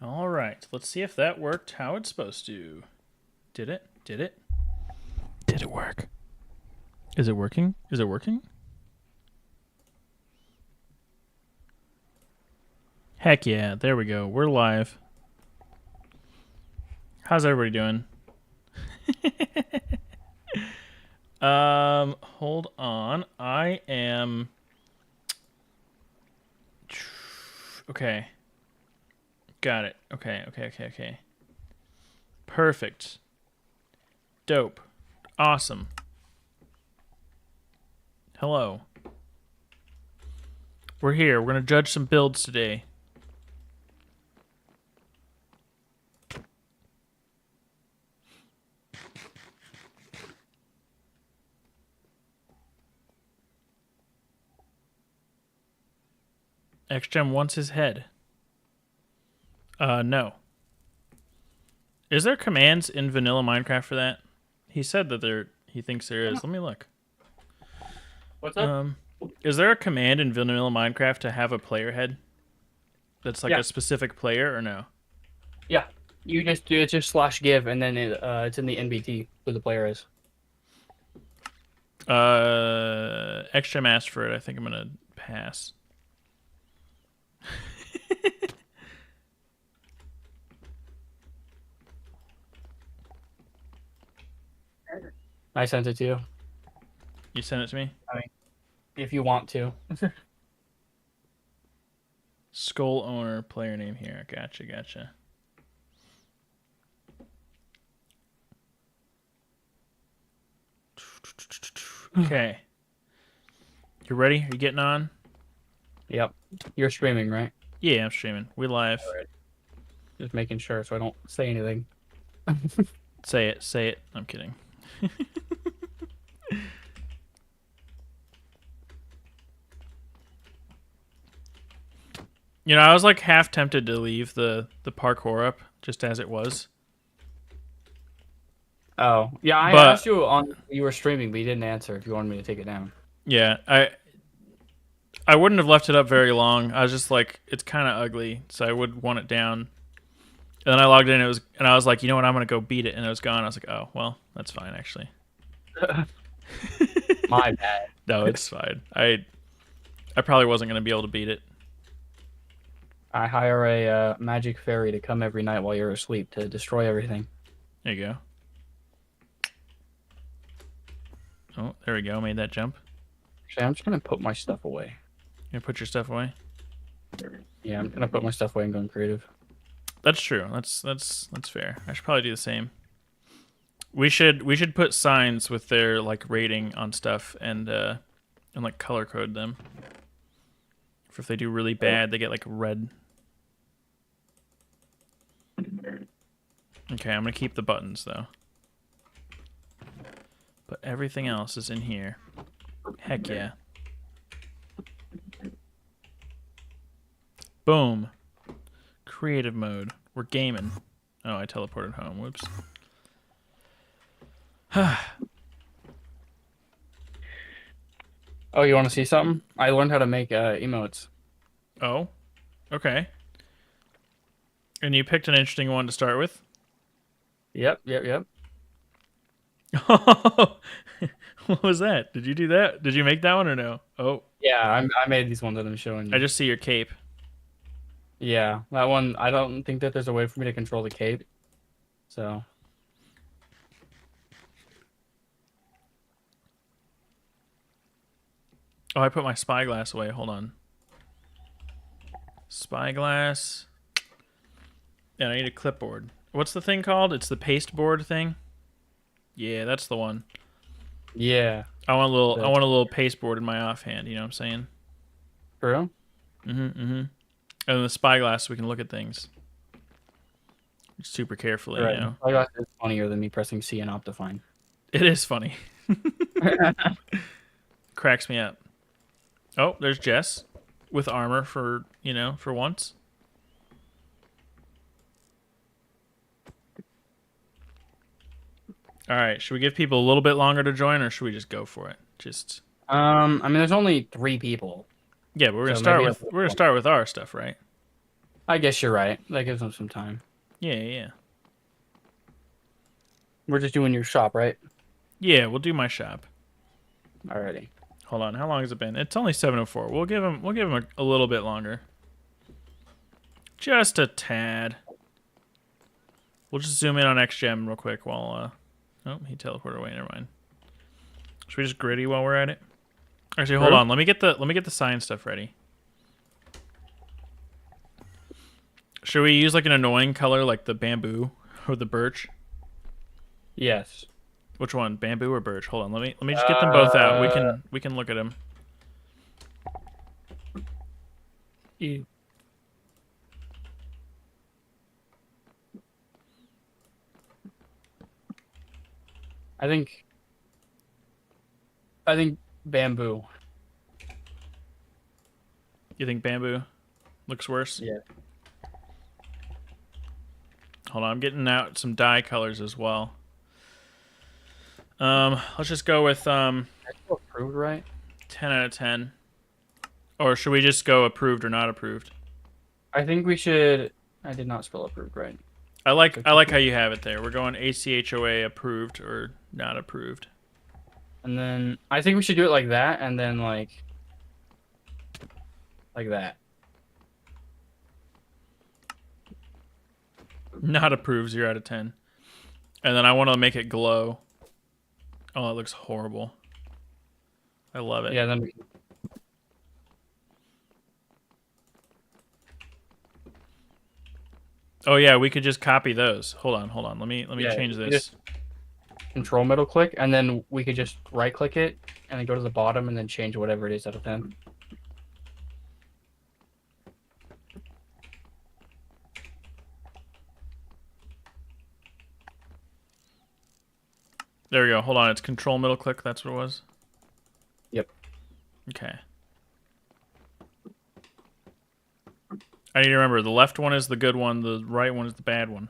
All right, let's see if that worked how it's supposed to. Did it? Did it? Did it work? Is it working? Is it working? Heck yeah, there we go. We're live. How's everybody doing? Hold on. I am... Okay. Got it. Okay. Perfect. Dope. Awesome. Hello. We're here. We're going to judge some builds today. XGem wants his head. No. Is there commands in vanilla Minecraft for that? He said that he thinks there is. Let me look. What's up? Is there a command in vanilla Minecraft to have a player head? That's like a specific player or no? Yeah. You just do it's just /give and then it's in the NBT who the player is. XGem asked for it. I think I'm gonna pass. I sent it to you. You sent it to me? I mean, if you want to. Skull owner player name here. Gotcha. Okay. You ready? Are you getting on? Yep. You're streaming, right? Yeah, I'm streaming. We live. Right. Just making sure so I don't say anything. Say it. I'm kidding. You know, I was like half tempted to leave the parkour up just as it was. Oh, yeah, I asked you you were streaming, but you didn't answer if you wanted me to take it down. Yeah, I wouldn't have left it up very long. I was just like, it's kind of ugly, so I would want it down. And then I logged in, and I was like, you know what, I'm gonna go beat it, and it was gone. I was like, oh well, that's fine actually. My bad. No, it's fine. I probably wasn't gonna be able to beat it. I hire a magic fairy to come every night while you're asleep to destroy everything. There you go. Oh, there we go. Made that jump. Actually, I'm just gonna put my stuff away. You put your stuff away? Yeah, I'm gonna put my stuff away and go creative. That's true. That's fair. I should probably do the same. We should put signs with their like rating on stuff and like color code them. For if they do really bad, they get like red. Okay, I'm gonna keep the buttons though. But everything else is in here. Heck yeah. Boom. Creative mode. We're gaming. Oh, I teleported home. Whoops. Oh, you want to see something? I learned how to make emotes. Oh, okay. And you picked an interesting one to start with? Yep. What was that? Did you do that? Did you make that one or no? Oh. Yeah, I made these ones that I'm showing you. I just see your cape. Yeah, that one, I don't think that there's a way for me to control the cape. So. Oh, I put my spyglass away. Hold on. Spyglass. Yeah, I need a clipboard. What's the thing called? It's the pasteboard thing? Yeah, that's the one. Yeah. I want a little pasteboard in my offhand, you know what I'm saying? For real? And then the spyglass so we can look at things. Super carefully, Right. you know. Spyglass is funnier than me pressing C and Optifine. It is funny. Cracks me up. Oh, there's Jess with armor for once. All right, should we give people a little bit longer to join, or should we just go for it? I mean, there's only 3 people. Yeah, but we're gonna start with our stuff, right? I guess you're right. That gives them some time. Yeah, yeah. We're just doing your shop, right? Yeah, we'll do my shop. Alrighty. Hold on, how long has it been? It's only 7:04. We'll give him a little bit longer. Just a tad. We'll just zoom in on XGem real quick while oh, he teleported away, never mind. Should we just gritty while we're at it? Actually, hold on. Let me get the sign stuff ready. Should we use like an annoying color like the bamboo or the birch? Yes. Which one, bamboo or birch? Hold on, let me just get them both out. We can look at them. You. I think bamboo. You think bamboo looks worse? Yeah. Hold on, I'm getting out some dye colors as well. Let's just go with That's approved, right? 10 out of 10. Or should we just go approved or not approved? I think we should. I did not spell approved right. I like how you have it there. We're going ACHOA approved or not approved. And then I think we should do it like that, and then like that. Not approved, 0 out of 10. And then I want to make it glow. Oh, it looks horrible. I love it. Yeah, then Oh yeah, we could just copy those. Hold on. Let me change this. control middle click, and then we could just right click it, and then go to the bottom, and then change whatever it is out of 10. There we go. Hold on, it's control middle click. That's what it was. Yep. Okay. I need to remember, the left one is the good one, the right one is the bad one.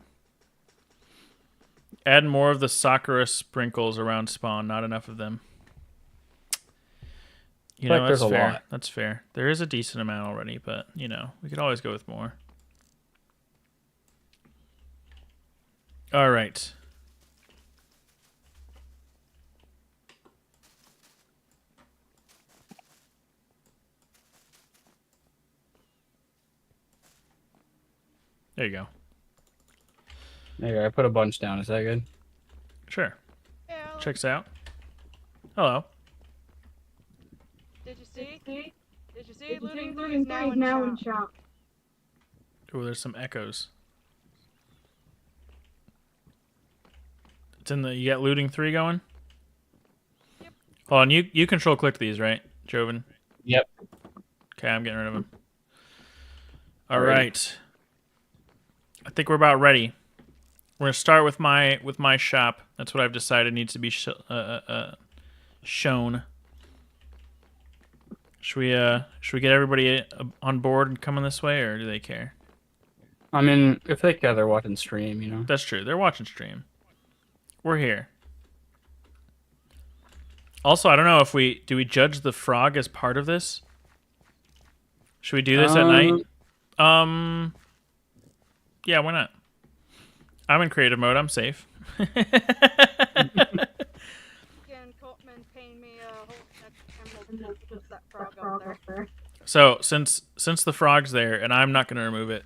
Add more of the Sakura sprinkles around spawn, not enough of them. You know, that's fair. That's fair. There is a decent amount already, but, you know, we could always go with more. All right. There you go. There you go. I put a bunch down. Is that good? Sure. Yeah. Checks out. Hello. Did you see? Did you see? Looting 3 is now in shop. Oh, there's some echoes. It's in the. You got looting 3 going? Yep. Hold on. You control click these, right, Joven? Yep. Okay, I'm getting rid of them. All right. I think we're about ready. We're gonna start with my shop. That's what I've decided needs to be shown. Should we get everybody on board and coming this way, or do they care? I mean, if they care, they're watching stream, you know. That's true. They're watching stream. We're here. Also, I don't know if we judge the frog as part of this. Should we do this at night? Yeah, why not? I'm in creative mode. I'm safe. Can Cotman paint me a whole emerald to put that frog up there? So since the frog's there and I'm not gonna remove it,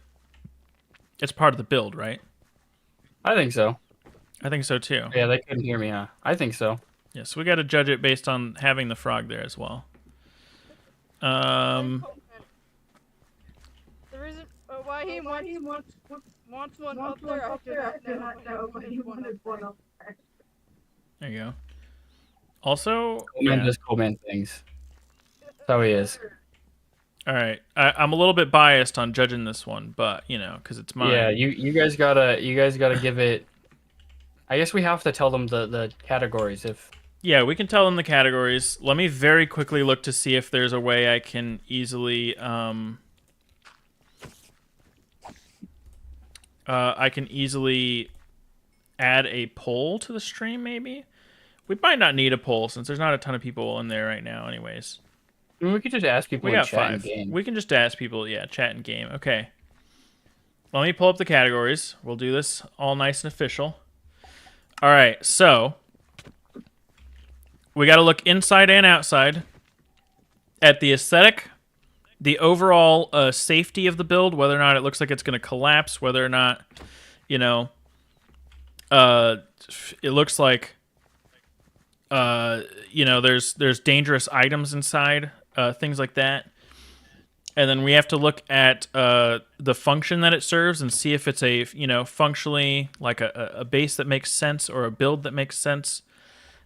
it's part of the build, right? I think so. I think so too. Yeah, they couldn't hear me, huh? I think so. Yeah, so we got to judge it based on having the frog there as well. The reason why he wants one up there, I do not know why he wanted one up there. There you go. Also, Coleman does Coleman things. That's how he is. All right, I'm a little bit biased on judging this one, but you know, because it's mine. Yeah, you guys gotta give it. I guess we have to tell them the categories if. Yeah, we can tell them the categories. Let me very quickly look to see if there's a way I can easily add a poll to the stream. Maybe we might not need a poll since there's not a ton of people in there right now. Anyways. I mean, we could just ask people. We got chat 5. and game. We can just ask people, yeah, chat and game. Okay. let me pull up the categories. We'll do this all nice and official. All right, so we got to look inside and outside at the aesthetic, the overall safety of the build, whether or not it looks like it's going to collapse, whether or not, you know, it looks like, you know, there's dangerous items inside, things like that. And then we have to look at the function that it serves and see if it's a, you know, functionally like a base that makes sense or a build that makes sense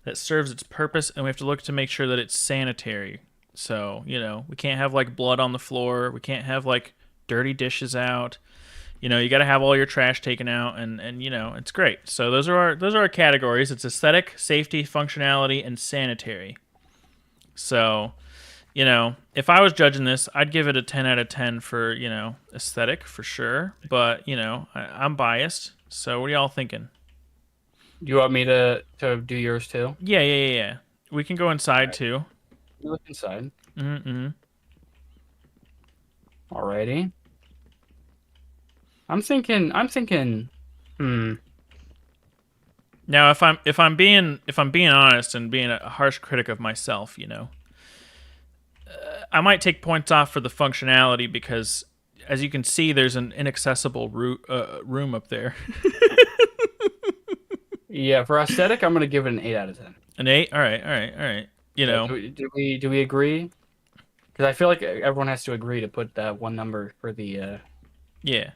that serves its purpose. And we have to look to make sure that it's sanitary. So, you know, we can't have like blood on the floor. We can't have like dirty dishes out. You know, you got to have all your trash taken out, and you know, it's great. So those are our categories. It's aesthetic, safety, functionality, and sanitary. So, you know, if I was judging this, I'd give it a 10 out of 10 for, you know, aesthetic for sure. But, you know, I'm biased. So what are y'all thinking? Do you want me to do yours too? Yeah. We can go inside too. You look inside. Mm-hmm. Alrighty. I'm thinking. Now, if I'm being honest and being a harsh critic of myself, you know, I might take points off for the functionality because, as you can see, there's an inaccessible room up there. Yeah, for aesthetic, I'm gonna give it an 8 out of 10. An 8? All right. You know, Do we agree? Because I feel like everyone has to agree to put that one number for the. yeah.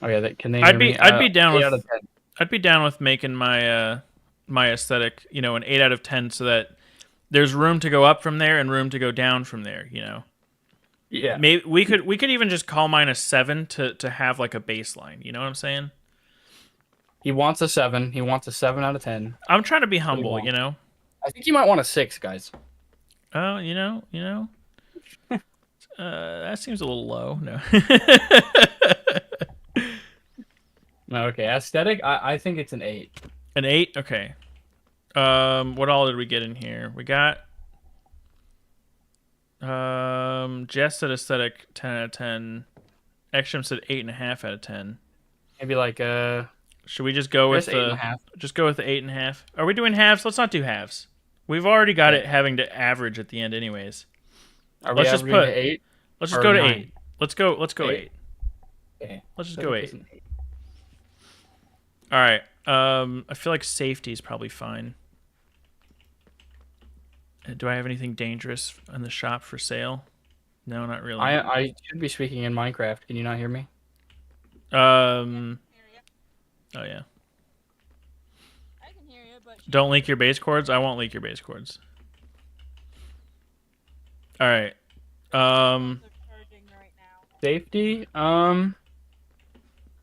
Oh yeah, can they? I'd be down 8 with. out of 10. I'd be down with making my my aesthetic, you know, an 8 out of 10, so that there's room to go up from there and room to go down from there. You know. Yeah. Maybe we could even just call mine a 7 to have like a baseline. You know what I'm saying? He wants a 7. He wants a 7 out of 10. I'm trying to be humble. You know. I think you might want a 6, guys. Oh, you know. That seems a little low. No. Okay, aesthetic. I think it's an 8. An 8? Okay. What all did we get in here? We got Jess said aesthetic 10 out of 10. Ekstrom said 8.5 out of 10. Maybe like should we just go with the 8.5? Just go with the 8.5? Are we doing halves? Let's not do halves. We've already got it having to average at the end anyways. Are let's we just put 8? Let's just go to 9? 8. Let's go 8. 8. Okay. Let's just go 8. All right. I feel like safety is probably fine. Do I have anything dangerous in the shop for sale? No, not really. I should be speaking in Minecraft. Can you not hear me? Oh yeah. I can hear you, but Don't leak your base cords. I won't leak your base cords. All right. they're charging right now. Safety. I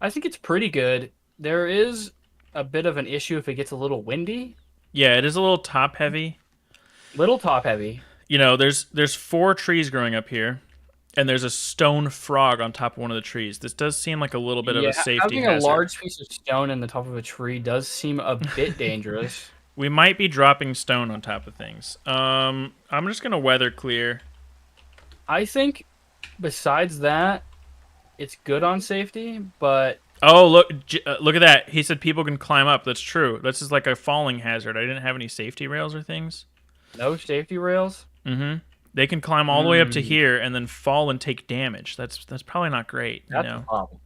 think it's pretty good. There is a bit of an issue if it gets a little windy. Yeah, it is a little top heavy. Little top heavy. You know, there's 4 trees growing up here, and there's a stone frog on top of one of the trees. This does seem like a little bit of a safety having hazard. a large piece of stone in the top of a tree does seem a bit dangerous. We might be dropping stone on top of things. I'm just gonna weather clear. I think besides that, it's good on safety, but Oh, look at that. He said people can climb up. That's true. This is like a falling hazard. I didn't have any safety rails or things. no safety rails. Mm-hmm. They can climb all the way up to here and then fall and take damage. That's probably not great. That's you know? a problem.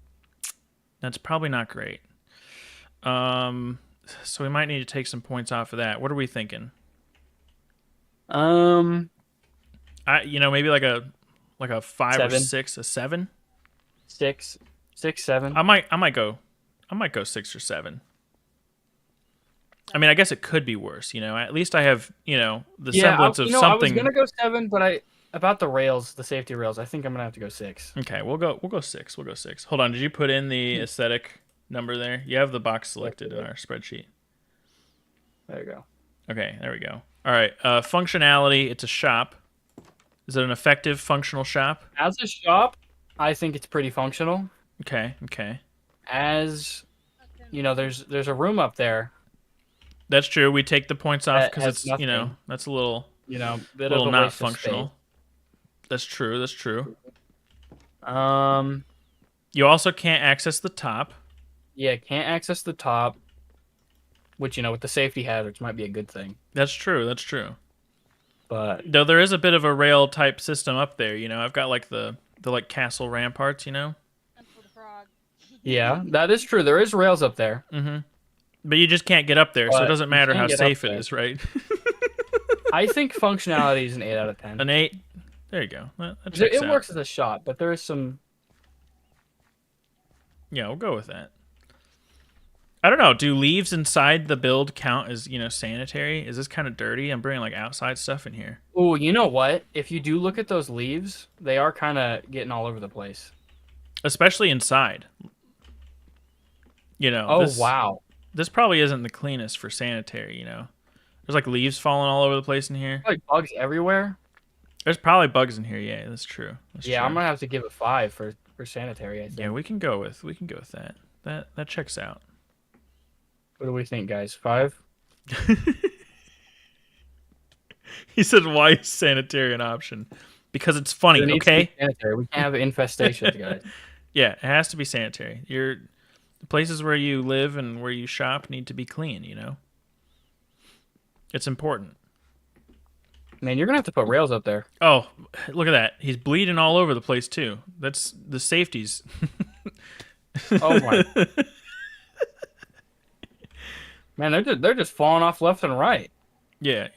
That's probably not great. So we might need to take some points off of that. What are we thinking? Um, Maybe like a 5 or 7. 6, a 7. 6, 7. I might go 6 or 7. I mean, I guess it could be worse. You know, at least I have the semblance of something. I was gonna go 7, but about the rails, the safety rails, I think I'm gonna have to go 6. Okay, we'll go 6. We'll go 6. Hold on, did you put in the aesthetic number there? You have the box selected in our spreadsheet. There you go. Okay, there we go. All right, functionality. It's a shop. Is it an effective functional shop? As a shop, I think it's pretty functional. Okay. As there's a room up there. That's true. We take the points off That because has it's nothing. that's a little Bit little of a not waste of functional. space. That's true. You also can't access the top. Yeah, can't access the top, which, with the safety hazards might be a good thing. That's true. That's true. But Though there is a bit of a rail type system up there. I've got like the like castle ramparts. And for the frog. yeah, that is true. There is rails up there. Mm-hmm. But you just can't get up there, so it But doesn't you matter can how get up safe it there. is, right? I think functionality is an 8 out of 10. An 8. There you go. That checks It out. works as a shot, but there is some. Yeah, we'll go with that. I don't know. Do leaves inside the build count as, sanitary? Is this kind of dirty? I'm bringing like outside stuff in here. Oh, you know what? If you do look at those leaves, they are kind of getting all over the place. Especially inside. Oh, wow. This probably isn't the cleanest for sanitary, There's like leaves falling all over the place in here. Like bugs everywhere. There's probably bugs in here. Yeah, that's true. Yeah, true. I'm gonna have to give it 5 for sanitary. I think. Yeah, we can go with that. That checks out. What do we think, guys? 5? He said, "Why is sanitary an option?" Because it's funny. It needs to Okay. be sanitary. We can't have infestations, guys. Yeah, it has to be sanitary. The places where you live and where you shop need to be clean. It's important. Man, you're gonna have to put rails up there. Oh, look at that. He's bleeding all over the place, too. That's the safeties. Oh, my. Man, they're just falling off left and right. Yeah.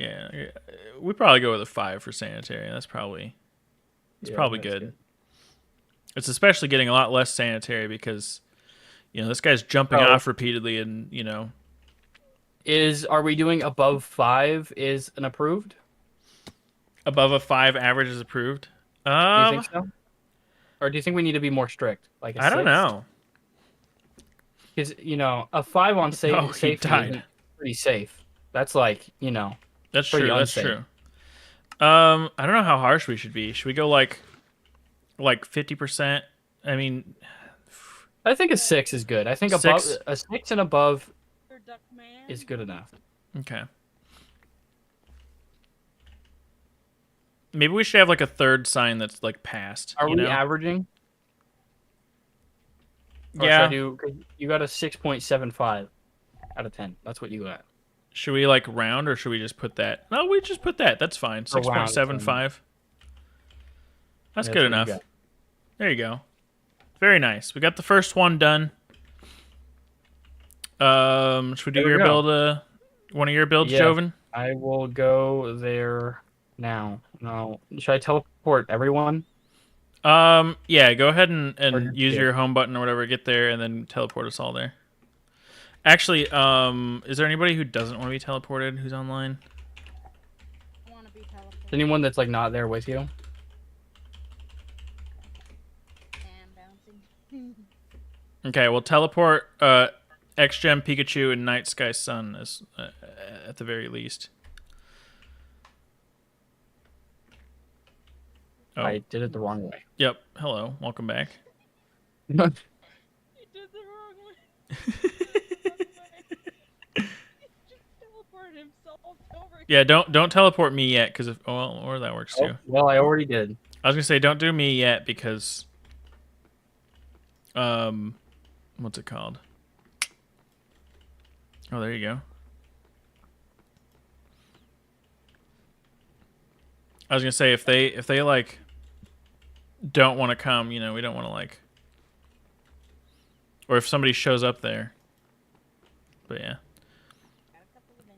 We probably go with a 5 for sanitary. That's probably That's good. It's especially getting a lot less sanitary because, this guy's jumping off repeatedly and, Are we doing above 5 is an approved? above a 5 average is approved? Do you think so? Or do you think we need to be more strict? Like a I don't 6? know. Because, a 5 on Oh, he safety died. isn't pretty safe. That's like, That's pretty true. That's unsafe. true. I don't know how harsh we should be. Should we go like 50%? I mean, I think a 6 is good. I think a 6 and above is good enough. okay. Maybe we should have like a third sign that's like passed. Are we averaging? Or Yeah. should I do, 'cause you got a 6.75 out of 10. That's what you got. Should we like round or should we just put that? No, we just put that. That's fine. Or round, 6.75. That's Yeah, good what you enough. got. There you go. Very nice. We got the first one done. Should we do There we your go. build? One of your builds, Yeah. Joven? I will go there now. No. Should I teleport everyone? Yeah, go ahead Or and use yeah. your home button or whatever, get there, and then teleport us all there. Actually, is there anybody who doesn't want to be teleported who's online? I want to be teleported. Is anyone that's like not there with you? And bouncing. Okay, well, teleport X-Gem, Pikachu, and Night Sky Sun as, at the very least. Oh, I did it the wrong way. yep. Hello, welcome back. He did the wrong way. He just teleported himself over. Yeah, don't teleport me yet, because if or that works too. Oh, well, I already did. I was gonna say don't do me yet because, what's it called? Oh, there you go. I was gonna say if they like don't want to come, we don't want to like, or if somebody shows up there. But yeah. Got a couple of them.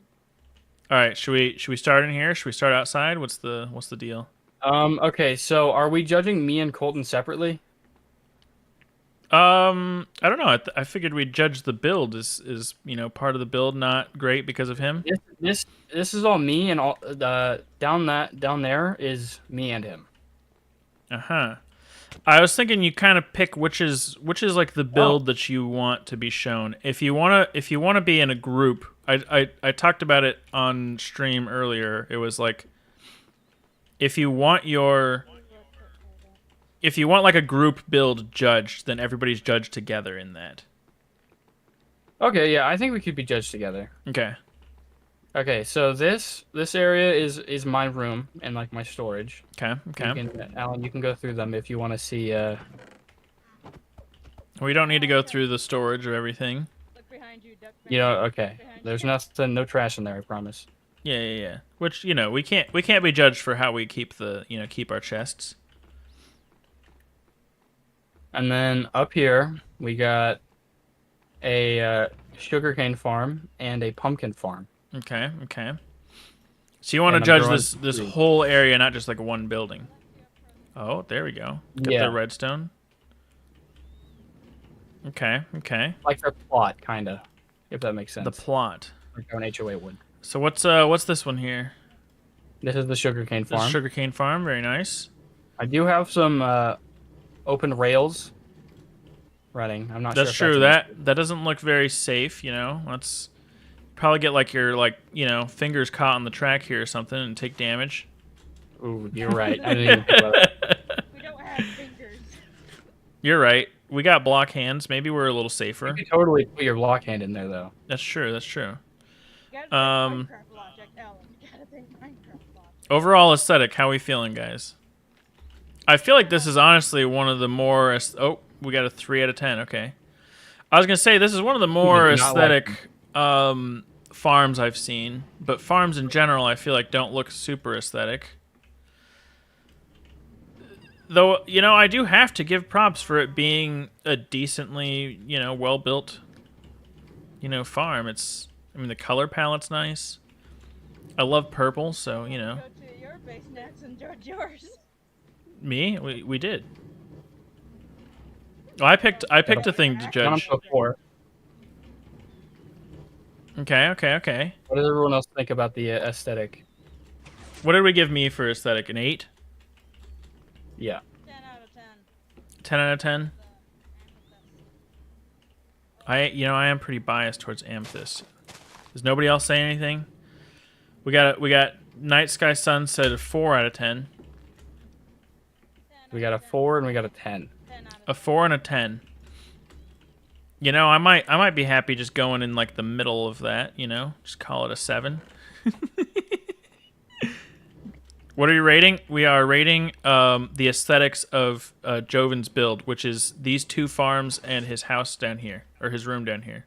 All right, should we start in here? Should we start outside? What's the deal? Okay, so are we judging me and Colton separately? I don't know. I figured we'd judge the build. Is part of the build not great because of him? This is all me, and all down there is me and him. Uh-huh. I was thinking you kind of pick which is like the build that you want to be shown. If you wanna be in a group, I talked about it on stream earlier. It was like if you want like a group build judged, then everybody's judged together in that. Okay, yeah, I think we could be judged together. Okay. Okay, so this area is my room and like my storage. Okay. Alan, you can go through them if you want to see We don't need to go through the storage of everything. Look behind you, duck. You know, okay. Behind you. There's nothing, no trash in there. I promise. Yeah. Which we can't be judged for how we keep keep our chests. And then up here we got a sugarcane farm and a pumpkin farm. Okay. So you want to And I'm judge growing this fruit. whole area, not just like one building. Oh, there we go. Get Yeah. the redstone. Okay. Like the plot, kind of, if that makes sense. The plot. Like how an HOA would. So what's this one here? This is the sugarcane This farm. is sugarcane farm. Very nice. I do have some open rails running. I'm not That's sure. true. If That doesn't look very safe. Let's probably get like your fingers caught on the track here or something and take damage. Ooh, you're right. I didn't even think about that. We don't have fingers. You're right. We got block hands. Maybe we're a little You safer. could totally put your block hand in there, though. That's true. You gotta think Um, Minecraft logic, Alan. You gotta think Minecraft logic. Overall aesthetic. How we feeling, guys? I feel like this is honestly one of the more. Oh, we got a 3 out of 10. Okay. I was gonna say this is one of the more do not like aesthetic farms I've seen, but farms in general I feel like don't look super aesthetic. Though, I do have to give props for it being a decently, well-built, farm. The color palette's nice. I love purple, so, Go to your base next and judge yours. Me? We did. Well, I picked a thing to Done judge. before. Okay. What does everyone else think about the aesthetic? What did we give me for aesthetic? An 8? Yeah. 10 out of 10. 10 out of 10? I am pretty biased towards amethyst. Does nobody else say anything? We got Night Sky Sun said a 4 out of 10. We got a 4 and we got a 10. 10 out of A 4 and a 10. I might be happy just going in like the middle of that, Just call it a 7. What are you rating? We are rating the aesthetics of Joven's build, which is these 2 farms and his house down here, or his room down here.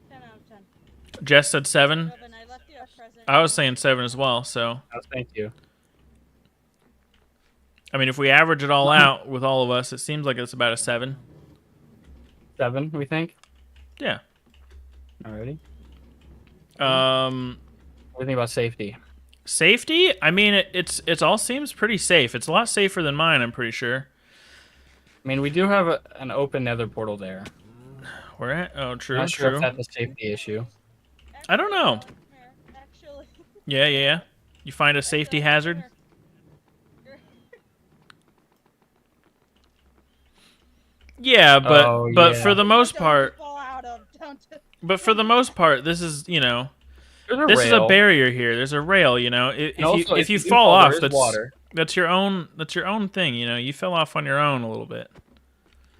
10 out of 10. Jess said 7. Joven, I left you a present. I was saying 7 as well, so. Oh, thank you. If we average it all out with all of us, it seems like it's about a 7. 7, we think? Yeah. Alrighty. Um, What do you think about safety? Safety? It's all seems pretty safe. It's a lot safer than mine, I'm pretty sure. We do have an open nether portal there. Where at? Oh, true, Not sure true. if that's a safety issue. I don't know. Actually. Yeah. You find a safety hazard? Yeah, but Oh, but yeah. for the most Don't part, fall out of, don't you? but for the most part, this is There's a this is a rail. barrier here. There's a rail. If And also, if you do fall off, there is water. that's your own thing. You fell off on your own a little bit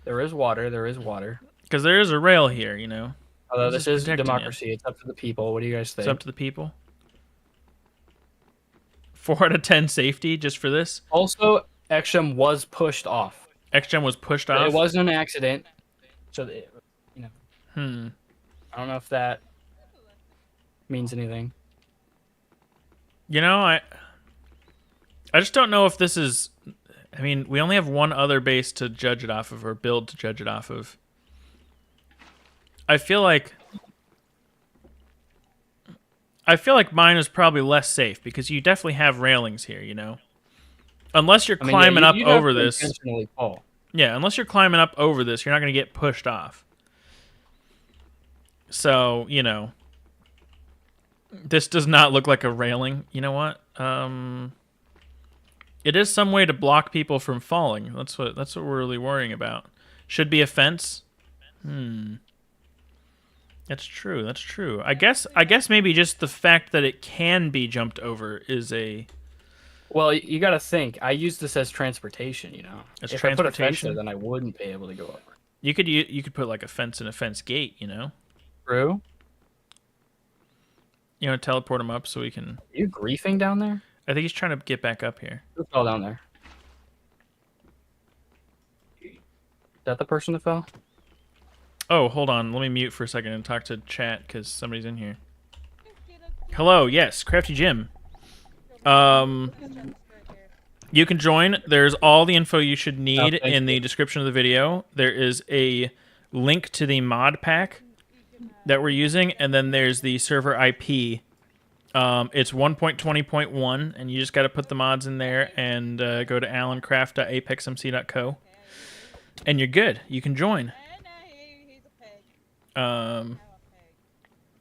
There is water. There is water. because there is a rail here. Although This this is is protecting democracy. It's up to the people. What do you guys think? It's up to the people. 4 out of 10 safety just for this. Also, Exum was pushed off. XGen was pushed off. It wasn't an accident. So, Hmm. I don't know if that means anything. I just don't know if this is. We only have one other base to judge it off of, or build to judge it off of. I feel like mine is probably less safe because you definitely have railings here, Unless you're climbing up you'd have over to this. intentionally fall. Yeah, unless you're climbing up over this, you're not going to get pushed off. So, this does not look like a railing. You know what? It is some way to block people from falling. That's what we're really worrying about. Should be a fence. That's true. I guess maybe just the fact that it can be jumped over is a. Well, you got to think. I use this as transportation. As If I put a fence transportation? there, then I wouldn't be able to go over. You could put like a fence and a fence gate. True. Teleport him up so we can. Are you griefing down there? I think he's trying to get back up here. Who fell down there? that the person that fell? Oh, hold on. Let me mute for a second and talk to chat because somebody's in here. Hello, yes, Crafty Jim. You can join. There's all the info you should need in the description of the video. There is a link to the mod pack that we're using, and then there's the server IP. It's 1.20.1, and you just got to put the mods in there and go to allencraft.apexmc.co, and you're good. You can join.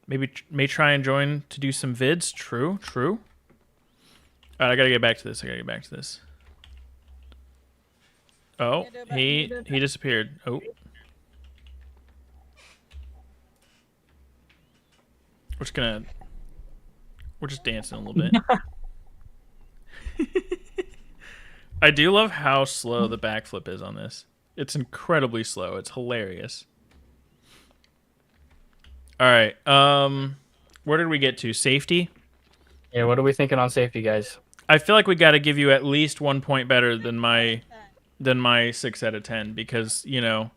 Maybe may try and join to do some vids. True. All right, I gotta get back to this. Oh, he disappeared. Oh. We're just dancing a little bit. I do love how slow the backflip is on this. It's incredibly slow. It's hilarious. All right. Where did we get to? Safety? Yeah, what are we thinking on safety, guys? I feel like we got to give you at least 1 point better than my 6 out of 10 because, you know,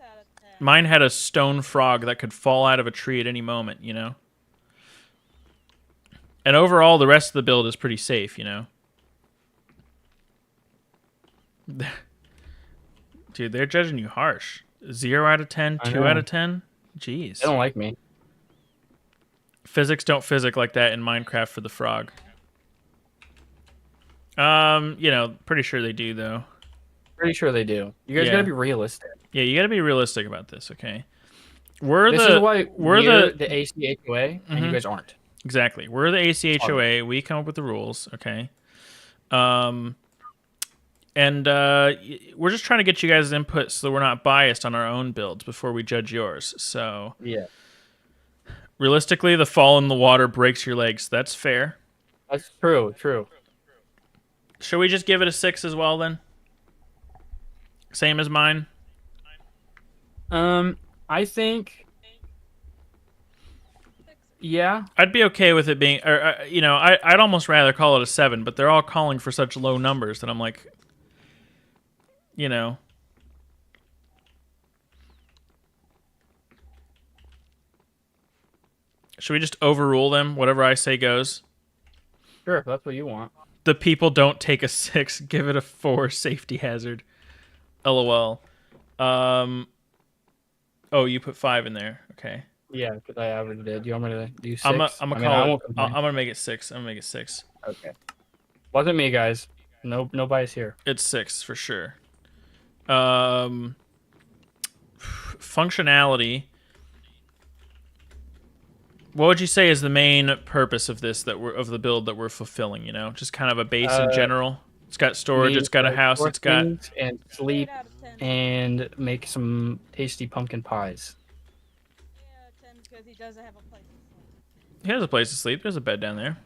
mine had a stone frog that could fall out of a tree at any moment, you know. And overall, the rest of the build is pretty safe, you know. Dude, they're judging you harsh. 0 out of 10, 2 out of 10? Jeez. They don't like me. Physics don't physic like that in Minecraft for the frog. You know, pretty sure they do, though. Pretty sure they do. You guys gotta be realistic. Yeah, you gotta be realistic about this, okay? This is why we're the ACHOA, and you guys aren't. Exactly. We're the ACHOA. We come up with the rules, okay? And we're just trying to get you guys' input so we're not biased on our own builds before we judge yours. So, yeah. Realistically, the fall in the water breaks your legs. That's fair. That's true. Should we just give it a 6 as well, then? Same as mine? I think... Yeah. I'd be okay with it being... Or, you know, I'd almost rather call it a 7, but they're all calling for such low numbers that I'm like... You know... Should we just overrule them? Whatever I say goes? Sure, if that's what you want. The people don't take a 6. Give it a 4 safety hazard. LOL. Oh, you put 5 in there. Okay. Yeah, because I averaged it. Do you want me to do 6? I'm gonna make it 6. I'm gonna make it 6. Okay. Wasn't me, guys. No bias here. It's 6 for sure. Functionality. What would you say is the main purpose of this of the build that we're fulfilling? You know, just kind of a base in general. It's got storage. It's got a house. It's got and sleep and make some tasty pumpkin pies. Yeah, 10 because he doesn't have a place to sleep. He has a place to sleep. There's a bed down there.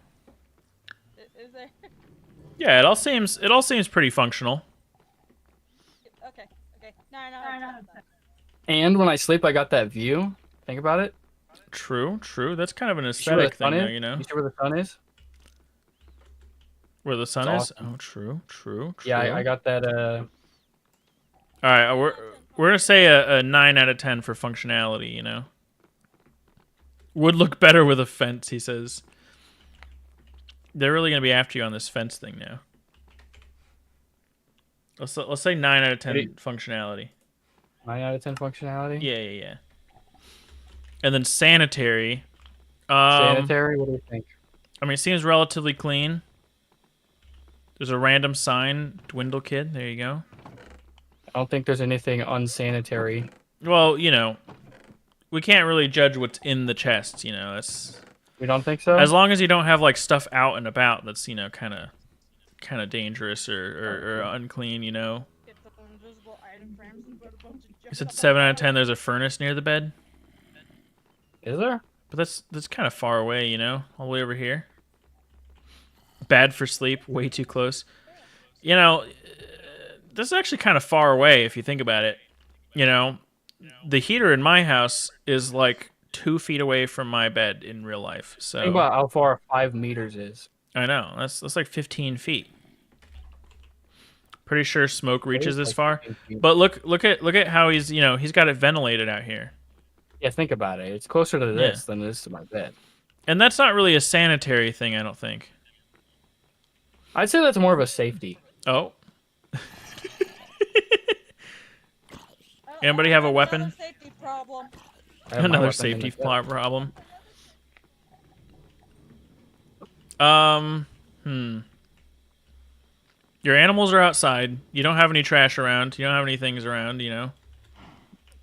Is there? Yeah, it all seems pretty functional. Okay. No. And when I sleep, I got that view. Think about it. True. That's kind of an aesthetic thing, though, you know. You see where the sun is? Where the sun It's is? awesome. Oh, true. Yeah, I got that. All right, we're gonna say a 9 out of 10 for functionality. You know, would look better with a fence. He says. They're really gonna be after you on this fence thing now. Let's say 9 out of 10 functionality. 9 out of 10 functionality. Yeah. And then sanitary. Sanitary. What do you think? I mean, it seems relatively clean. There's a random sign, Dwindle Kid. There you go. I don't think there's anything unsanitary. Well, you know, we can't really judge what's in the chests. You know, that's. You don't think so? As long as you don't have like stuff out and about that's, you know, kind of dangerous or unclean. You know. Get some invisible item frames and put a bunch of You said 7 out of 10. There's a furnace near the bed. Is there? But that's kind of far away, you know, all the way over here. Bad for sleep, way too close. You know, this is actually kind of far away if you think about it. You know, the heater in my house is like 2 feet away from my bed in real life. So Think about how far 5 meters is. I know that's like 15 feet. Pretty sure smoke reaches this like far. 15 feet. But look at how he's he's got it ventilated out here. Yeah, think about it. It's closer to Yeah. this than it is to my bed. And that's not really a sanitary thing, I don't think. I'd say that's more of a safety. Oh. Anybody have a weapon? Another safety problem. I have my Another weapon in safety the bed. problem. Your animals are outside. You don't have any trash around. You don't have any things around,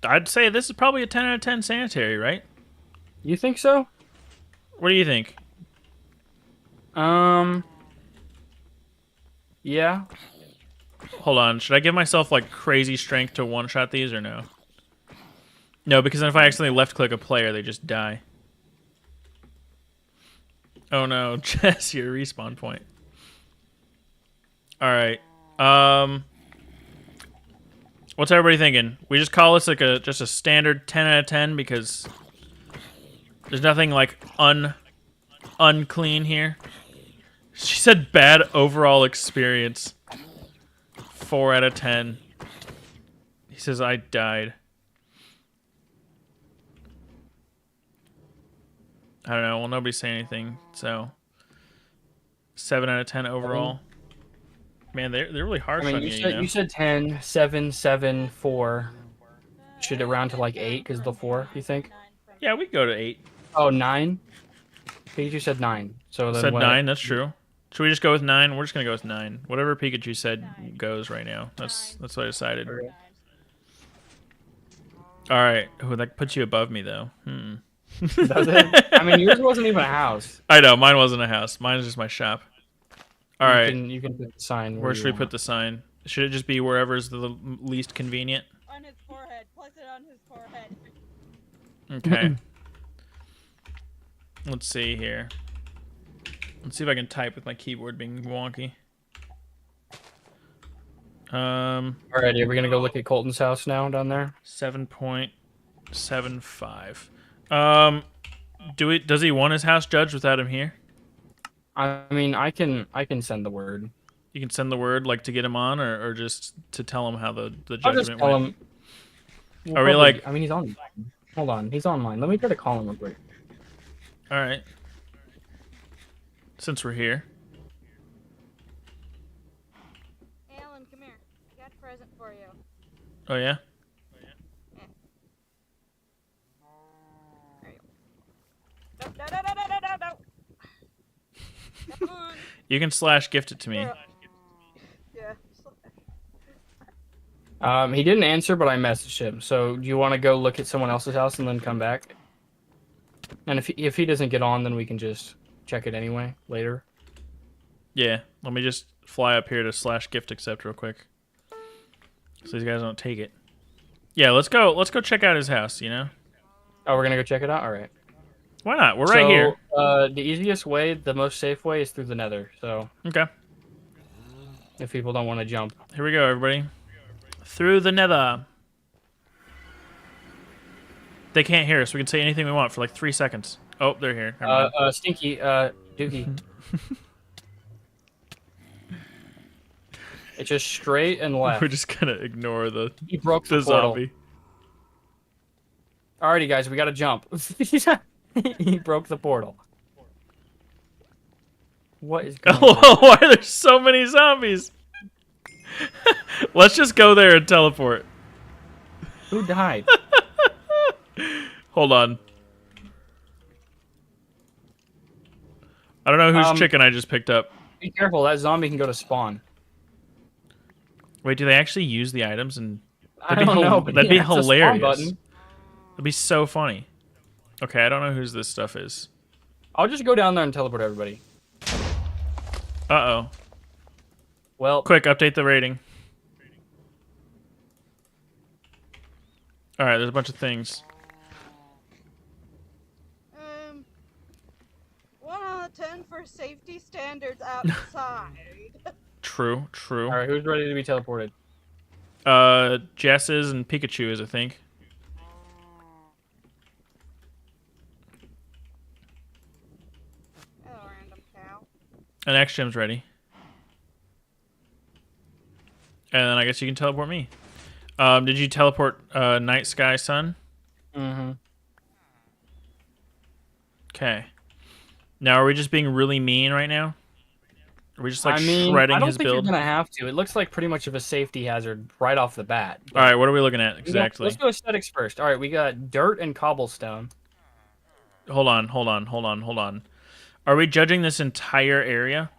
I'd say this is probably a 10 out of 10 sanitary, right? You think so? What do you think? Yeah. Hold on. Should I give myself, like, crazy strength to one-shot these or no? No, because then if I accidentally left-click a player, they just die. Oh, no. Jess, your respawn point. Alright. What's everybody thinking? We just call this, like, just a standard 10 out of 10 because there's nothing, like, unclean here. She said bad overall experience. 4 out of 10. He says I died. I don't know. Well, nobody's saying anything, so 7 out of 10 overall. Man, they're really harsh I mean, on you said 10, 7, 7, 4. Should it round to like 8 because of the 4, you think? Yeah, we go to 8. Oh, 9? Pikachu said 9. So then Said what? 9. That's true. Should we just go with 9? We're just gonna go with 9. Whatever Pikachu said goes right now. That's what I decided. Okay. All right. Oh, that puts you above me though. Does it? I mean, yours wasn't even a house. I know. Mine wasn't a house. Mine is just my shop. All right. You can put the sign. Where should we you put want. the sign? Should it just be wherever's the least convenient? On his forehead. Place it on his forehead. Okay. Let's see here. Let's see if I can type with my keyboard being wonky. Alrighty, are we gonna go look at Colton's house now down there? 7.75. Does he want his house judged without him here? I mean, I can send the word. You can send the word like to get him on, or just to tell him how the I'll just judgment tell went. him. We'll Are we probably- like? I mean, he's online. Hold on, he's online. Let me try to call him real quick. All right. Since we're here. Alan, come here. I got a present for you. Oh yeah. There you go. No. Come on. You can slash gift it to me. Yeah. He didn't answer, but I messaged him. So, do you want to go look at someone else's house and then come back? And if he doesn't get on, then we can just check it anyway later. Yeah. Let me just fly up here to slash gift accept real quick, so these guys don't take it. Yeah. Let's go. Let's go check out his house. Oh, we're gonna go check it out. All right. Why not? We're right here. The easiest way, the most safe way, is through the Nether. So, Okay. if people don't want to jump, Here we go, everybody. Through the nether. They can't hear us. We can say anything we want for like 3 seconds. Oh, they're here. Never mind. Stinky, Dookie. It's just straight and left. We're just gonna ignore the He broke the portal. zombie. Alrighty, guys, we gotta jump. He broke the portal. What is going on? Oh, why are there so many zombies? Let's just go there and teleport. Who died? Hold on. I don't know whose chicken I just picked up. Be careful, that zombie can go to spawn. Wait, do they actually use the items? And I don't know, but that'd be yeah, it's a spawn hilarious. button. That'd be so funny. Okay, I don't know whose this stuff is. I'll just go down there and teleport everybody. Uh-oh. Well, Quick, update the rating. Alright, there's a bunch of things. 1 out of 10 for safety standards outside. True. alright, who's ready to be teleported? Jess is and Pikachu is, I think. Hello, random cow. And X-Gem's ready. And then I guess you can teleport me. Did you teleport Night Sky Sun? Mm-hmm. Okay. Now, are we just being really mean right now? Are we just like I mean, shredding I don't his think build? you're gonna have to. It looks like pretty much of a safety hazard right off the bat. All right, what are we looking at exactly? Let's go aesthetics first. All right, we got dirt and cobblestone. Hold on. Are we judging this entire area?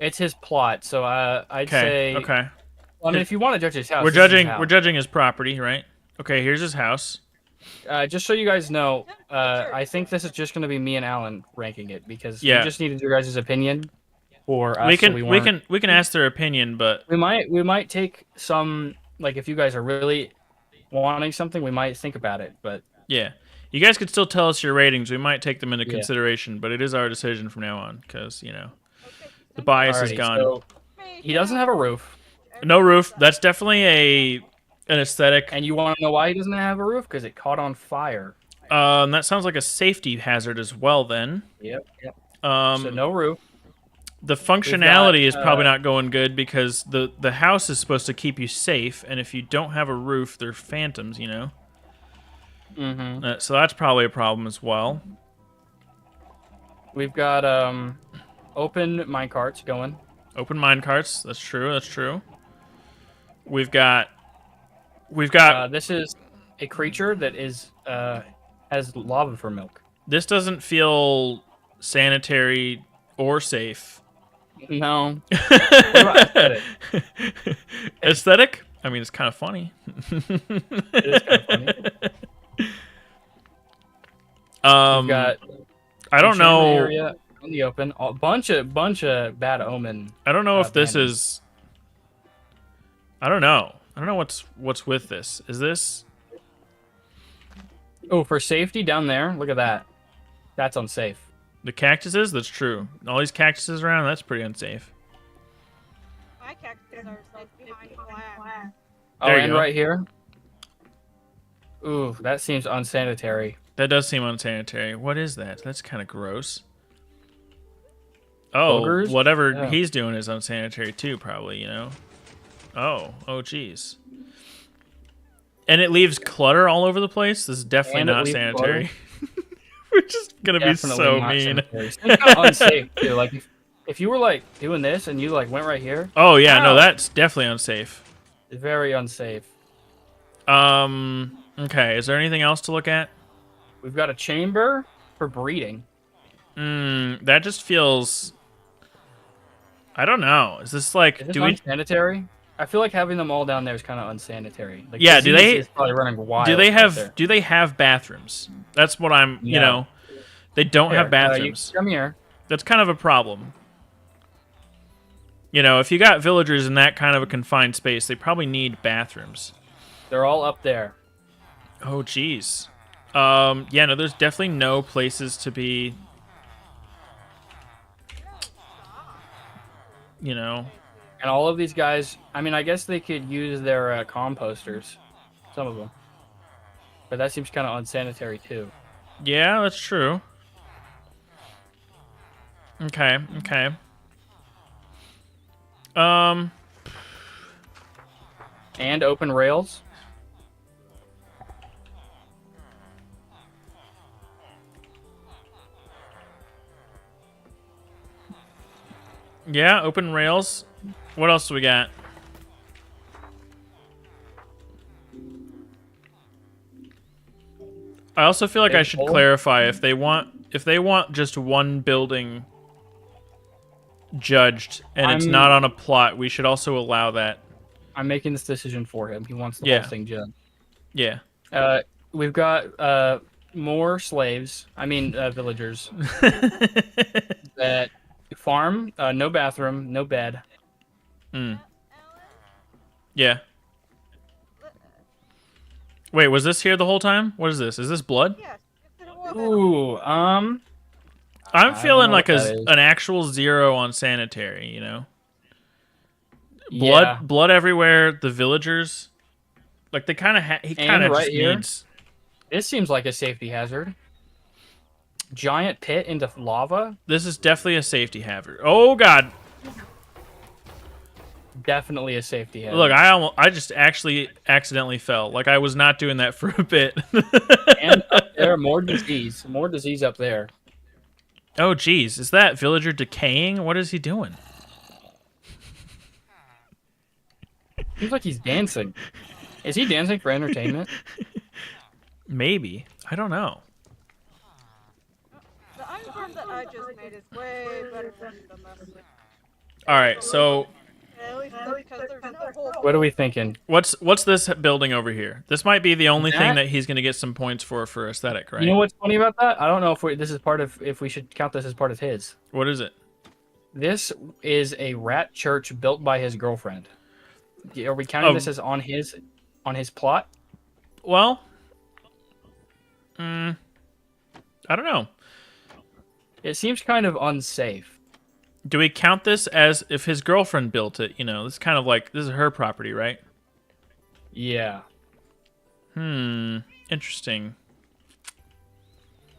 It's his plot, so I'd say. Okay. Well, I mean, if you want to judge his house, We're this is his judging. house. We're judging his property, right? Okay. Here's his house. Just so you guys know, I think this is just going to be me and Alan ranking it because Yeah. we just needed your guys' opinion for us. We can so we can ask their opinion, but we might take some, like, if you guys are really wanting something, we might think about it. But yeah, you guys could still tell us your ratings. We might take them into Yeah. consideration, but it is our decision from now on because the bias is alrighty, gone. so he doesn't have a roof, No roof. That's definitely an aesthetic. and you want to know why he doesn't have a roof? Because it caught on fire. That sounds like a safety hazard as well. Then, Yep. um, So no roof. the functionality is probably not going good because the house is supposed to keep you safe, and if you don't have a roof, they're phantoms. Mm-hmm. So that's probably a problem as well. We've got open minecarts going. Open mine carts. That's true. That's true. We've got. This is a creature that is has lava for milk. This doesn't feel sanitary or safe. No. What about aesthetic? Aesthetic? I mean, it's kind of funny. It is kind of funny. We've got I don't enchantment know. area in the open. A bunch of bad omen. I don't know if this bandits. is. I don't know. I don't know what's with this. Is this? Oh, for safety down there. Look at that. That's unsafe. The cactuses? That's true. All these cactuses around, that's pretty unsafe. My cactuses are safe behind glass. Oh, There you and go. right here. Ooh, that seems unsanitary. That does seem unsanitary. What is that? That's kind of gross. Oh, Ogres? whatever Yeah. he's doing is unsanitary too, probably, Oh, geez. And it leaves clutter all over the place? This is definitely And it not leaves sanitary. We're just going to be Definitely so not mean. sanitary. It's kind of unsafe too. Like if you were like doing this and you like went right here, Oh, yeah, no, Ow. that's definitely unsafe. it's very unsafe. Okay, is there anything else to look at? We've got a chamber for breeding. That just feels. I don't know. Is this like Is this do we unsanitary? I feel like having them all down there is kind of unsanitary. Like, Yeah, do disease they- is probably running wild do they out have there. bathrooms? That's what I'm, No. they don't Here, have bathrooms. come here. That's kind of a problem. If you got villagers in that kind of a confined space, they probably need bathrooms. They're all up there. Oh, jeez. Yeah, no, there's definitely no places to be, And all of these guys, I mean, I guess they could use their composters. Some of them. But that seems kind of unsanitary too. Yeah, that's true. Okay. And open rails. Yeah, open rails. What else do we got? I also feel like I Big should hole. clarify if they want just one building judged and it's I'm- not on a plot, we should also allow that. I'm making this decision for him. He wants the Yeah. whole thing done. Yeah. We've got more slaves. I mean, villagers that farm. No bathroom, no bed. Yeah. Wait, was this here the whole time? What is this? Is this blood? Yes. It's in a Ooh, I'm don't feeling know like what that is. an actual 0 on sanitary, Blood, Yeah. blood everywhere. The villagers, like they kind of he kind of right just here? needs. This seems like a safety hazard. Giant pit into lava. This is definitely a safety hazard. Oh God! Definitely a safety hazard. Look, I just actually accidentally fell. Like I was not doing that for a bit. And up there, more disease. More disease up there. Oh, geez. Is that villager decaying? What is he doing? Seems like he's dancing. Is he dancing for entertainment? Maybe. I don't know. The iron farm that I just made is way better than the mess. All right, so At least because there's no hole. What are we thinking? what's this building over here? This might be the only thing That- that he's going to get some points for aesthetic, right? You know what's funny about that? I don't know if we should count this as part of his. What is it? This is a rat church built by his girlfriend. Are we counting Oh. this as on his plot? Well, I don't know. It seems kind of unsafe. Do we count this as if his girlfriend built it? You know, this is kind of like this is her property, right? Yeah. Interesting.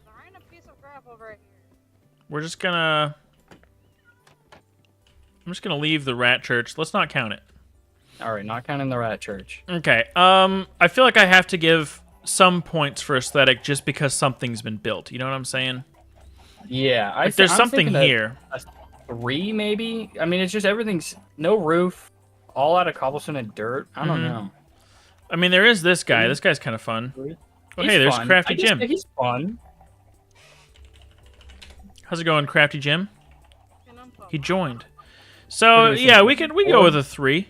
There ain't a piece of gravel right here. We're just gonna. I'm just gonna leave the rat church. Let's not count it. All right, not counting the rat church. Okay. I feel like I have to give some points for aesthetic just because something's been built. You know what I'm saying? Yeah, Like there's I'm something thinking here. A 3 maybe. I mean, it's just everything's no roof, all out of cobblestone and dirt. I don't know. I mean, there is this guy. This guy's kind of fun. Oh, He's hey, there's fun. Crafty I just Jim. think he's fun. How's it going, Crafty Jim? And I'm He joined. So What do we yeah, think? we go with a 3.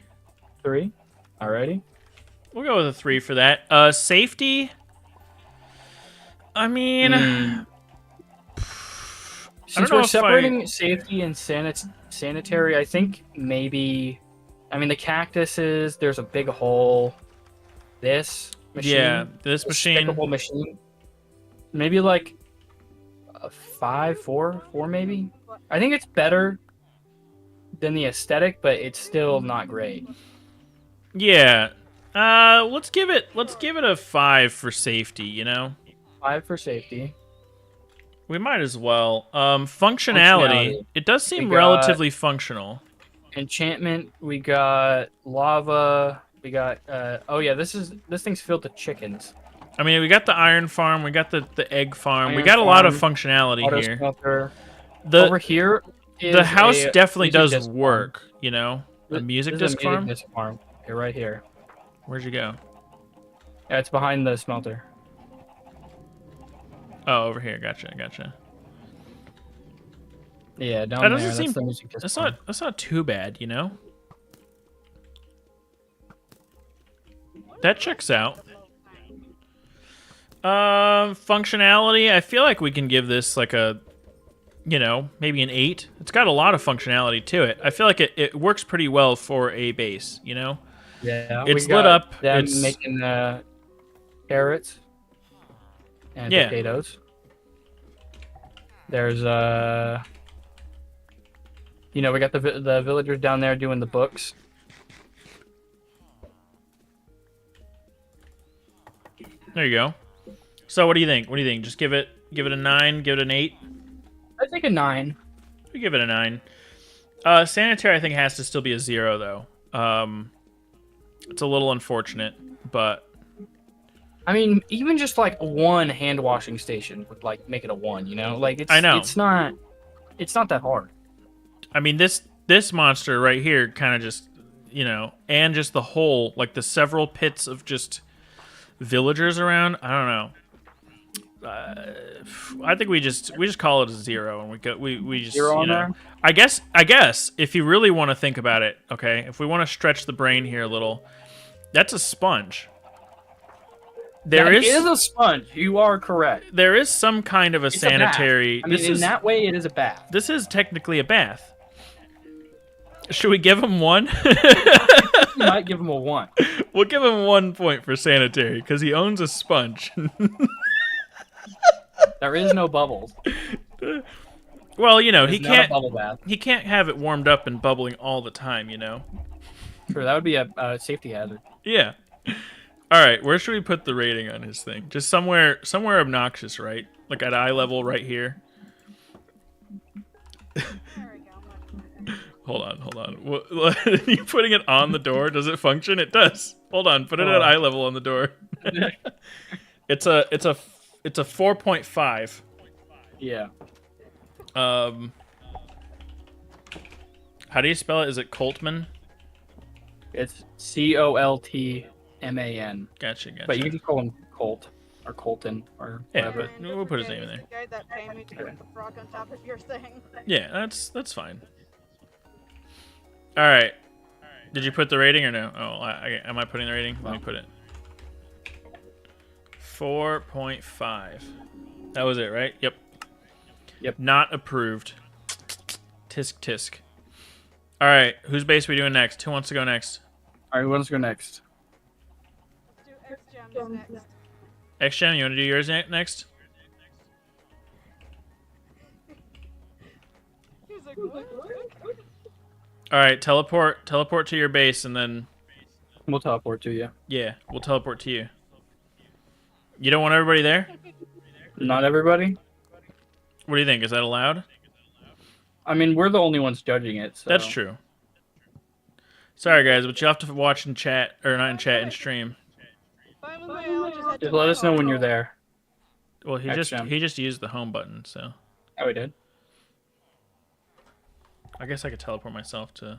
3. Alrighty. We'll go with a 3 for that. Safety. I mean, I Since don't know we're if separating safety and sanitary, I think maybe. I mean, the cactuses. There's a big hole. This machine. yeah, this machine. Despicable machine. Maybe like a 5, 4 maybe. I think it's better than the aesthetic, but it's still not great. Yeah. Let's give it a 5 for safety. You know, 5 for safety. we might as well. Functionality. It does seem We got- relatively functional. Enchantment. We got lava. We got. Oh yeah, this thing's filled with chickens. I mean, we got the iron farm. We got the egg farm. We Iron got a lot of farm, functionality Auto here. smelter. The Over here is the house a definitely music does disc work. You know, farm. a music This is disc farm. disc farm. Okay, right here. Where'd you go? Yeah, it's behind the smelter. Oh, over here. Gotcha. Yeah, down That there. doesn't That's seem. the music disc That's farm. not too bad. You know. That checks out. Functionality. I feel like we can give this like a, you know, maybe an 8. It's got a lot of functionality to it. I feel like it works pretty well for a base. You know. Yeah, It's we lit got up, Them it's- making carrots and Yeah. potatoes. There's you know, we got the villagers down there doing the books. There you go. So what do you think? Just give it a 9, give it an 8. I think a 9. We give it a 9. Sanitary, I think, has to still be a 0 though. It's a little unfortunate, but I mean, even just like one hand washing station would like make it a 1. You know, like it's. I know. It's not that hard. I mean this monster right here kind of just, you know, and just the whole like the several pits of just villagers around. I don't know. I think we just call it a 0 and we just 0 you on know. there? I guess if you really want to think about it, okay, if we want to stretch the brain here a little, that's a sponge. There It is is a sponge. You are correct. there is some kind of a It's a bath. sanitary. I mean, in that way, it is a bath. This is technically a bath. Should we give him 1? You might give him a 1. We'll give him 1 point for sanitary because he owns a sponge. There is no bubbles. Well, you know, It's he not a can't bubble bath. he can't have it warmed up and bubbling all the time, you know. Sure, that would be a safety hazard. Yeah. All right, where should we put the rating on his thing? Just somewhere obnoxious, right? Like at eye level right here. There we go. Hold on. You putting it on the door? Does it function? It does. Hold on. Put it at eye level on the door. It's a 4.5. Yeah. How do you spell it? Is it Coltman? It's Coltman. Gotcha. But you can call him Colt or Colton or Yeah, whatever. but we'll put his name in there. The guy that paid me to put the frog on top of your thing. Yeah, that's fine. All right. Did you put the rating or no? Oh, am I putting the rating? Let me put it. 4.5. That was it, right? Yep. Not approved. Tisk. All right, whose base are we doing next? Who wants to go next? All right, let's go next. Let's do X-Gems next. XGem, you want to do yours next? He's like, what? All right, teleport to your base, and then We'll teleport to you. yeah, we'll teleport to you. You don't want everybody there? Not everybody. What do you think? Is that allowed? I mean, we're the only ones judging it. So. That's true. Sorry, guys, but you have to watch in chat, or not in chat, in stream. Fine with me, I'll just head Just to let my us know when home. you're there. Well, he XM. just used the home button, so Oh, we did. I guess I could teleport myself to.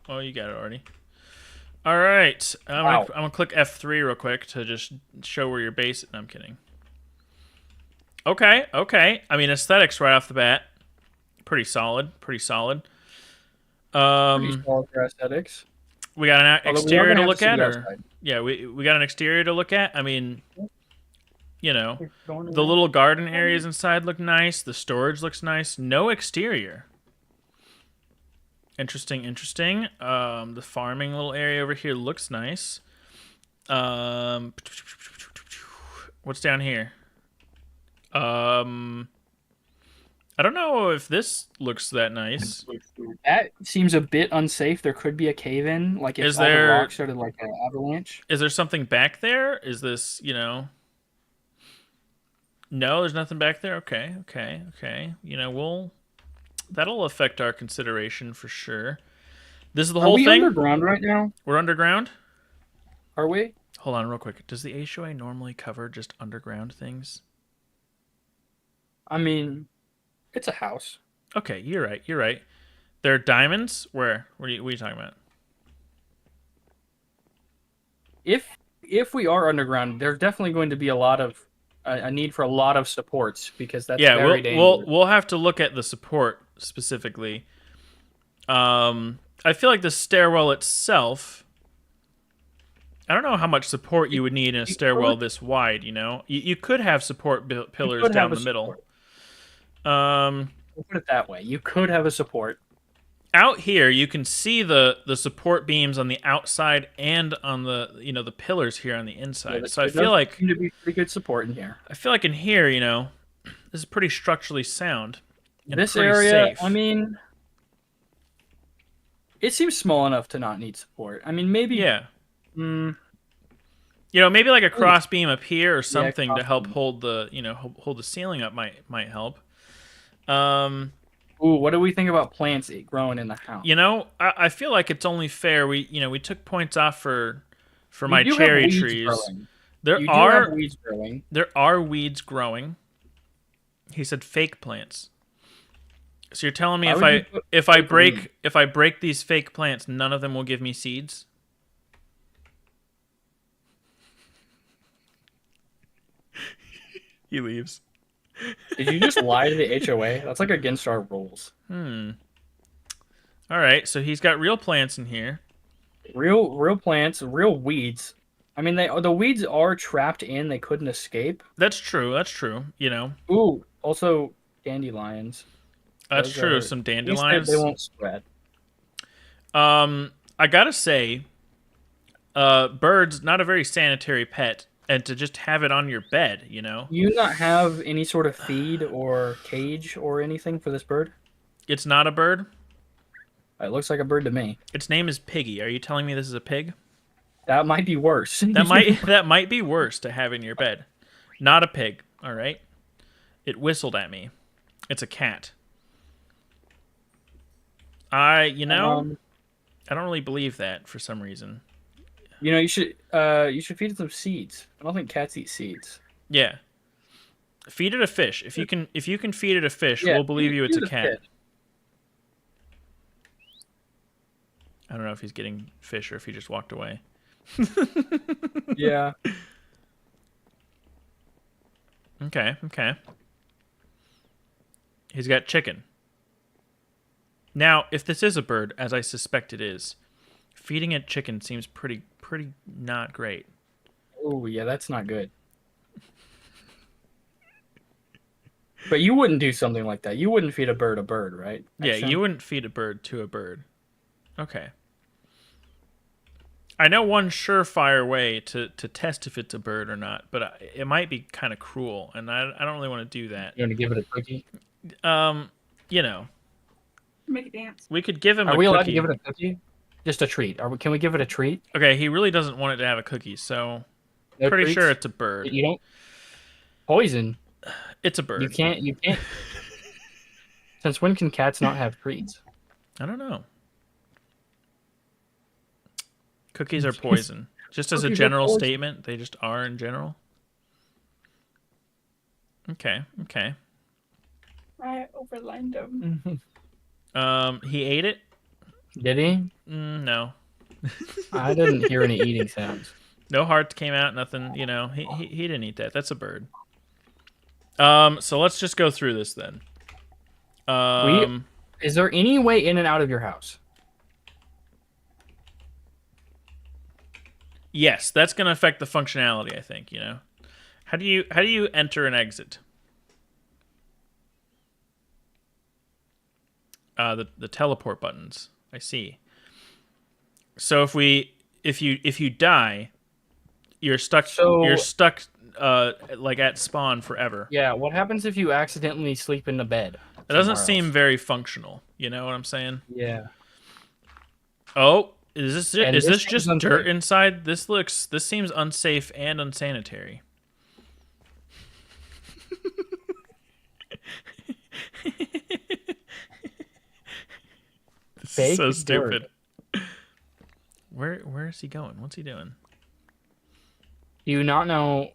Oh, you got it already. All right, I'm gonna click F3 real quick to just show where your base. No, I'm kidding. Okay. I mean, aesthetics right off the bat, pretty solid. Pretty solid for aesthetics. We got an Although exterior to have look see at, the or outside. yeah, we got an exterior to look at. I mean, you know, Going the around. little garden areas inside look nice. The storage looks nice. No exterior. Interesting. The farming little area over here looks nice. What's down here? I don't know if this looks that nice. That seems a bit unsafe. There could be a cave in, like if Is all the there- rocks started like an avalanche. Is there something back there? Is this, you know? No, there's nothing back there. Okay. You know, that'll affect our consideration for sure. This is the Are whole we thing. underground right now? We're underground. Are we? Hold on, real quick. Does the HOA normally cover just underground things? I mean, it's a house. Okay, you're right. There are diamonds. Where? What are you talking about? If we are underground, there's definitely going to be a need for a lot of supports because that's Yeah, very dangerous. we'll have to look at the support specifically. I feel like the stairwell itself. I don't know how much support you would need in a stairwell this wide. You know, you could have support pillars could down have the a middle. We'll put it that way. You could have a support. Out here, you can see the support beams on the outside and on the the pillars here on the inside. Yeah, So I there feel does like seem to be pretty good support in here. in here, this is pretty structurally sound. And This pretty area, safe. I mean, it seems small enough to not need support. I mean, maybe. Yeah. Mm, Maybe like a cross beam up here or something to cross help beam. hold the hold the ceiling up might help. Ooh, what do we think about plants growing in the house? I feel like it's only fair. We took points off for You my do have cherry weeds trees. growing. There You do are have weeds growing. there are weeds growing. He said fake plants. So you're telling me Why if would you put if I break these fake plants, none of them will give me seeds? He leaves. Did you just lie to the HOA? That's like against our rules. All right, so he's got real plants in here. Real plants, real weeds. I mean, the weeds are trapped in. They couldn't escape. That's true. Ooh, also dandelions. That's Those true. are- Some At least dandelions. They won't spread. I gotta say, bird's not a very sanitary pet, and to just have it on your bed, Do you not have any sort of feed or cage or anything for this bird? it's not a bird. It looks like a bird to me. Its name is Piggy. Are you telling me this is a pig? That might be worse. That might be worse to have in your bed. Not a pig. All right. It whistled at me. It's a cat. I Um, I don't really believe that for some reason. you should feed it some seeds. I don't think cats eat seeds. Yeah. Feed it a fish. If you can feed it a fish, Yeah, we'll believe you it's a feed it cat. fish. I don't know if he's getting fish or if he just walked away. Yeah. Okay, okay. He's got chicken. Now, if this is a bird, as I suspect it is, feeding it chicken seems pretty not great. Oh, yeah, that's not good. But you wouldn't do something like that. You wouldn't feed a bird, right? Yeah, you wouldn't feed a bird to a bird. Okay. I know one surefire way to test if it's a bird or not, but it might be kind of cruel, and I don't really want to do that. You want to give it a cookie? You know, Make it dance. we could give him a Are cookie. we allowed to give it a cookie? Just a treat. Can we give it a treat? Okay, he really doesn't want it to have a cookie, so No pretty treats? sure it's a bird. You don't poison. It's a bird. You can't. Since when can cats not have treats? I don't know. Cookies are poison. Just as a Cookies are general poison. statement, they just are in general. Okay, okay. I overlined him. He ate it? Did he? No. I didn't hear any eating sounds. No hearts came out, nothing, he didn't eat that. That's a bird. So let's just go through this then. Is there any way in and out of your house? Yes, that's going to affect the functionality, I think, How do you enter and exit? The teleport buttons. I see. So if you die, you're stuck like at spawn forever. Yeah, what happens if you accidentally sleep in the bed? It doesn't somewhere seem else? very functional. You know what I'm saying? Yeah. Oh, is this it? And Is this this just seems dirt unsafe. inside? This seems unsafe and unsanitary. This is Fake so dirt. stupid. Where is he going? What's he doing? Do you not know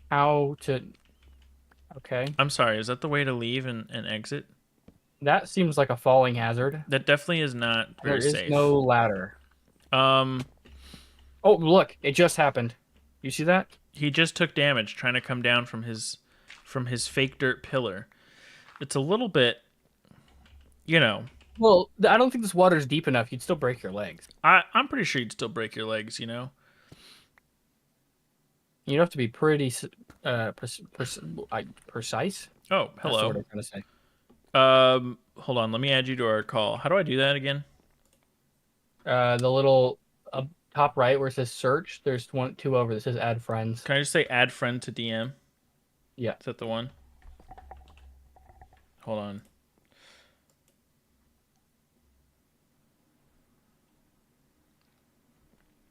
how to... Okay. I'm sorry, is that the way to leave and exit? That seems like a falling hazard. That definitely is not very There is safe. no ladder. Um, Oh, look. It just happened. You see that? he just took damage trying to come down from his fake dirt pillar. It's a little bit, Well, I don't think this water's deep enough. You'd still break your legs. I'm pretty sure you'd still break your legs, You'd have to be pretty precise. Oh, That's hello. what I'm trying to say. Hold on, let me add you to our call. How do I do that again? The little top right where it says search, there's two over that says add friends. Can I just say add friend to DM? Yeah. Is that the one? Hold on.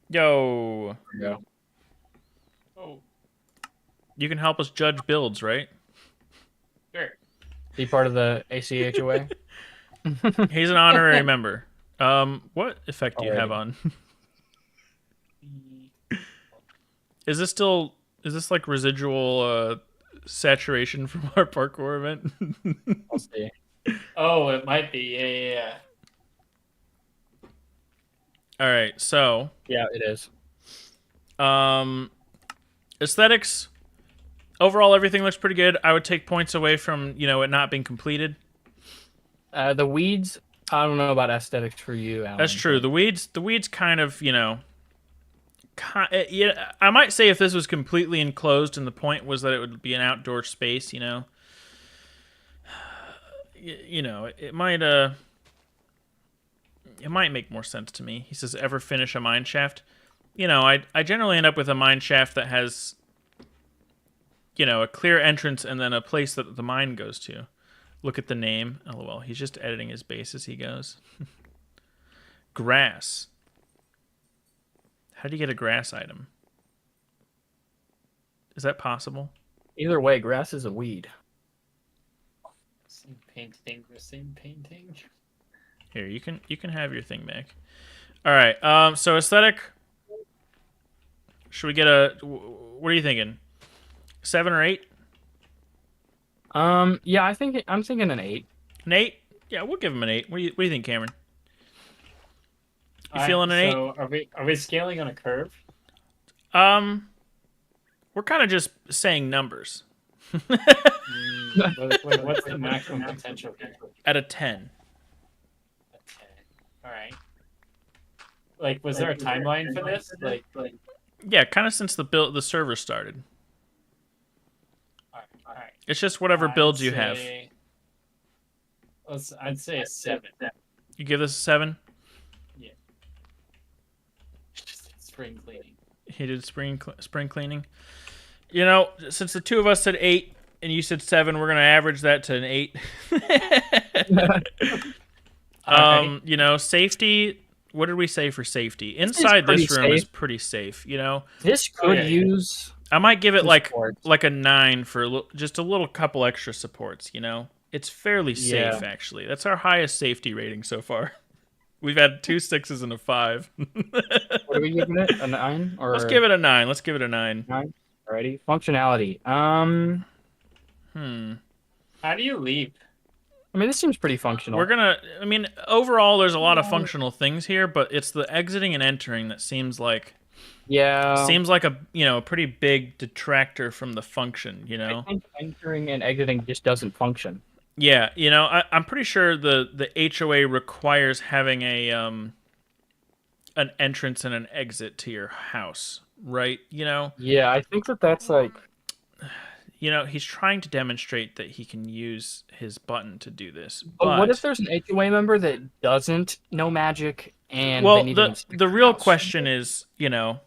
Yo. There you go. Oh. You can help us judge builds, right? Sure. Be part of the ACHOA. He's an honorary member. What effect do you have Alrighty. on? Is this like residual saturation from our parkour event? I'll see. Oh, it might be. Yeah. All right, so Yeah, it is. aesthetics. Overall, everything looks pretty good. I would take points away from it not being completed. The weeds. I don't know about aesthetics for you, Alan. That's true. The weeds kind of I might say if this was completely enclosed and the point was that it would be an outdoor space, it might make more sense to me. He says, ever finish a mine shaft? I generally end up with a mine shaft that has, a clear entrance and then a place that the mine goes to. Look at the name. LOL. He's just editing his base as he goes. Grass. How do you get a grass item? Is that possible? Either way, grass is a weed. Same painting. Here, you can have your thing back. All right. So aesthetic. Should we get a? What are you thinking? 7 or 8? Yeah, I'm thinking an 8. An 8? Yeah, we'll give him an 8. What do you think, Cameron? You feeling an 8? So are we scaling on a curve? We're kind of just saying numbers. What's the maximum potential here? At a 10. Okay. All right. Like, was there a timeline for this? Like, Yeah, kind of since the server started. all right. It's just whatever builds you have. I'd say a 7. You give this a 7? Yeah. Just spring cleaning. He did spring cleaning. You know, since the two of us said 8 and you said 7, we're gonna average that to an 8. You know, safety. What did we say for safety? Inside this room is pretty safe. You know, This could use. I might give it like supports. a 9 for just a little couple extra supports. You know, it's fairly safe actually. That's our highest safety rating so far. We've had 2 6s and a 5. What are we giving it? A 9? Or Let's give it a 9. Let's give it a 9. 9? Alrighty. Functionality. How do you leap? I mean, this seems pretty functional. I mean, overall, there's a lot of functional things here, but it's the exiting and entering that seems like a pretty big detractor from the function. You know, I think entering and exiting just doesn't function. Yeah, you know, I'm pretty sure the HOA requires having an entrance and an exit to your house, right? You know. Yeah, I think that's like. You know, he's trying to demonstrate that he can use his button to do this. But what if there's an HOA member that doesn't know magic and well, they need to the real question is, you know,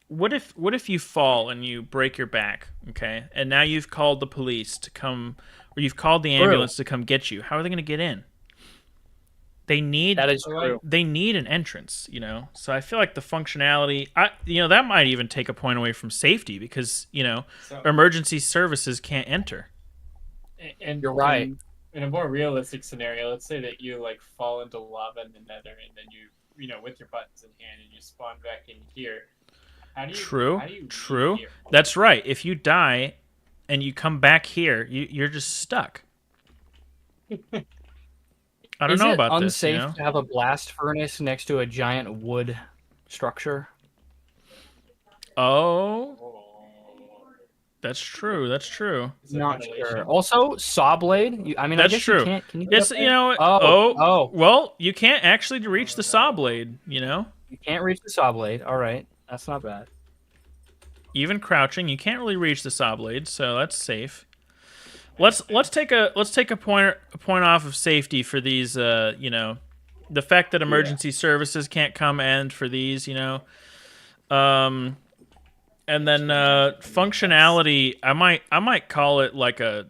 what if you fall and you break your back, okay, and now you've called the police to come, or you've called the ambulance to come get you? How are they going to get in? They need that is true. They need an entrance, you know. So I feel like the functionality, that might even take a point away from safety because emergency services can't enter. And you're right. In a more realistic scenario, let's say that you like fall into lava in the Nether, and then you with your buttons in hand, and you spawn back in here. How do you? True. How do you True. Here? That's right. If you die, and you come back here, you're just stuck. I don't know about this. Is it unsafe to have a blast furnace next to a giant wood structure? Oh, that's true. That's true. Not sure. Also, saw blade. I mean, that's I guess true. You can't. Can you? Yes, you know. Well, you can't actually reach the saw blade. You know. You can't reach the saw blade. All right, that's not bad. Even crouching, you can't really reach the saw blade, so that's safe. Let's take a point off of safety for these. You know, the fact that emergency services can't come and for these. You know, and then functionality. I might call it like a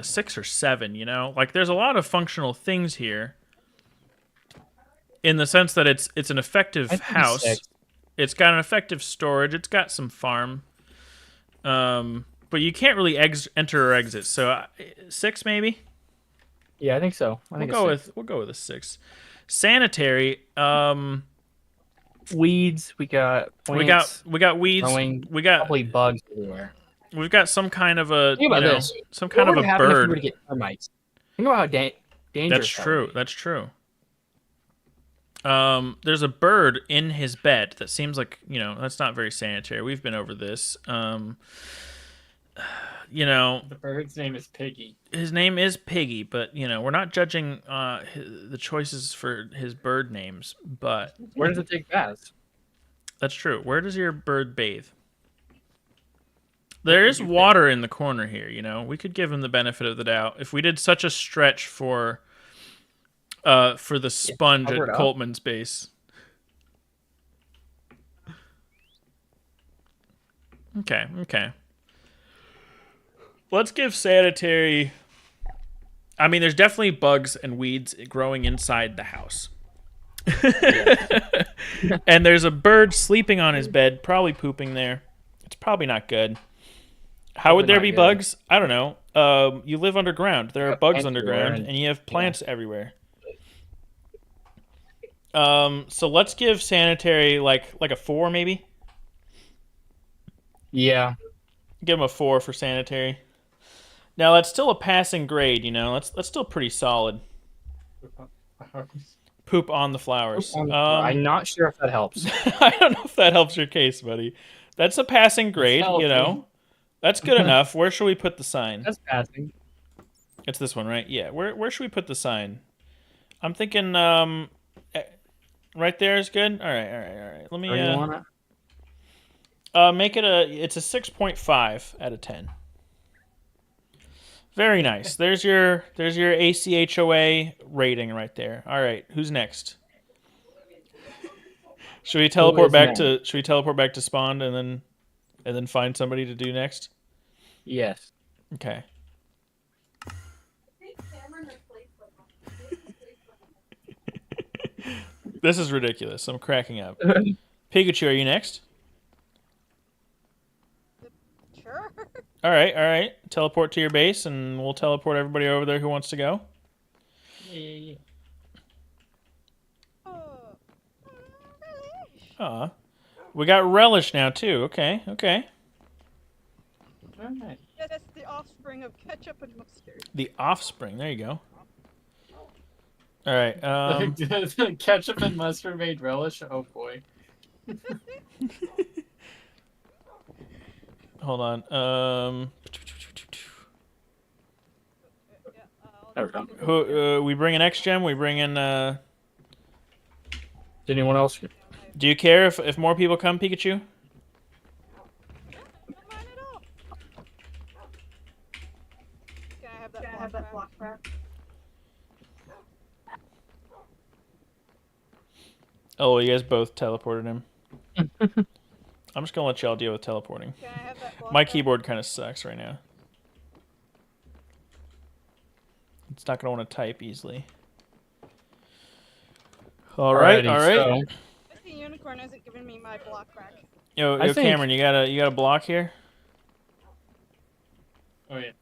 6 or 7. You know, like there's a lot of functional things here. In the sense that it's an effective house. 6. It's got an effective storage. It's got some farm. But you can't really enter or exit. So 6 maybe. Yeah, I think so. We'll go with a 6. Sanitary. Weeds. We got plants, we got weeds. We got probably bugs everywhere. We've got some kind of a Think about this. some kind of a If bird. you were to get termites? Think about how dangerous. That's true. That's true. There's a bird in his bed that seems like, that's not very sanitary. We've been over this. The bird's name is Piggy. His name is Piggy, but we're not judging the choices for his bird names. But where does it take baths? That's true. Where does your bird bathe? There is water in the corner here. We could give him the benefit of the doubt if we did such a stretch for the sponge at Coltman's base. Okay. Let's give sanitary. I mean, there's definitely bugs and weeds growing inside the house. And there's a bird sleeping on his bed, probably pooping there. It's probably not good. How would there be bugs? I don't know. You live underground. There are bugs underground, and you have plants everywhere. So let's give sanitary like a 4 maybe. Yeah. Give him a 4 for sanitary. Now that's still a passing grade, you know. That's still pretty solid. Poop on the flowers. I'm not sure if that helps. I don't know if that helps your case, buddy. That's a passing grade, you know. That's good enough. Where should we put the sign? That's passing. It's this one, right? Yeah. Where should we put the sign? I'm thinking right there is good. All right. Let me Where you want it? make it it's a 6.5 out of 10. Very nice. There's your ACHOA rating right there. All right, who's next? Should we teleport back to spawn and then find somebody to do next? Yes. Okay. This is ridiculous. I'm cracking up. Pikachu, are you next? Sure. All right. Teleport to your base, and we'll teleport everybody over there who wants to go. Yeah. Aw. We got Relish now, too. Okay. Alright. Yeah, that's the offspring of ketchup and mustard. The offspring. There you go. All right. Ketchup and mustard made relish. Oh boy. Hold on. There we go. Who we bring in X Gem? We bring in. Did anyone else? Do you care if more people come, Pikachu? Don't mind at all. Can I have that block back? Oh, well, you guys both teleported him. I'm just gonna let y'all deal with teleporting. Can I have that block My back? keyboard kind of sucks right now. It's not gonna want to type easily. All right. So, The unicorn isn't giving me my block back. Yo, I think- Cameron, you got a block here? Oh yeah.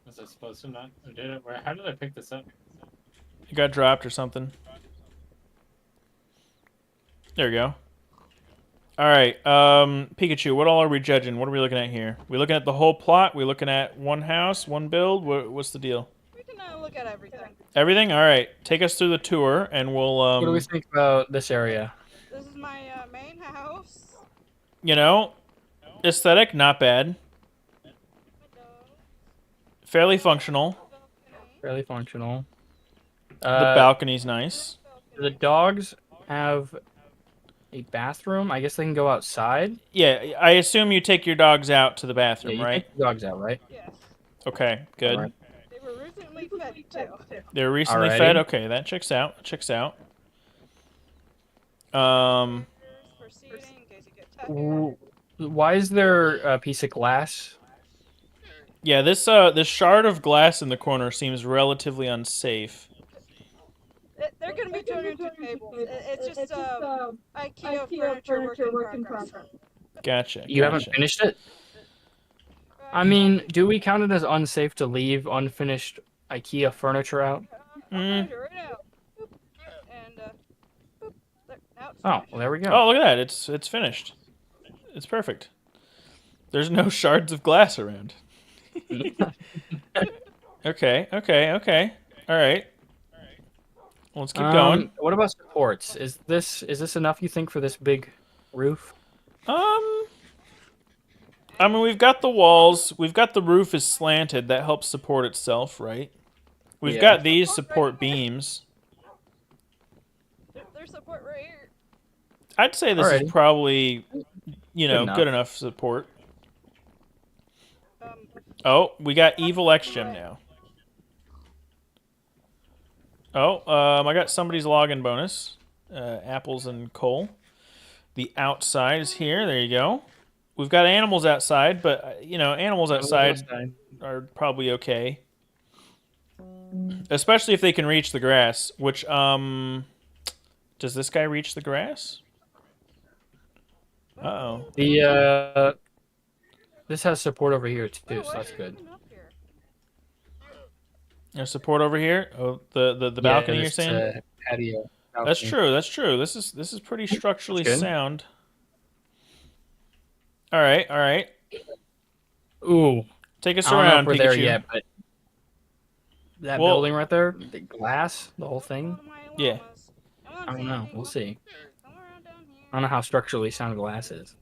Was I supposed to not? Or did it? How did I pick this up? It got dropped or something. There we go. All right, Pikachu, what all are we judging? What are we looking at here? We looking at the whole plot? We looking at one house, one build? What's the deal? We can look at everything. Everything? All right, take us through the tour, and we'll what do we think about this area? This is my main house. you know, aesthetic not bad, My dog. fairly functional. Balcony. Fairly functional. The balcony's nice. Do the dogs have a bathroom? I guess they can go outside. Yeah, I assume you take your dogs out to the Yeah, bathroom, you right? take the dogs out, right? Yes. Okay, good. Alright. They were recently fed too. They were recently Alrighty. fed. Okay, that checks out. Checks out. For seating, in case you get tucked. Ooh, why is there a piece of glass? Yeah, this shard of glass in the corner seems relatively unsafe. They're gonna be turned into tables. It's just IKEA furniture work in progress. Gotcha. You haven't gotcha. finished it? I mean, do we count it as unsafe to leave unfinished IKEA furniture out? I'll find it right now. Boop. And boop. Now it's Oh, finished. well, there we go. Oh, look at that! It's finished. It's perfect. There's no shards of glass around. Okay. All right. Let's keep going. What about supports? Is this enough, you think, for this big roof? I mean, we've got the walls. We've got the roof is slanted. That helps support itself, right? We've Yeah. got these support beams. There's support right here. I'd say this Alrighty. is probably, enough. good enough support. Um, Oh, we got evil X gem now. Oh, I got somebody's login bonus. Apples and coal. The outside is here. There you go. We've got animals outside, but animals outside are probably okay. Especially if they can reach the grass, which does this guy reach the grass? Uh-oh. This has support over here too, oh, so that's good. up here? There's support over here. Oh, the balcony you're this, saying? patio That's housing. true. That's true. This is pretty structurally That's good. sound. All right. All right. Ooh, Take us I don't know if around, we're Pikachu. there yet, but that Well- building right there, the glass, the whole thing. One of my Yeah. llamas. I don't know. We'll see. Somewhere around down here. I don't know how structurally sound glass is.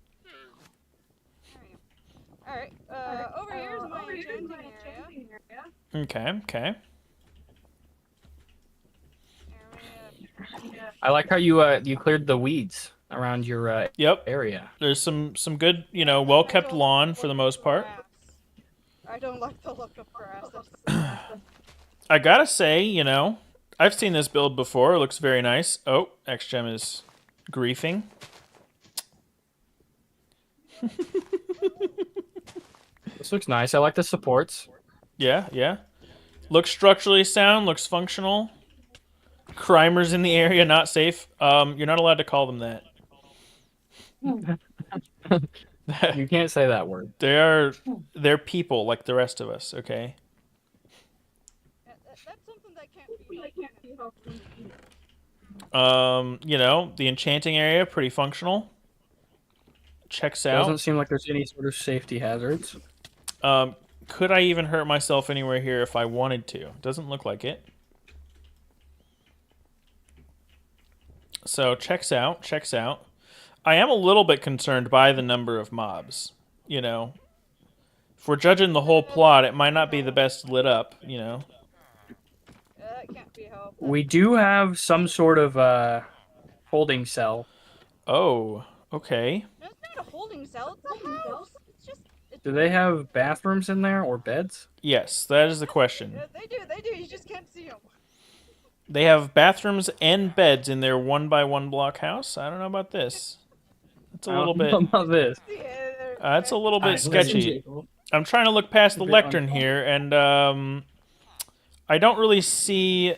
Alright, over here is my enchanting area. Okay. Okay. Area. I like how you you cleared the weeds around your Yep. area. There's some good, well kept lawn for the most part. I don't like the look of grass. That's I gotta say, I've seen this build before. It looks very nice. Oh, XGem is griefing. This looks nice. I like the supports. Yeah, yeah. Looks structurally sound. Looks functional. Crimers in the area, not safe. You're not allowed to call them that. You can't say that word. They're people like the rest of us. Okay. that's something that can't be helped. The enchanting area pretty functional. Checks Doesn't out. seem like there's any sort of safety hazards. Could I even hurt myself anywhere here if I wanted to? Doesn't look like it. So checks out. Checks out. I am a little bit concerned by the number of mobs. If we're judging the whole plot, it might not be the best lit up. That can't be helped. We do have some sort of holding cell. Oh, okay. No, it's not a holding cell. It's a house. It's just. Do they have bathrooms in there or beds? Yes, that is the question. Yeah, they do. They do. You just can't see them. They have bathrooms and beds in their 1x1 block house. I don't know about this. It's a little bit. How about this? It's a little bit Alright, sketchy. I'm trying to look past the A bit lectern here, and I don't really see.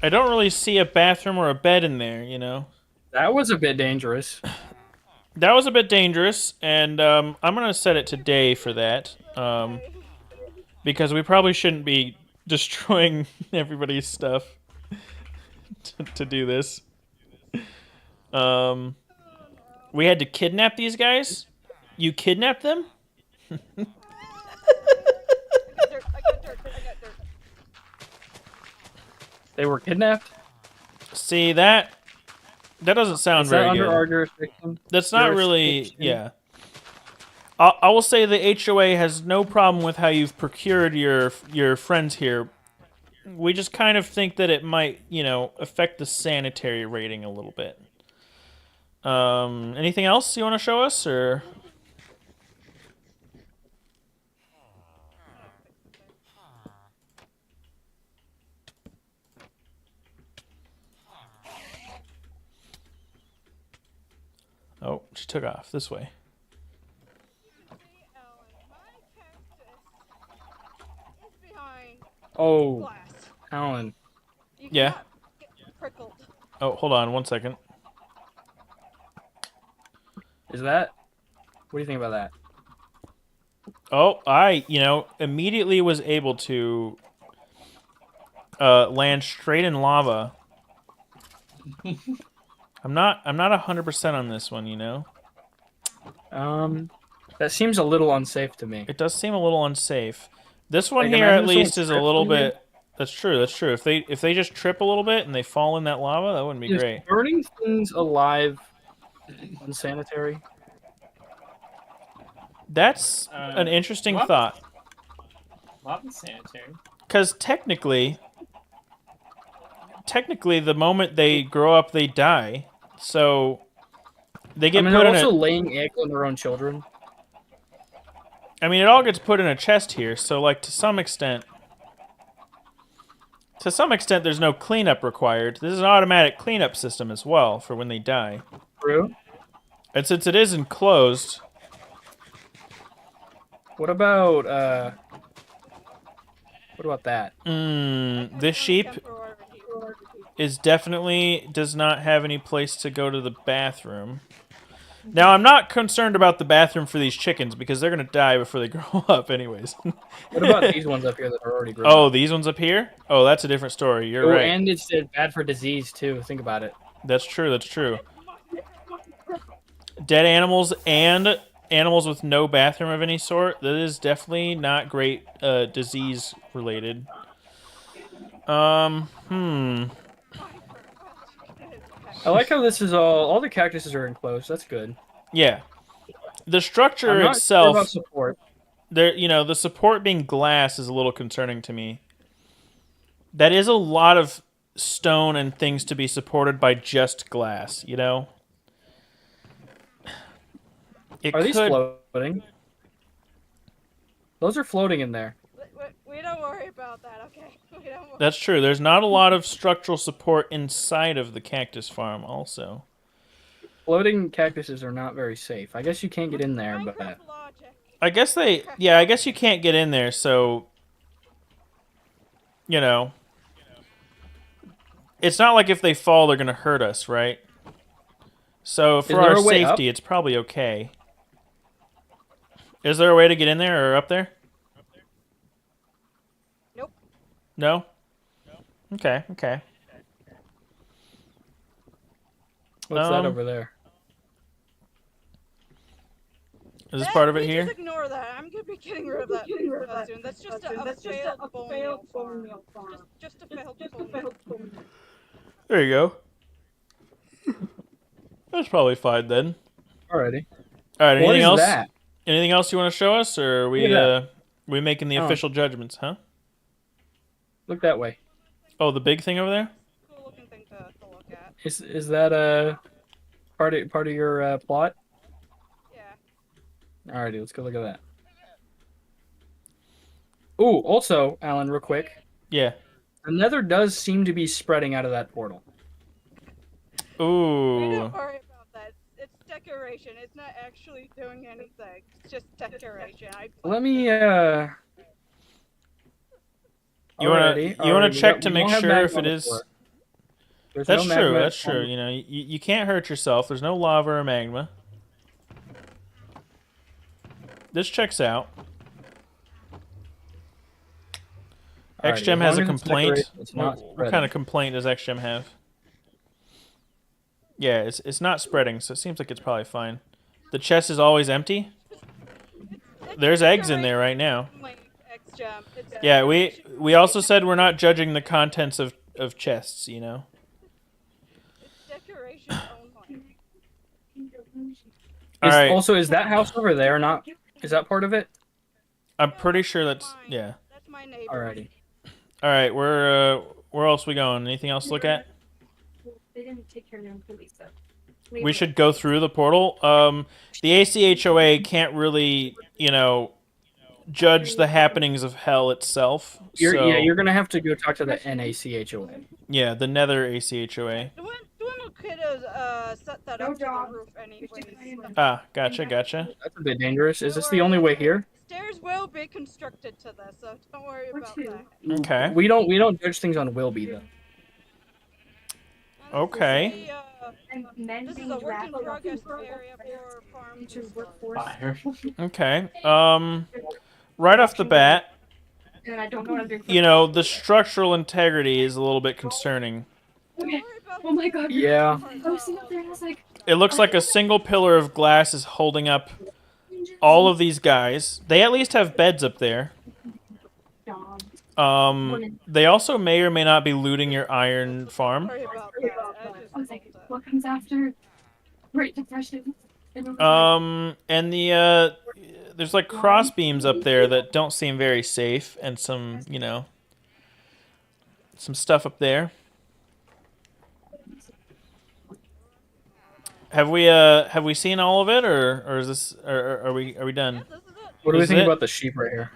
I don't really see a bathroom or a bed in there. That was a bit dangerous. That was a bit dangerous, and I'm gonna set it to day for that, because we probably shouldn't be destroying everybody's stuff to do this. We had to kidnap these guys? You kidnapped them? I got dirt. I got dirt. They were kidnapped? See, that doesn't sound Is that very under good. our jurisdiction? That's not really, Jurisdiction? yeah. I will say the HOA has no problem with how you've procured your friends here. We just kind of think that it might, affect the sanitary rating a little bit. Anything else you want to show us, or? Oh, she took off this way. Oh, Glass. Alan. You Yeah. cannot get prickled. Oh, hold on 1 second. Is that? What do you think about that? Oh, I, immediately was able to land straight in lava. I'm not 100% on this one, That seems a little unsafe to me. It does seem a little unsafe. This one Like, here imagine at if someone least is a tripped little over it. bit. That's true. That's true. If they just trip a little bit and they fall in that lava, that wouldn't be Is great. burning things alive unsanitary? That's an interesting what? thought. Not sanitary. Because technically, the moment they grow up, they die. So they get I mean, put they're in also a. laying eggs on their own children. I mean, it all gets put in a chest here. So, like, to some extent, there's no cleanup required. This is an automatic cleanup system as well for when they die. True. And since it is enclosed, What about that? this sheep does not have any place to go to the bathroom. Now, I'm not concerned about the bathroom for these chickens because they're going to die before they grow up anyways. What about these ones up here that are already grown? Oh, up? these ones up here? Oh, that's a different story. You're Oh, right. and it's bad for disease too. Think about it. That's true. That's true. Dead animals and animals with no bathroom of any sort. That is definitely not great disease related. Hmm. I like how this is all the cactuses are enclosed. That's good. Yeah. The structure I'm not itself, sure about support. there, the support being glass is a little concerning to me. That is a lot of stone and things to be supported by just glass, It Are these could. floating? Those are floating in there. We don't worry about that, okay? We don't worry. That's true. There's not a lot of structural support inside of the cactus farm, also. Floating cactuses are not very safe. I guess you can't get in there, but Minecraft logic. I guess I guess you can't get in there, so, it's not like if they fall, they're going to hurt us, right? So for there our a way up? safety, it's probably okay. Is there a way to get in there or up there? Nope. No? Okay. what's that over there? Is this part of it We here? Just ignore that. I'm gonna be getting rid of that soon. That's just a failed bone meal farm. Just a failed bone meal. There you go. That's probably fine then. Alrighty. All right. What Anything is else? that? Anything else you want to show us, or are we Look at that. we making the Oh. official judgments? Huh? Look that way. Oh, the big thing over there. Cool looking thing to look at. Is that part of your plot? Yeah. Alrighty, let's go look at that. Ooh, also, Alan, real quick. Yeah. The nether does seem to be spreading out of that portal. We Ooh. don't worry about that. It's decoration. It's not actually doing anything. It's just decoration. Let me You wanna check to make sure if it is. That's true. That's true. You can't hurt yourself. There's no lava or magma. This checks out. XGem has a complaint. What kind of complaint does XGem have? Yeah, it's not spreading, so it seems like it's probably fine. The chest is always empty. There's eggs in there right now. Yeah, we also said we're not judging the contents of chests, It's decoration only. All right. Also, is that house over there not? Is that part of it? I'm pretty sure that's yeah. That's my neighbor. Alrighty. All right, where else we going? Anything else to look at? They didn't take care of them police though. We should go through the portal. The ACHOA can't really, judge the happenings of hell itself. You're gonna have to go talk to the NACHOA. Yeah, the Nether ACHOA. The one who could have set that up to the roof anyways. Ah, gotcha. That's a bit dangerous. Is this the only way here? Stairs will be constructed to this, so don't worry about that. Okay. We don't judge things on will be though. Okay. And men This is being a work in drafted up progress for area for farms. teachers' workforce. Fire. Okay. Right off the bat, And I don't know what I'm doing. the structural integrity is a little bit concerning. Don't worry about Oh my god. Yeah. I was sitting up there and I was like, It looks like a single pillar of glass is holding up all of these guys. They at least have beds up there. They also may or may not be looting your iron farm. Don't worry about that. I was like, what comes after Great Depression? And it was And there's like cross beams up there that don't seem very safe, and some some stuff up there. Have we seen all of it, or is this are we done? Yeah, this is it. What do we Is think it? about the sheep right here?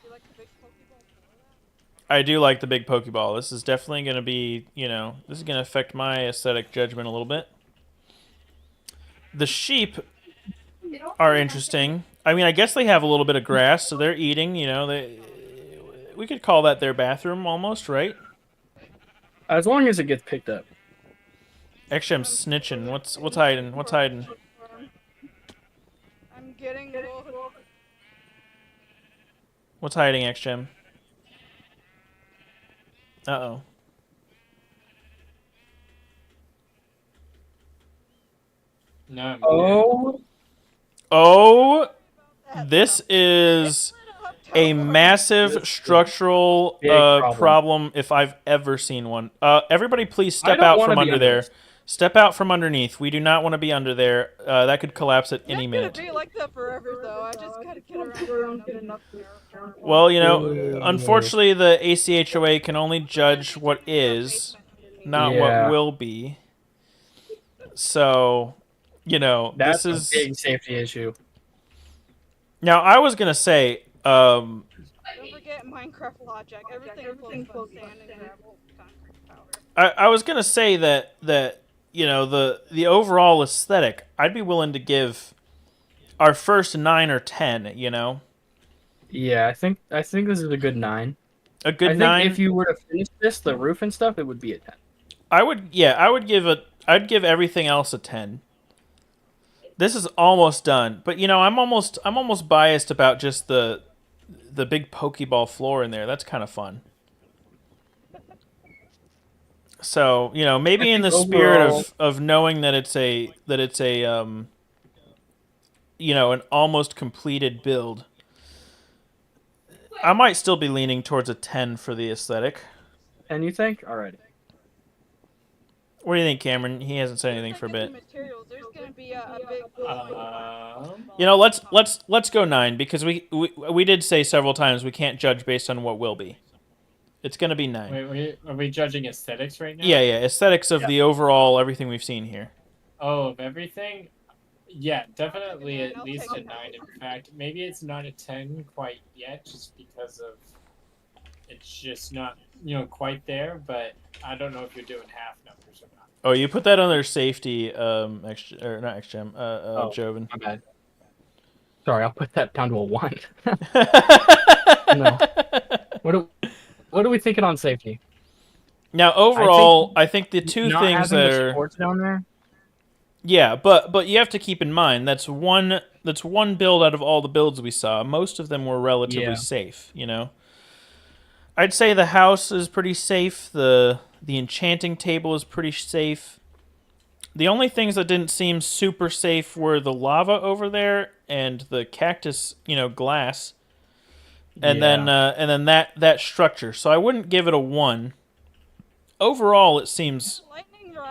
You like the big Pokeball? I do like the big Pokeball. This is definitely going to be, this is going to affect my aesthetic judgment a little bit. The sheep are interesting. I mean, I guess they have a little bit of grass, so they're eating, we could call that their bathroom almost, right? As long as it gets picked up. Actually, I'm snitching. What's hiding? What's hiding? getting gold. What's hiding, XGem? Uh-oh. No, I'm Oh, Oh, That this stuff. is It's a lit up, massive This is structural big problem. problem if I've ever seen one. Everybody please I step don't out wanna from be under under there. this. Step out from underneath. We do not want to be under there. That could collapse at It's any not gonna minute. be like that forever, though. I just gotta get around good enough there. Well, you know, Ooh. unfortunately, the ACHOA can only judge what is, not what Yeah. will be. So, you know, That's this is... a big safety issue. Now, I was going to say, Don't forget Minecraft logic. Everything floats on sand and gravel, concrete powder. I was going to say that, you know, the overall aesthetic, I'd be willing to give our first 9 or 10, you know? Yeah, I think this is a good 9. A good I think 9. if you were to finish this, the roof and stuff, it would be a 10. I'd give everything else a 10. This is almost done, but you know, I'm almost biased about just the big Pokeball floor in there. That's kind of fun. So, you know, maybe in the spirit overall- of knowing that it's a you know, an almost completed build, I might still be leaning towards a 10 for the aesthetic. And you think? Alrighty. What do you think, Cameron? He hasn't said anything for a bit. Materials. There's gonna be a big. You know, let's go 9 because we did say several times we can't judge based on what will be. It's gonna be 9. Wait, are we judging aesthetics right now? Yeah, aesthetics of the overall everything we've seen here. Oh, of everything? Yeah, definitely I'll at least take a 9. In fact, maybe it's not a 10 quite yet, just because of it's just not, you know, quite there. But I don't know if you're doing half numbers or not. Oh, you put that on their safety, or not XGem, Joven. My bad. Sorry, I'll put that down to a 1. No. What are we thinking on safety? Now, overall, I think the two Not things having that the are supports down there. yeah, but you have to keep in mind that's one build out of all the builds we saw. Most of them were relatively safe, you know. I'd say the house is pretty safe. The enchanting table is pretty safe. The only things that didn't seem super safe were the lava over there and the cactus, you know, glass. And then that structure. So I wouldn't give it a 1. Overall, it seems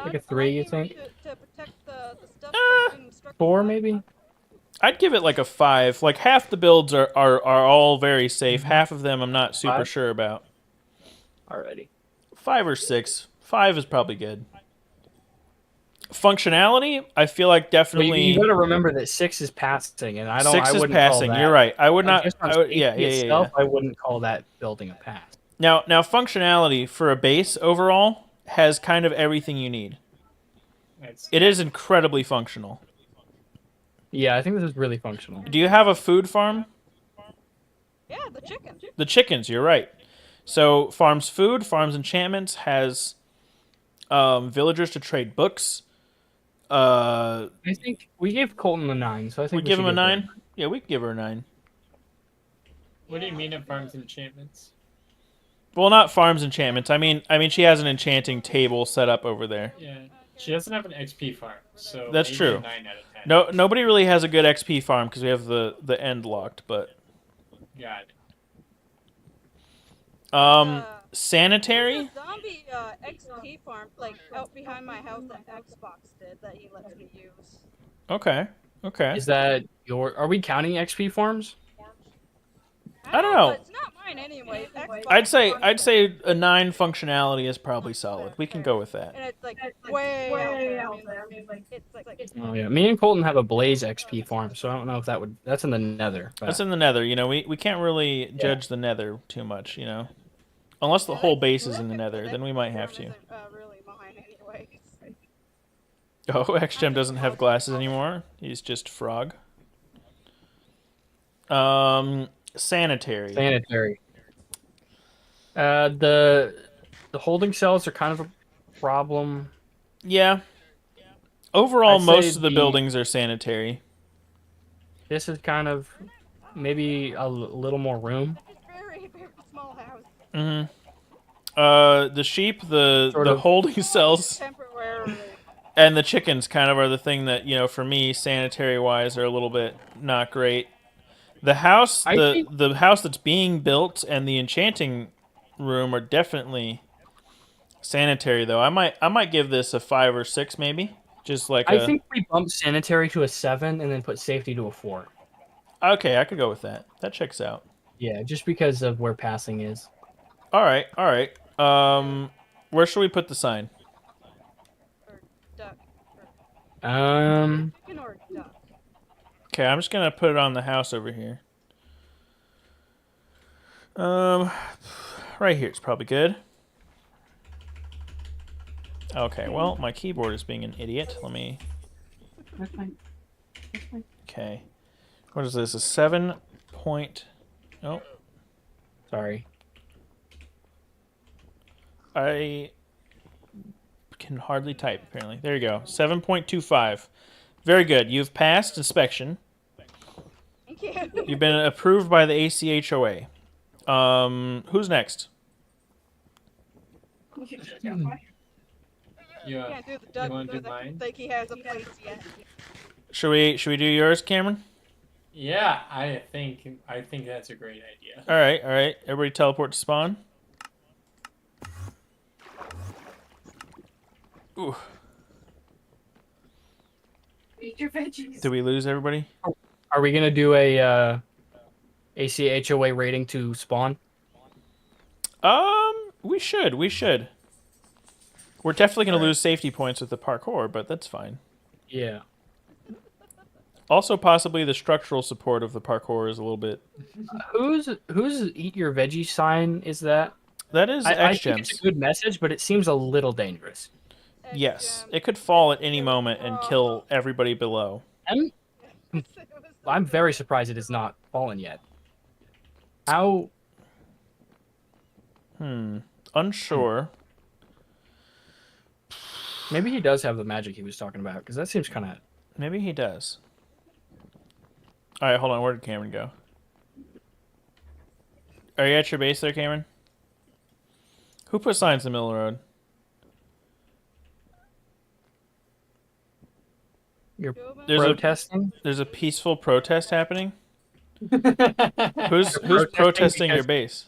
Like a 3, you think? To protect the stuff from being struck 4 by maybe? I'd give it like a 5. Like half the builds are all very safe. Half of them I'm not super 5? sure about. Alrighty. 5 or 6. 5 is probably good. Functionality, I feel like But definitely you got to remember that 6 is passing, and I 6 is wouldn't passing. Call that. You're right. I would Like, not. just on I would, safety yeah. itself, I wouldn't call that building a pass. Now functionality for a base overall has kind of everything you need. It is incredibly functional. Yeah, I think this is really functional. Do you have a food farm? Yeah, the chicken. The chickens, you're right. So farms food, farms enchantments, has villagers to trade books. I think we gave Colton a 9, so I think We give should him a go for 9? Yeah, we can give her a 9. What do you mean it farms enchantments? Well, not farms enchantments. I mean she has an enchanting table set up over there. Yeah, she doesn't have an XP farm, so That's maybe true. A 9 out of 10. Nobody really has a good XP farm because we have the end locked, but God. sanitary? There's a zombie XP farm, like out behind my house that Xbox did that he lets me use. Okay. Is that your? Are we counting XP farms? I don't know. But it's not mine anyway. Xbox I'd say a 9 functionality is probably solid. We can go with that. And it's like way out there. I mean, like, it's like Oh yeah, me and Colton have a Blaze XP farm, so I don't know if that would. That's in the Nether. But... That's in the Nether. You know, we can't really judge the Nether too much. You know, unless the whole base is in the Nether, then we might have to. isn't, really mine anyways. Oh, XGem doesn't have glasses anymore. He's just frog. Sanitary. Sanitary. The holding cells are kind of a problem. Yeah. Overall, I'd most say of the buildings are sanitary. This is kind of maybe a little more room. Just very, very small house. The sheep, the Sort of. holding cells, Temporarily. and the chickens kind of are the thing that, you know, for me, sanitary wise, are a little bit not great. The house, I think- the house that's being built and the enchanting room are definitely sanitary, though. I might give this a 5 or 6, maybe. Just like I think we bump sanitary to a 7 and then put safety to a 4. Okay, I could go with that. That checks out. Yeah, just because of where passing is. All right, all right. Where should we put the sign? Or duck. Chicken or duck. Okay, I'm just gonna put it on the house over here. Right here it's probably good. Okay, well, my keyboard is being an idiot. Let me. That's fine. That's fine. Okay, what is this? A 7 point? Oh, Sorry. I can hardly type. Apparently, there you go. 7.25. Very good. You've passed inspection. Thank you. You've been approved by the ACHOA. Who's next? Yeah. Can't do the duck wanna do because I mine? don't think he has a place yet. Should we do yours, Cameron? Yeah, I think that's a great idea. All right, all right. Everybody teleport to spawn. Ooh. Eat your veggies. Did we lose everybody? Are we gonna do a ACHOA rating to spawn? We should. We should. We're definitely going to lose safety points with the parkour, but that's fine. Yeah. Also, possibly the structural support of the parkour is a little bit. Whose eat your veggie sign is that? That is I X think it's gems. a good message, but it seems a little dangerous. Yes, it could fall at any moment and kill everybody below. I'm very surprised it has not fallen yet. How? Unsure. Maybe he does have the magic he was talking about, because that seems kind of. Maybe he does. All right, hold on. Where did Cameron go? Are you at your base there, Cameron? Who put signs in the middle of the road? You're There's protesting. There's a peaceful protest happening. Who's protesting protesting your because- base?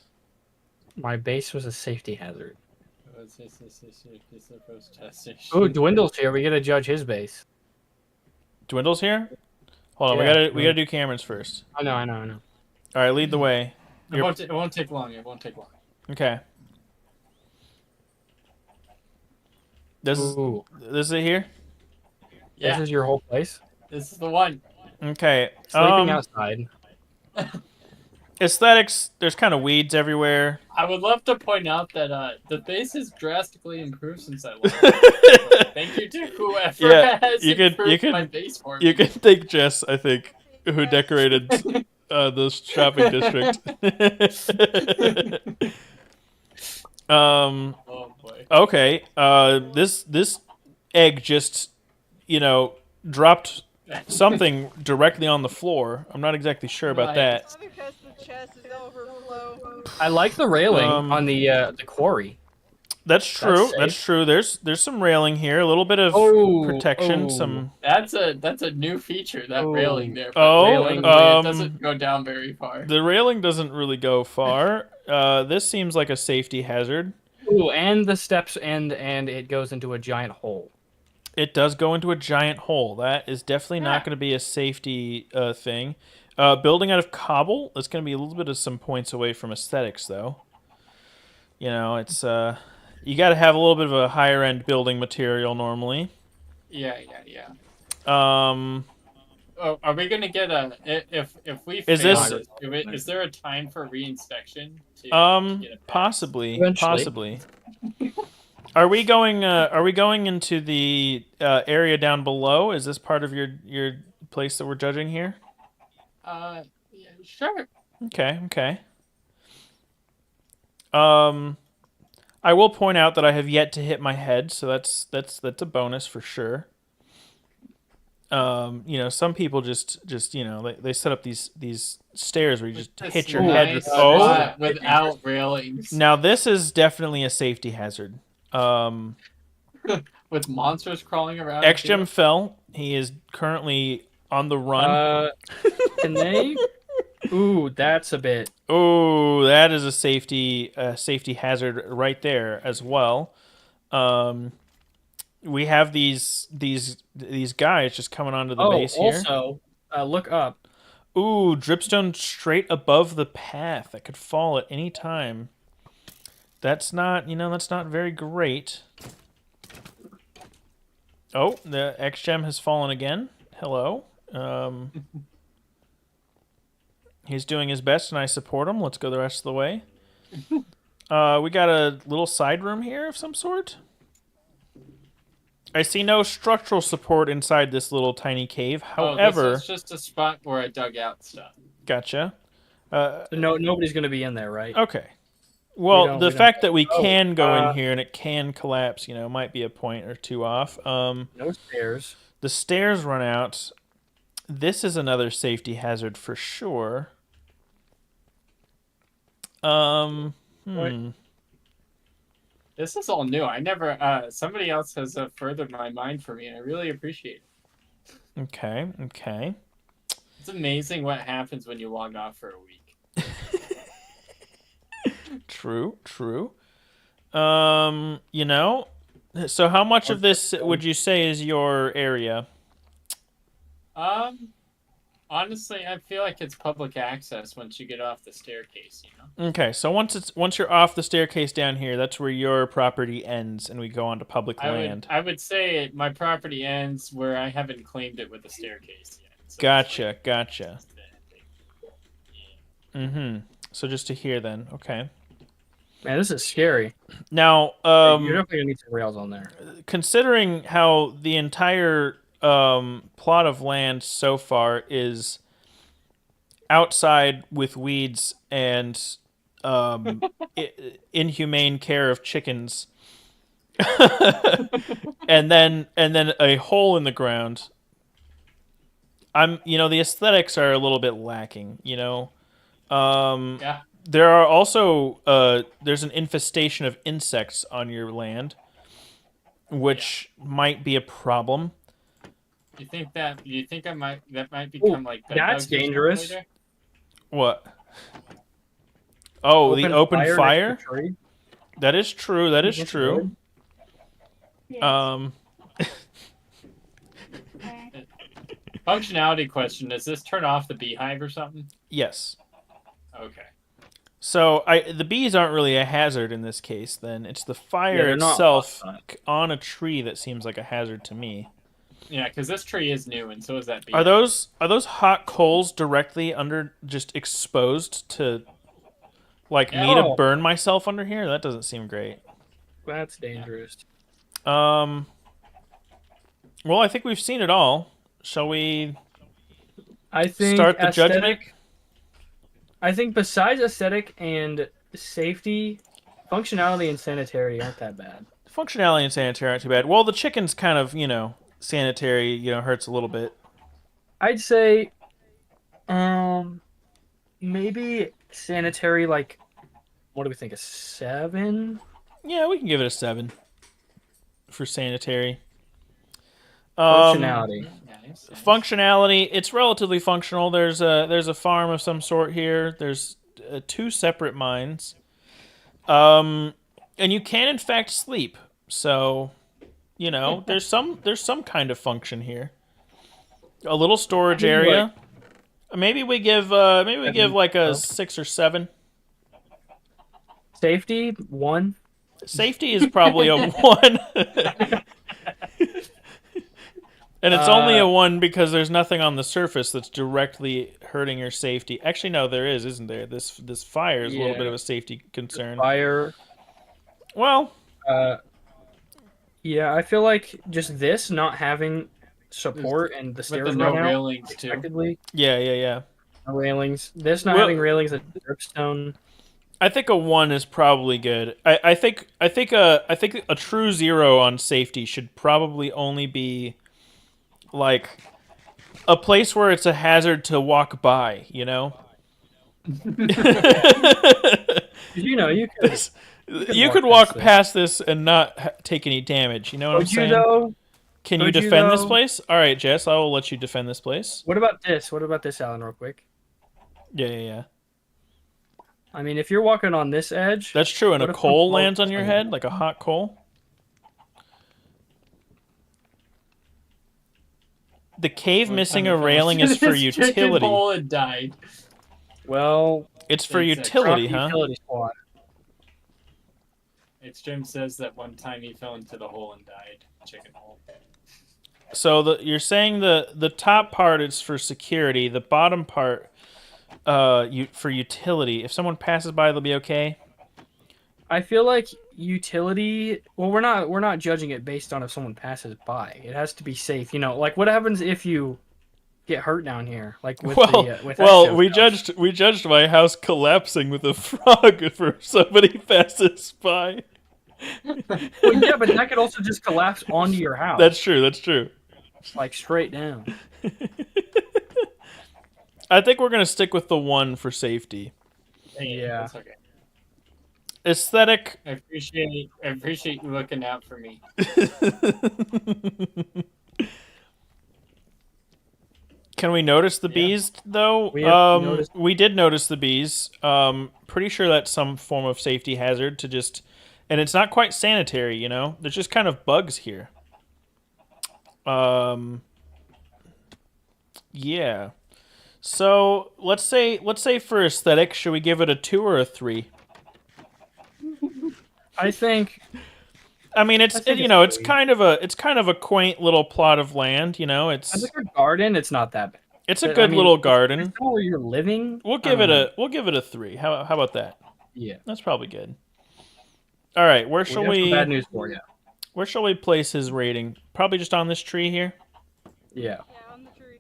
My base was a safety hazard. It's a protestation. Oh, Dwindle's here. We gotta judge his base. Dwindle's here. Hold on, Yeah, we gotta do Cameron's first. I know. All right, lead the way. It won't take long. It won't take long. Okay. This Ooh, is it here. Yeah, this is your whole place. this is the one. Okay. Sleeping outside. Aesthetics. There's kind of weeds everywhere. I would love to point out that the base has drastically improved since I left. Thank you to whoever Yeah, has you improved could- my base for me. You can thank Jess, I think, who decorated the shopping district. Oh boy. Okay. This egg just, dropped something directly on the floor. I'm not exactly sure about that. Probably because the chest is overflow. I like the railing on the quarry. That's true. safe. That's true. There's some railing here, a little bit of protection. oh. Some. That's a new feature, that Oh. railing there. Oh, railing, it doesn't go down very far. The railing doesn't really go far. This seems like a safety hazard. Ooh, and the steps end, and it goes into a giant hole. It does go into a giant hole. That is definitely not Yeah. going to be a safety thing. Building out of cobble, that's going to be a little bit of some points away from aesthetics, though. It's you got to have a little bit of a higher end building material normally. Yeah. Um, Oh, are we gonna get if we Is fail this- this, is there a time for reinspection? To get a pass? possibly. Eventually. Are we going into the area down below? Is this part of your place that we're judging here? Yeah, sure. Okay. I will point out that I have yet to hit my head, so that's a bonus for sure. You know, some people just you know, they set up these stairs where you just This hit your nice head with. spot without railings. Now this is definitely a safety hazard. With monsters crawling around. XGem fell. He is currently on the run. Can they? Ooh, that's a bit. Oh, that is a safety hazard right there as well. We have these guys just coming onto the base here. Also, look up. Ooh, dripstone straight above the path that could fall at any time. That's not, you know, that's not very great. Oh, the XGem has fallen again. Hello. He's doing his best, and I support him. Let's go the rest of the way. We got a little side room here of some sort. I see no structural support inside this little tiny cave. However, this is just a spot where I dug out stuff. Gotcha. Nobody's gonna be in there, right? Okay. Well, the fact that we Oh, can go in here and it can collapse, you know, might be a point or two off. No stairs. The stairs run out. This is another safety hazard for sure. This is all new. I never. Somebody else has furthered my mind for me, and I really appreciate it. Okay. It's amazing what happens when you log off for a week. True. You know, so how much of this would you say is your area? Honestly, I feel like it's public access once you get off the staircase, you know? Okay, so once you're off the staircase down here, that's where your property ends and we go onto public land. I would say my property ends where I haven't claimed it with the staircase yet. So Gotcha. Yeah. So just to here then, okay. Man, this is scary. Now, You're definitely gonna need some rails on there. considering how the entire plot of land so far is outside with weeds and inhumane care of chickens, and then a hole in the ground. You know, the aesthetics are a little bit lacking. You know, Yeah. there are also there's an infestation of insects on your land, which might be a problem. You think that might become like bed that's bugs or something dangerous. later? What? Oh, the open next fire? to tree. That is true. That is That's true. Yes. Functionality question: does this turn off the beehive or something? Yes. Okay. So the bees aren't really a hazard in this case. Then it's the fire they're not itself hostile. on a tree that seems like a hazard to me. Yeah, because this tree is new, and so is that bee. Are those hot coals directly under, just exposed to, like, me to Oh. burn myself under here? That doesn't seem great. That's dangerous. Well, I think we've seen it all. Shall we I think start the aesthetic, judgment? I think besides aesthetic and safety, functionality and sanitary aren't that bad. Functionality and sanitary aren't too bad. Well, the chicken's kind of, you know, sanitary, you know, hurts a little bit. I'd say, maybe sanitary. Like, what do we think? A 7? Yeah, we can give it a 7 for sanitary. Functionality. Nice. Functionality, it's relatively functional. There's a farm of some sort here. There's 2 separate mines. And you can in fact sleep. So, you know, there's some kind of function here. A little storage area. Maybe we give like a 6 or 7. Safety 1. Safety is probably a 1. And it's only a 1 because there's nothing on the surface that's directly hurting your safety. Actually, no, there is, isn't there? This fire is a little bit of a safety concern. Fire. Well, yeah, I feel like just this not having support and the With stairs the no run out railings too. unexpectedly. yeah. No railings. This not Well- having railings at dripstone. I think a 1 is probably good. I think a true 0 on safety should probably only be like a place where it's a hazard to walk by, you know? You know, you could. You could walk past this and not take any damage. You know what I'm Could you saying? though? Can you Could you, defend this though? place? All right, Jess, I will let you defend this place. What about this? What about this, Alan? Real quick. Yeah. I mean, if you're walking on this edge, That's true. And what a if coal I'm lands on your on head, like a hot coal. The cave missing a railing is for This chicken utility. hole had died. Well, It's for It's a utility, drop huh? utility squad. It's Jim says that one time he fell into the hole and died. Chicken hole. So you're saying the top part is for security, the bottom part for utility. If someone passes by, they'll be okay. I feel like utility. Well, we're not judging it based on if someone passes by. It has to be safe. You know, like what happens if you get hurt down here? Like with with we judged my house collapsing with a frog if somebody passes by. Well, yeah, but that could also just collapse onto your house. That's true. Like straight down. I think we're gonna stick with the one for safety. Yeah. That's okay. Aesthetic. I appreciate you looking out for me. Can we notice the bees though? We did notice the bees. Pretty sure that's some form of safety hazard to just, and it's not quite sanitary. You know, there's just kind of bugs here. Yeah. So let's say for aesthetic, should we give it a 2 or a 3? I think. I mean, it's kind of a quaint little plot of land. You know, As a good garden, it's not that bad. It's a good little garden. Where you're living, We'll give it a 3. How about that? Yeah, that's probably good. All right, where shall we? Bad news for you. Where shall we place his rating? Probably just on this tree here. Yeah. Yeah, on the tree.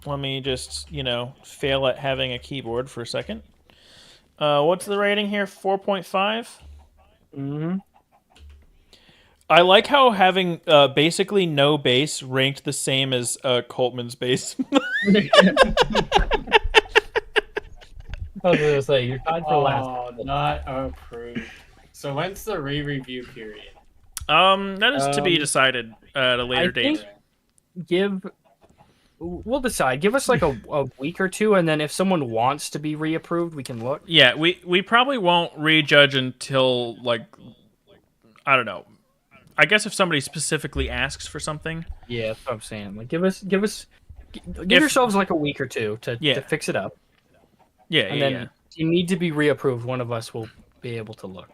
Let me just, fail at having a keyboard for a second. What's the rating here? 4.5? Mm-hmm. I like how having basically no base ranked the same as Coltman's base. I was gonna say you're tied for last. Oh, not approved. So when's the re-review period? That is to be decided at a later date. We'll decide. Give us like a week or two, and then if someone wants to be reapproved, we can look. Yeah, we probably won't rejudge until I don't know. I guess if somebody specifically asks for something. Yeah, that's what I'm saying. Like, give yourselves like a week or two to fix it up. Yeah, and then if you need to be reapproved, one of us will be able to look.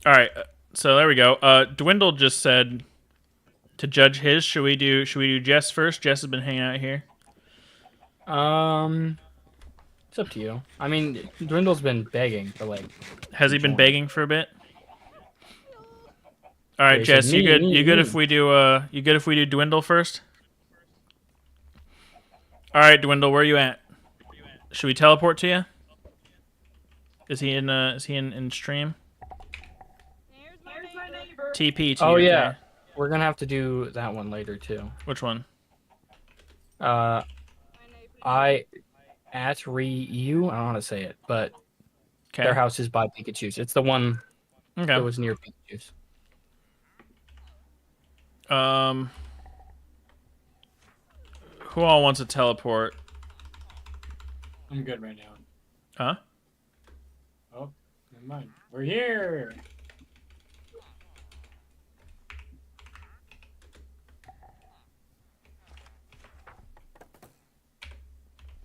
All right, so there we go. Dwindle just said to judge his. Should we do Jess first? Jess has been hanging out here. It's up to you. I mean, Dwindle's been begging for Has he been begging for a bit? All right, Yeah, Jess, me, you good? me, You good me. if we do? You good if we do Dwindle first? All right, Dwindle, where are you at? Should we teleport to you? Is he in stream? Here's my neighbor. TP to Oh you. yeah, Okay. we're gonna have to do that one later too. Which one? My neighbor. I don't know how to say it, but Okay. their house is by Pikachu's. It's the one Okay. that was near Pikachu's. Who all wants to teleport? I'm good right now. Huh? Oh, never mind. We're here.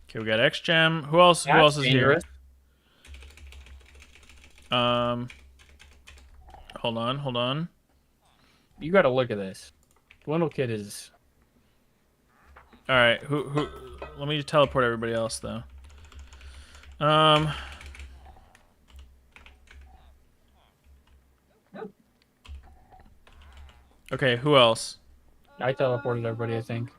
Okay, we got X Gem. Who else? Who That's else is dangerous. here? Hold on. You got to look at this. Dwindle Kid is. All right, who? Let me teleport everybody else though. Okay, who else? I teleported everybody, I think.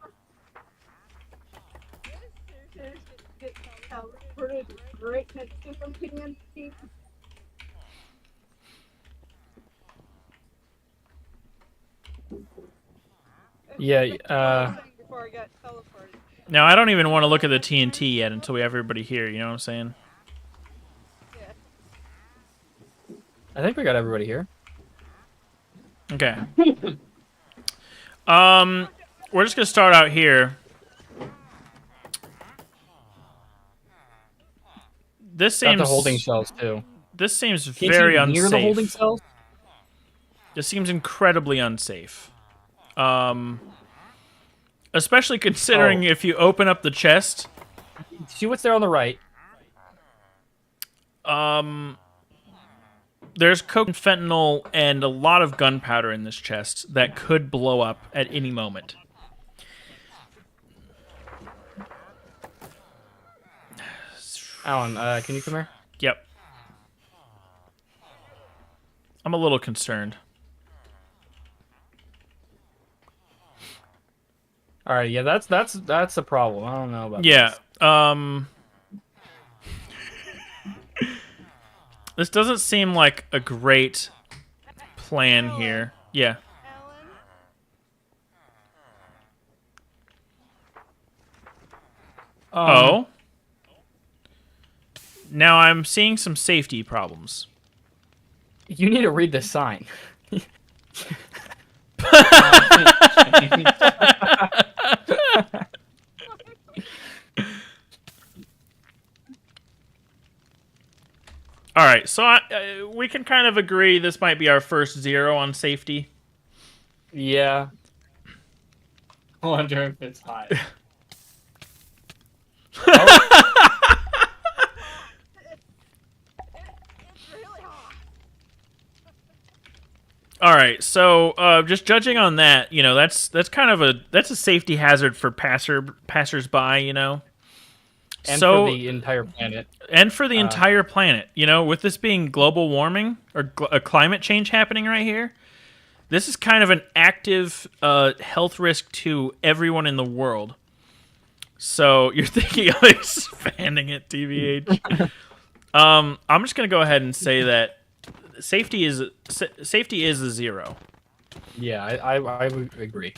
Yeah. Before I got teleported. Now, I don't even want to look at the TNT yet until we have everybody here, you know what I'm saying? Yeah. I think we got everybody here. Okay. We're just gonna start out here. This Got the holding seems cells too. this seems Can you very see unsafe. near the holding cells? This seems incredibly unsafe. Especially considering if you open up the chest, See what's there on the right? there's coke and fentanyl and a lot of gunpowder in this chest that could blow up at any moment. Alan, can you come here? Yep. I'm a little concerned. All right, yeah, that's a problem. I don't know about Yeah. this. This doesn't seem like a great plan here. Yeah. Alan? Oh. Now I'm seeing some safety problems. You need to read the sign. All right, so we can kind of agree this might be our first 0 on safety. Yeah. I wonder if it's hot. It's really hot. All right, so just judging on that, you know, that's kind of a safety hazard for passersby, you know. And So for the entire planet. and for the entire planet, you know, with this being global warming or climate change happening right here, this is kind of an active health risk to everyone in the world. So you're thinking of expanding it, TBH. I'm just gonna go ahead and say that safety is a 0. Yeah, I would agree.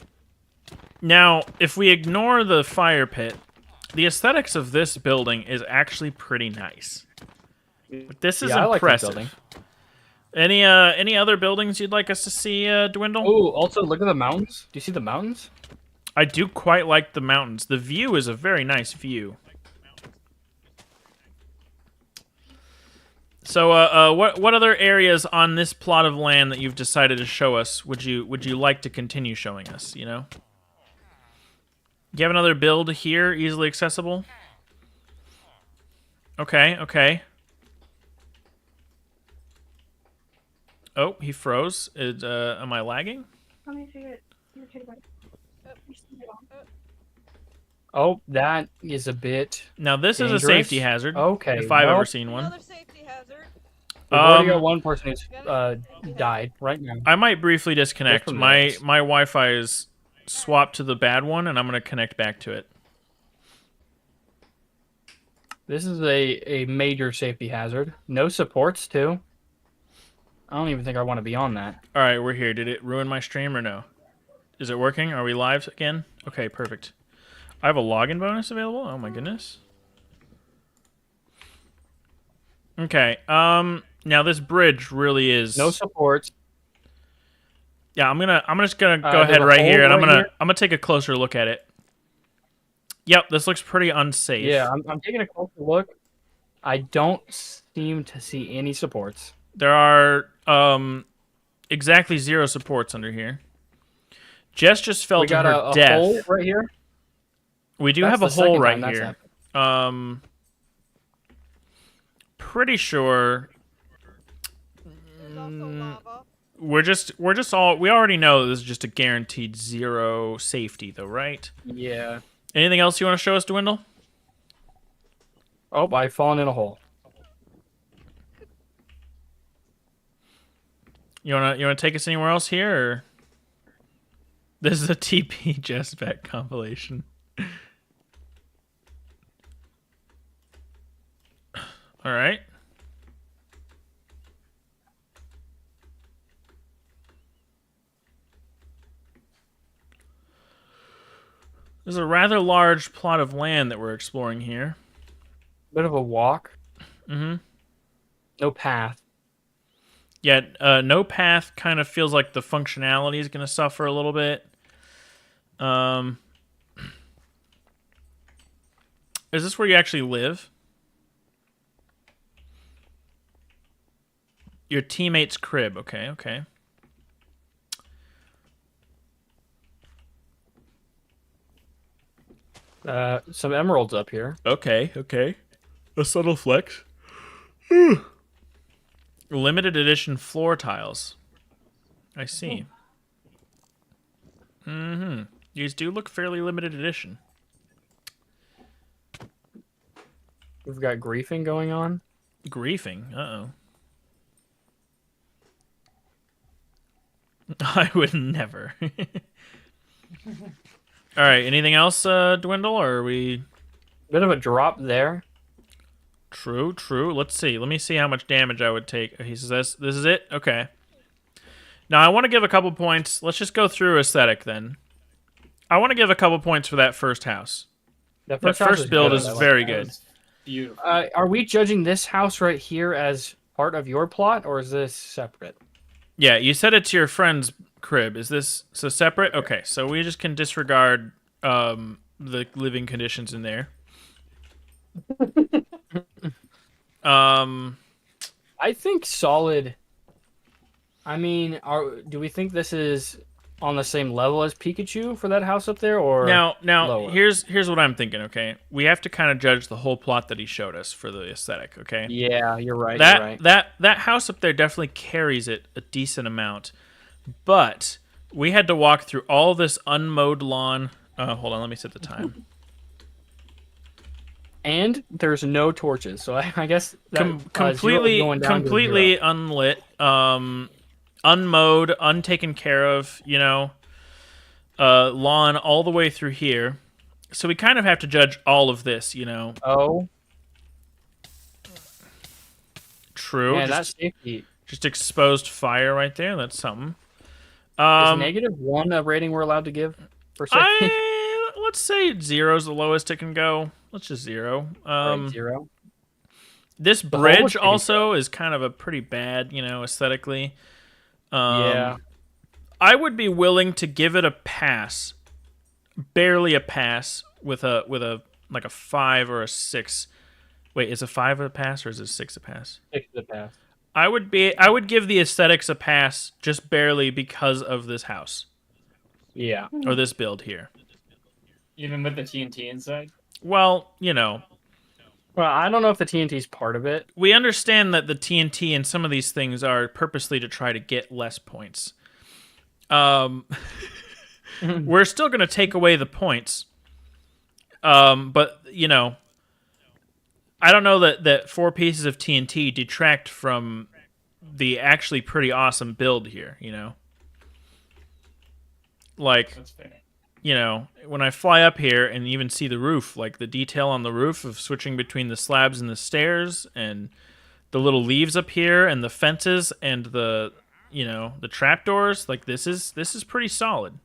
Now, if we ignore the fire pit, the aesthetics of this building is actually pretty nice. This is I like this impressive. building. Any other buildings you'd like us to see dwindle? Oh, also look at the mountains. Do you see the mountains? I do quite like the mountains. The view is a very nice view. So, what other areas on this plot of land that you've decided to show us would you like to continue showing us? You know, do you have another build here, easily accessible? Okay, okay. Oh, he froze. Am I lagging? Let me figure it. Oh, that is a bit. Now this Dangerous? is a safety hazard. Okay, if I've well, ever seen one. Another safety hazard. We've already got one person who's died right now. I might briefly disconnect. from My this. Wi-Fi is swapped to the bad one, and I'm gonna connect back to it. This is a major safety hazard. No supports too. I don't even think I want to be on that. All right, we're here. Did it ruin my stream or no? Is it working? Are we live again? Okay, perfect. I have a login bonus available. Oh my goodness. Okay. Now this bridge really is No supports. Yeah, I'm just gonna go There's ahead a right hole here, and I'm right gonna here. take a closer look at it. Yep, this looks pretty unsafe. Yeah, I'm taking a closer look. I don't seem to see any supports. There are exactly 0 supports under here. Jess just fell We to got her a death. hole right here. We do That's have a the second hole right time that's here. happened. Pretty sure There's also lava. we already know this is just a guaranteed 0 safety though, right? Yeah. Anything else you want to show us, Dwindle? Oh, I've fallen in a hole. You wanna take us anywhere else here, or this is a TP Jessback compilation. All right. There's a rather large plot of land that we're exploring here. Bit of a walk. Mm-hmm. No path. Yet, no path kind of feels like the functionality is going to suffer a little bit. Is this where you actually live? Your teammate's crib. Okay, okay. Some emeralds up here. Okay, okay. A subtle flex. Limited edition floor tiles. I see. Mm-hmm. These do look fairly limited edition. We've got griefing going on. Griefing? Uh-oh. I would never. All right, anything else, Dwindle, or are we... Bit of a drop there. True, true. Let's see. Let me see how much damage I would take. He says this is it? Okay. Now, I want to give a couple points. Let's just go through aesthetic, then. I want to give a couple points for that first house. That That house first build good. is I like very that. good. was beautiful. Are we judging this house right here as part of your plot, or is this separate? Yeah, you said it's your friend's crib. Is this so separate? Okay, so we just can disregard the living conditions in there. I think solid. I mean, do we think this is on the same level as Pikachu for that house up there, or Now, lower? here's what I'm thinking. Okay, we have to kind of judge the whole plot that he showed us for the aesthetic. Okay, Yeah, you're right. that you're right. that house up there definitely carries it a decent amount, but we had to walk through all this unmowed lawn. Hold on, let me set the time. And there's no torches, so I guess that, zero Completely going down to completely zero. unlit, unmowed, untaken care of. You know, lawn all the way through here. So we kind of have to judge all of this. You know, Oh, true. man, just, that's safety. just exposed fire right there. That's something. Is -1 a rating we're allowed to give for safety? Let's say 0's the lowest it can go. Let's just 0. Right, 0. This whole was bridge pretty also is kind of a pretty bad, you know, aesthetically. Yeah. I would be willing to give it a pass, barely a pass, with a like a 5 or a 6. Wait, is a 5 a pass or is a 6 a pass? 6 to the pass. I would give the aesthetics a pass just barely because of this house Yeah. or this build here. Even with the TNT inside. Well, you know, Well, I don't know if the TNT's part of it. we understand that the TNT and some of these things are purposely to try to get less points. We're still going to take away the points. But, you know, I don't know that 4 pieces of TNT detract from the actually pretty awesome build here, you know? Like, That's fair. you know, when I fly up here and even see the roof, like the detail on the roof of switching between the slabs and the stairs and the little leaves up here and the fences and the, you know, the trapdoors, like this is pretty solid.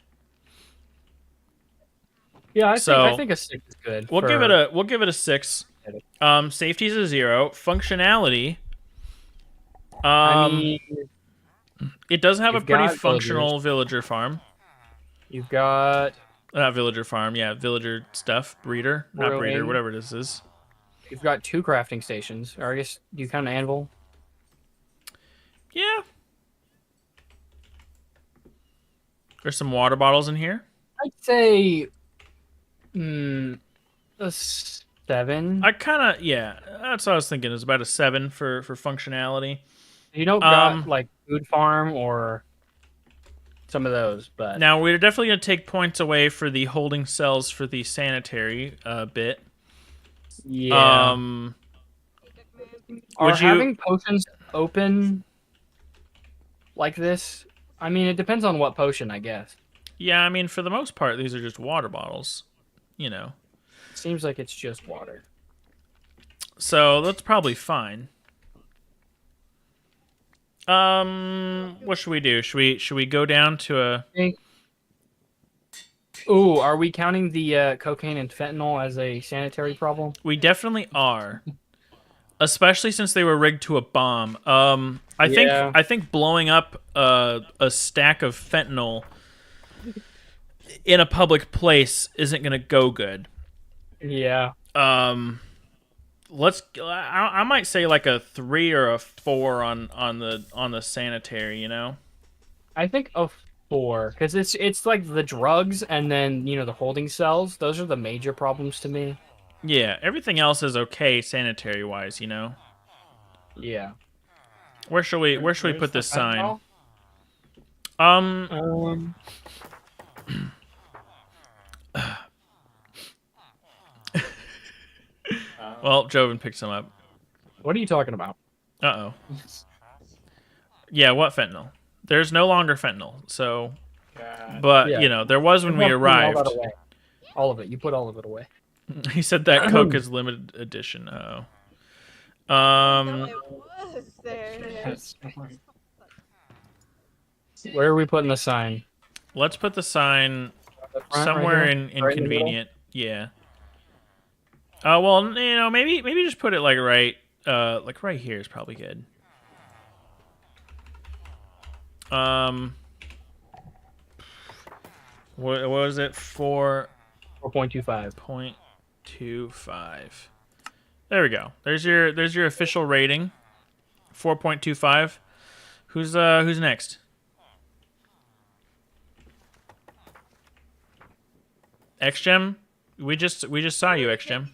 Yeah, I So, think a 6 is good. We'll for- give it a 6. Safety's a 0. Functionality. I mean, It does have a you've pretty got functional villager farm. you've got Not villager farm, yeah, villager stuff. Breeder, not breeder, Brewing. whatever this is. 2 crafting stations. Or I guess you count an anvil. Yeah. There's some water bottles in here. I'd say a 7. I kind of, yeah, that's what I was thinking. It's about a 7 for functionality. You don't got like food farm or some of those, but Now, we're definitely going to take points away for the holding cells for the sanitary bit. yeah. Are would you- having potions open like this? I mean, it depends on what potion, I guess. Yeah, I mean, for the most part, these are just water bottles, you know. Seems like it's just water. So that's probably fine. What should we do? Should we go down to a? I think Ooh, are we counting the cocaine and fentanyl as a sanitary problem? We definitely are. Especially since they were rigged to a bomb. Yeah. I think blowing up a stack of fentanyl in a public place isn't gonna go good. Yeah. I might say like a 3 or a 4 on the sanitary. You know. I think a 4, because it's like the drugs and then the holding cells. Those are the major problems to me. Yeah, everything else is okay sanitary wise. You know. Yeah. Where should we Where's put the this sign? fentanyl? Well, Joven picked some up. What are you talking about? Uh oh. Yeah, what fentanyl? There's no longer fentanyl. So, God. but Yeah. there was when we Everyone put arrived. all that away. All of it. You put all of it away. He said that Coke is limited edition. Oh. No, it was there. Yes. Where are we putting the sign? Let's put the sign The front, somewhere right here? in Right in the middle? inconvenient. Yeah. Well, maybe just put it like right here is probably good. What was it? 4.25. 4.25. There we go. There's your official rating. 4.25. Who's next? XGem? We just saw you, XGem.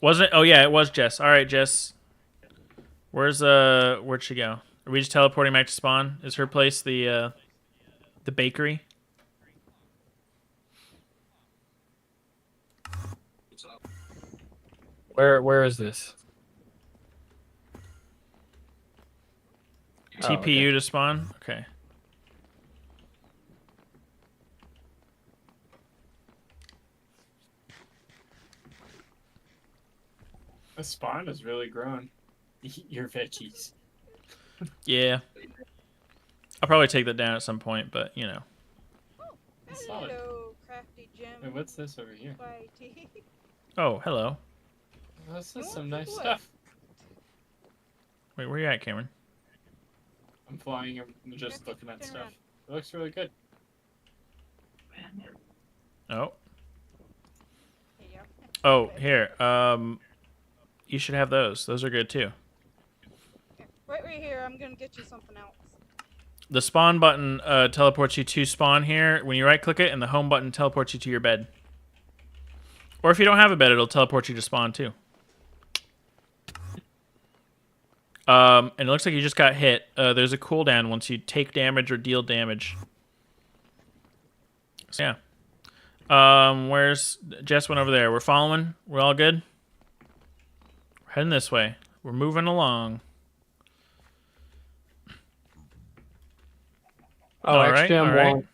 Was it? Oh yeah, it was Jess. All right, Jess. Where'd she go? Are we just teleporting back to spawn? Is her place the bakery? Where is this? Oh, TPU to spawn? Okay. The spawn has really grown. Your veggies. Yeah. I'll probably take that down at some point, but Solid. Hello, crafty gem. Wait, what's this over here? Whitey. Oh, hello. Oh, this is You some want nice wood? stuff. Wait, where you at, Cameron? I'm flying. I'm just Turn looking at around. stuff. It looks really good. Oh. Here you go. Oh, here. You should have those. Those are good too. Wait right here. I'm gonna get you something else. The spawn button teleports you to spawn here when you right click it, and the home button teleports you to your bed. Or if you don't have a bed, it'll teleport you to spawn too. And it looks like you just got hit. There's a cooldown once you take damage or deal damage. So yeah. Where's Jess went over there? We're following. We're all good. We're heading this way. We're moving along. Oh, All right, XGM all right. want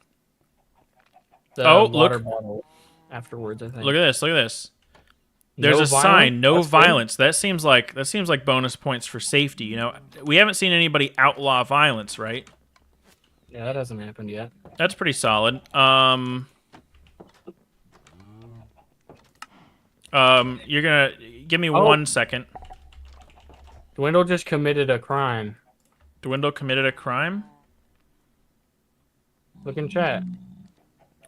the Oh, water look. bottle afterwards, I think. Look at this. Look at this. There's No a violence? sign, no That's good. violence. That seems like bonus points for safety. We haven't seen anybody outlaw violence, right? Yeah, that hasn't happened yet. That's pretty solid. You're gonna give me Oh. 1 second. Dwindle just committed a crime. Dwindle committed a crime. Look in chat.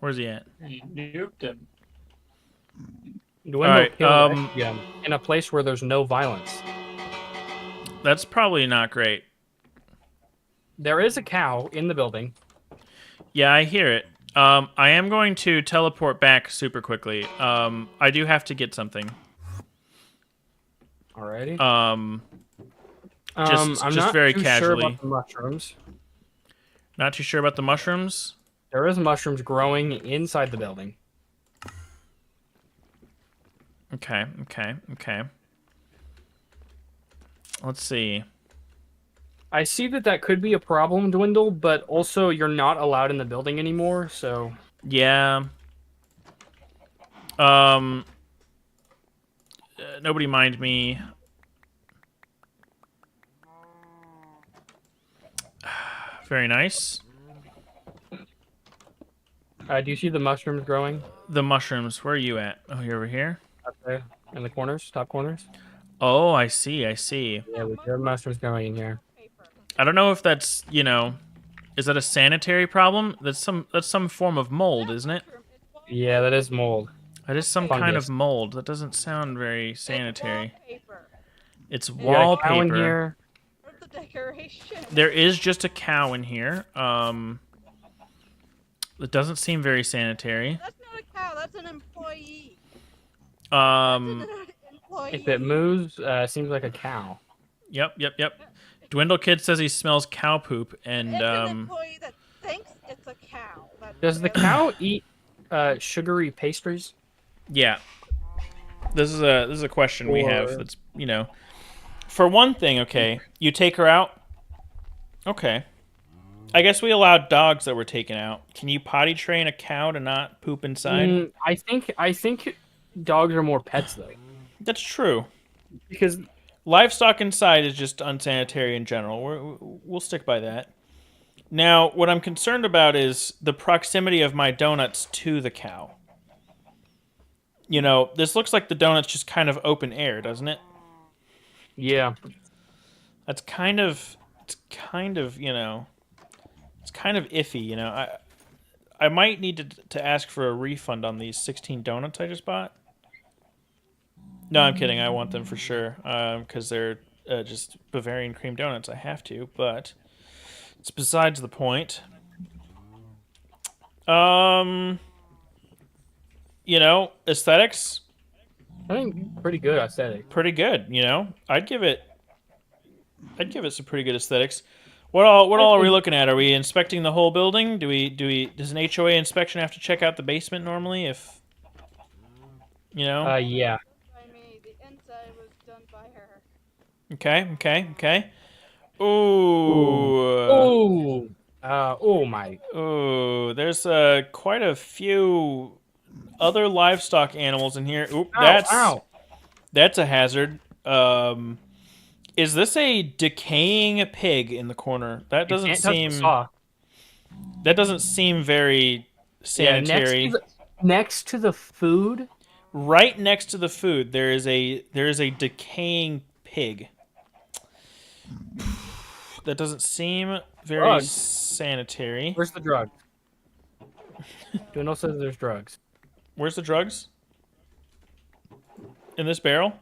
Where's he at? You nuked him. Dwindle Alright, killed XGM in a place where there's no violence. That's probably not great. There is a cow in the building. Yeah, I hear it. I am going to teleport back super quickly. I do have to get something. Alrighty. I'm I'm just not very too casually. sure about the mushrooms. Not too sure about the mushrooms. There is mushrooms growing inside the building. Okay. Let's see. I see that could be a problem, Dwindle, but also you're not allowed in the building anymore, so... Yeah. Nobody mind me. Very nice. Do you see the mushrooms growing The mushrooms. Where are you at? Oh, you're over here. up there in the corners, top corners? Oh, I see. I see. Yeah, there are mushrooms growing in here. Paper. I don't know if that's, you know, is that a sanitary problem? That's some form of mold, isn't it? Mushroom, it's Yeah, that is mold. That is some kind of Fungus. mold. That doesn't sound very sanitary. wallpaper. It's You got a cow in wallpaper. here. Or the decoration. There is just a cow in here. It doesn't seem very sanitary. That's not a cow, that's an employee. Um, That's an employee. If it moves, seems like a cow. yep. Dwindle Kid says he smells cow poop, and It's an employee that thinks it's a cow. That's Does the really- cow eat sugary pastries? yeah. This is a question we have. Or- That's, you know, for one thing, okay, you take her out. Okay. I guess we allowed dogs that were taken out. Can you potty train a cow to not poop inside? I think dogs are more pets though, That's true. because Livestock inside is just unsanitary in general. We'll stick by that. Now, what I'm concerned about is the proximity of my donuts to the cow. You know, this looks like the donut's just kind of open air, doesn't it? yeah, It's kind of, you know, it's kind of iffy, you know. I might need to ask for a refund on these 16 donuts I just bought. No, I'm kidding. I want them for sure, because they're just Bavarian cream donuts. I have to, but it's besides the point. You know, aesthetics, I think pretty good aesthetic. pretty good. You know, I'd give it some pretty good aesthetics. What all are we looking at? Are we inspecting the whole building? Does an HOA inspection have to check out the basement normally? If you know. Yeah. By me, the inside was done by her. Okay. Ooh. Oh. Oh my. Ooh. There's quite a few other livestock animals in here. Oop. Ow. That's a hazard. Is this a decaying pig in the corner? That doesn't Can't touch the seem. saw. That doesn't seem very sanitary. Yeah, next to the food. Right next to the food, there is a decaying pig. That doesn't seem very Drugs. sanitary. Where's the drug? Dwindle says there's drugs. Where's the drugs? In this barrel?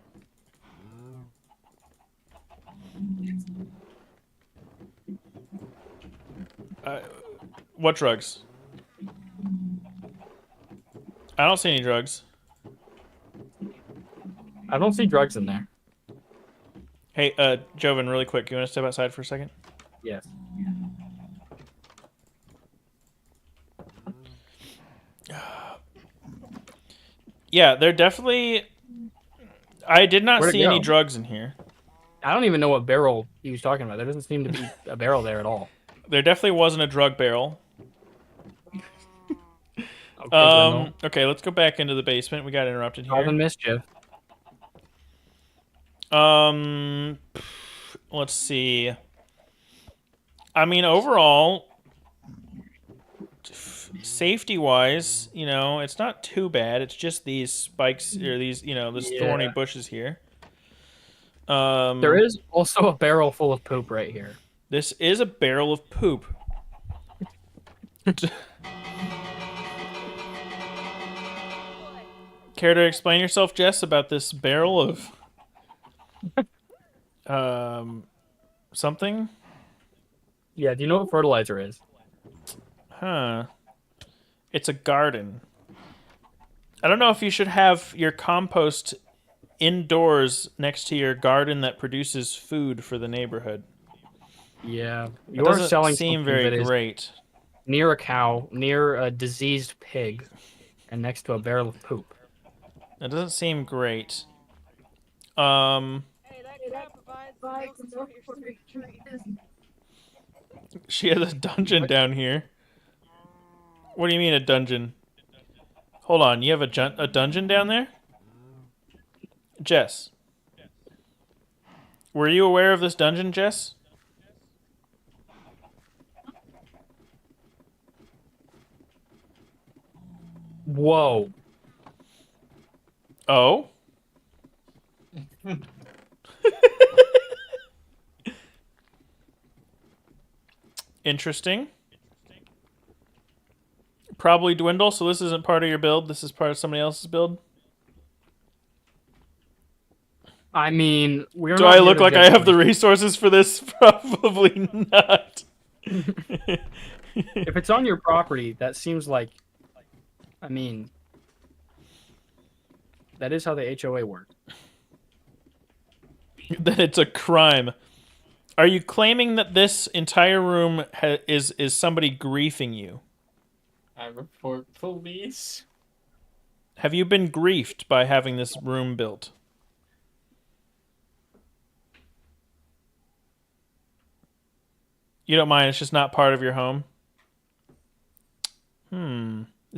What drugs? I don't see any drugs. I don't see drugs in there. Hey, Joven, really quick, you want to step outside for a second? Yes. Yeah, they're definitely. I did not Where'd it see any go? drugs in here. I don't even know what barrel he was talking about. There doesn't seem to be a barrel there at all. There definitely wasn't a drug barrel. Okay, Dwindle. Okay, let's go back into the basement. We got interrupted All the here. mischief. Let's see. I mean, overall, safety-wise, you know, it's not too bad. It's just these spikes or these, you know, this thorny bushes here. There is also a barrel full of poop right here. This is a barrel of poop. Care to explain yourself, Jess, about this barrel of something? Yeah, do you know what fertilizer is? Huh. It's a garden. I don't know if you should have your compost indoors next to your garden that produces food for the neighborhood. Yeah. It You're doesn't selling seem something very that is great. near a cow, near a diseased pig, and next to a barrel of poop. It doesn't seem great. Hey, that cow provides milk for your sweet treats. She has a dungeon down here. What do you mean a dungeon? Hold on, you have a dungeon down there? Jess. Were you aware of this dungeon, Jess? Whoa. Oh. Interesting. Probably dwindle, so this isn't part of your build. This is part of somebody else's build. I mean, we're Do not I here look to like I judge have the anyone. resources for this? Probably not. If it's on your property, that seems like, I mean, that is how the HOA works. Then it's a crime. Are you claiming that this entire room is somebody griefing you? I report police. Have you been griefed by having this room built? You don't mind, it's just not part of your home?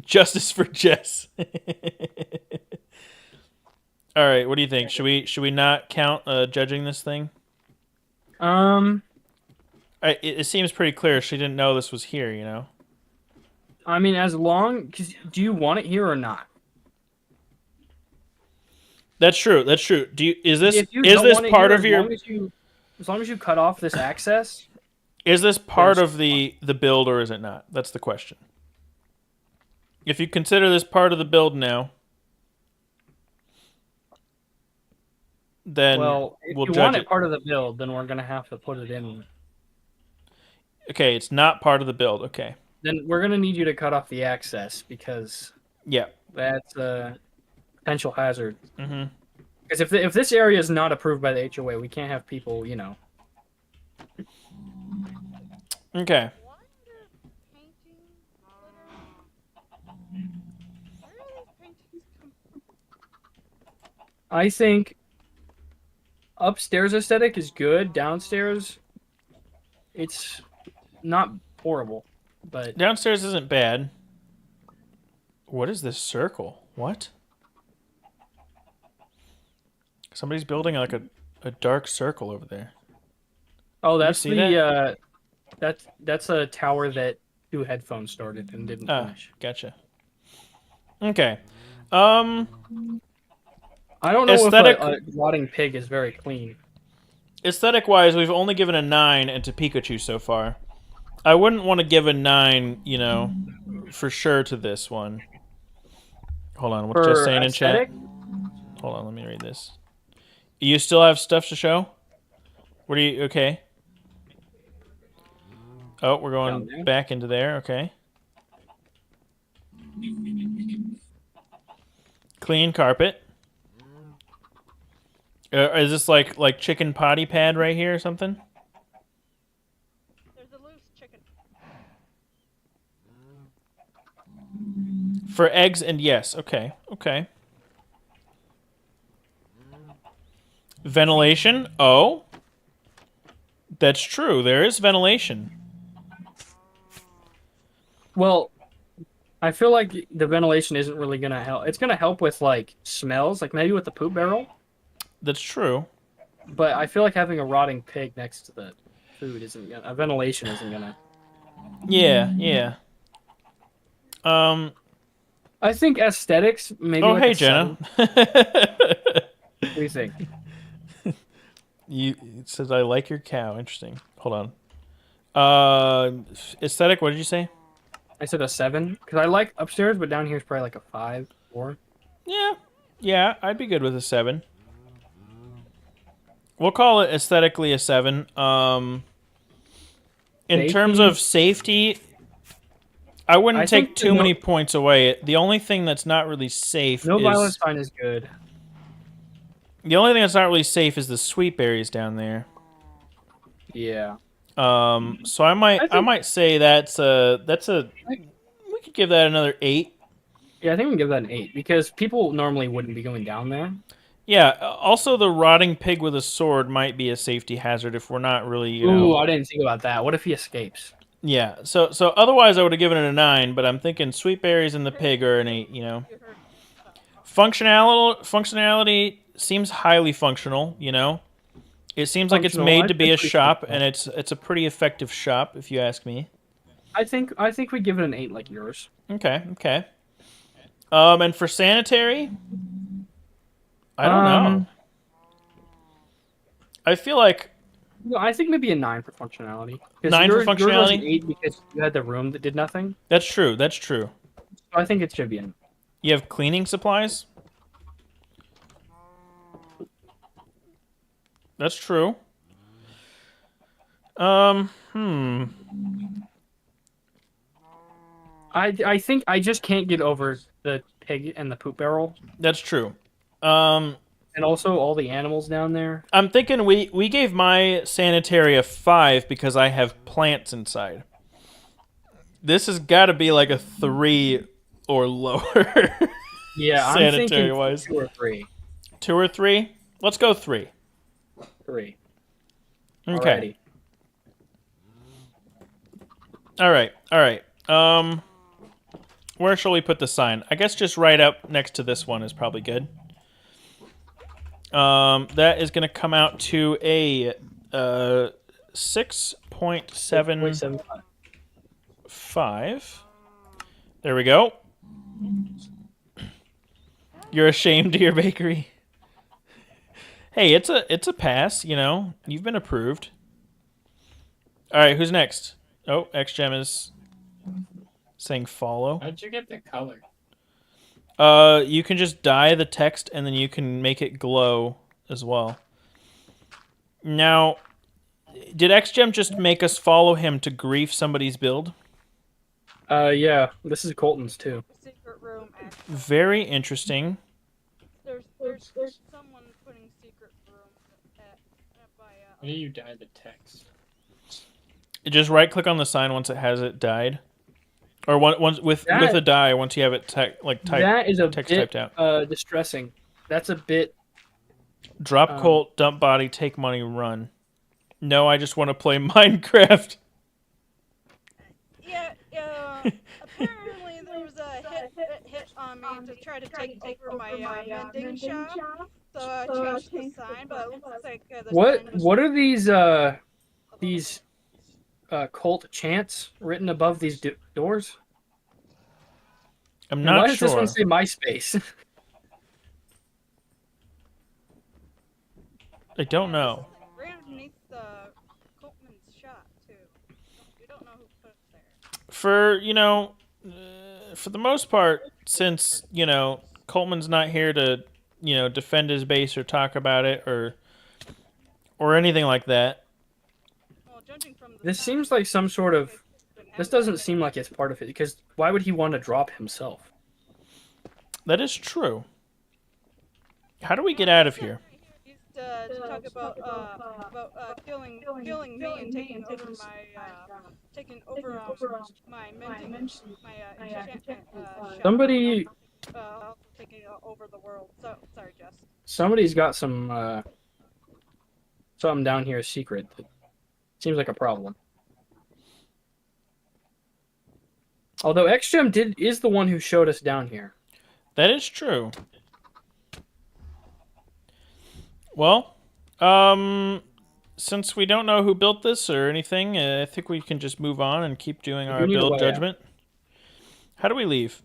Justice for Jess. Alright, what do you think? Should we not count judging this thing? It seems pretty clear she didn't know this was here, you know? I mean, as long, cause do you want it here or not? That's true. That's true. Is this If you is don't this want it part here, of your as long as you cut off this access, is this part there's- of the build or is it not? That's the question. If you consider this part of the build now, then well, if we'll you judge want it. it part of the build, then we're gonna have to put it in. Okay, it's not part of the build. Okay. Then we're gonna need you to cut off the access because Yeah. that's a potential hazard. Mhm. Because if this area is not approved by the HOA, we can't have people, you know. Okay. Why are there paintings litter? Where are these paintings coming from? I think upstairs aesthetic is good. Downstairs, it's not horrible, but Downstairs isn't bad. What is this circle? What? Somebody's building like a dark circle over there. oh, that's see the that's a tower that 2 headphones started and didn't Ah, finish. gotcha. Okay. I don't know Aesthetic- if a rotting pig is very clean. Aesthetic wise, we've only given a 9 into Pikachu so far. I wouldn't want to give a 9, you know, for sure to this one. Hold on, what's Jess For saying in aesthetic, chat? Hold on, let me read this. You still have stuff to show? What are you okay? Oh, we're Down going there. back into there, okay. Clean carpet. Is this like chicken potty pad right here or something? There's a loose chicken. For eggs and yes, okay, okay. Ventilation? Oh. That's true, there is ventilation. well, I feel like the ventilation isn't really gonna help. It's gonna help with like smells, like maybe with the poop barrel. That's true. But I feel like having a rotting pig next to the food isn't gonna. Ventilation isn't gonna. Yeah, yeah. I think aesthetics maybe. Oh, like hey, a 7. Jenna. What do you think? It says I like your cow. Interesting. Hold on. Aesthetic. What did you say? I said a 7 because I like upstairs, but down here is probably like a 5, 4. Yeah, yeah. I'd be good with a 7. We'll call it aesthetically a 7. In terms Safety? of safety, I wouldn't I take think too no- many points away. The only thing that's not really safe No is violence sign is good. the only thing that's not really safe is the sweet berries down there. Yeah. So I might say that's a we could give that another 8. Yeah, I think we can give that an 8 because people normally wouldn't be going down there. Yeah. Also, the rotting pig with a sword might be a safety hazard if we're not really, you know. Ooh, I didn't think about that. What if he escapes? Yeah. So otherwise, I would have given it a 9. But I'm thinking sweet berries and the pig are an 8. You know. You heard stuff. Functionality seems highly functional. You know. It seems like it's Functional, made to be a I'd say shop, functional. and it's a pretty effective shop, if you ask me. I think we give it an 8 like yours. Okay. Okay. And for sanitary, I don't know. I feel like No, I think maybe a 9 for functionality. 'Cause 9 for yours was an functionality? 8 because you had the room that did nothing. That's true. That's true. So I think it should be an. You have cleaning supplies? That's true. I think I just can't get over the pig and the poop barrel, That's true. and also all the animals down there. I'm thinking we gave my sanitary a 5 because I have plants inside. This has got to be like a 3 or lower. Yeah, I'm sanitary thinking wise. 2 or 3. 2 or 3? Let's go 3. 3. Okay. Alright. Where shall we put the sign? I guess just right up next to this one is probably good. That is going to come out to a 6.75. There we go. You're ashamed of your bakery. Hey, it's a pass, you know. You've been approved. All right, who's next? Oh, XGem is saying follow. How'd you get the color? You can just dye the text and then you can make it glow as well. Now, did XGem just make us follow him to grief somebody's build? Yeah, this is Colton's too. Secret room. Actually. Very interesting. There's someone putting secret room by. How do you dye the text? Just right click on the sign once it has it dyed. Or once with a dye once you have it typed. That is a text bit typed out. distressing. That's a bit. Drop Colt, dump body, take money, run. No, I just want to play Minecraft. Yeah. Apparently there was a hit on me to try to take over my vending shop. So I changed the sign, but it looks like the sign was What are these cult chants written above these doors? I'm And not why does sure. this one say MySpace? I don't know. right underneath the Coltman's shop too. We don't know who put it there. For for the most part, since Coleman's not here to defend his base or talk about it or anything like that. Well, judging from the This sign, seems like some sort of. couldn't have This it. doesn't seem like it's part of it because why would he want to drop himself? That is true. How do we get out of here? He's to talk about killing me and taking over my mending my enchantment shop. Somebody, Taking over the world. So sorry, Jess. somebody's got some something down here secret. That seems like a problem. Although XGem is the one who showed us down here. That is true. Well, since we don't know who built this or anything, I think we can just move on and keep doing our need a build way out. judgment. How do we leave?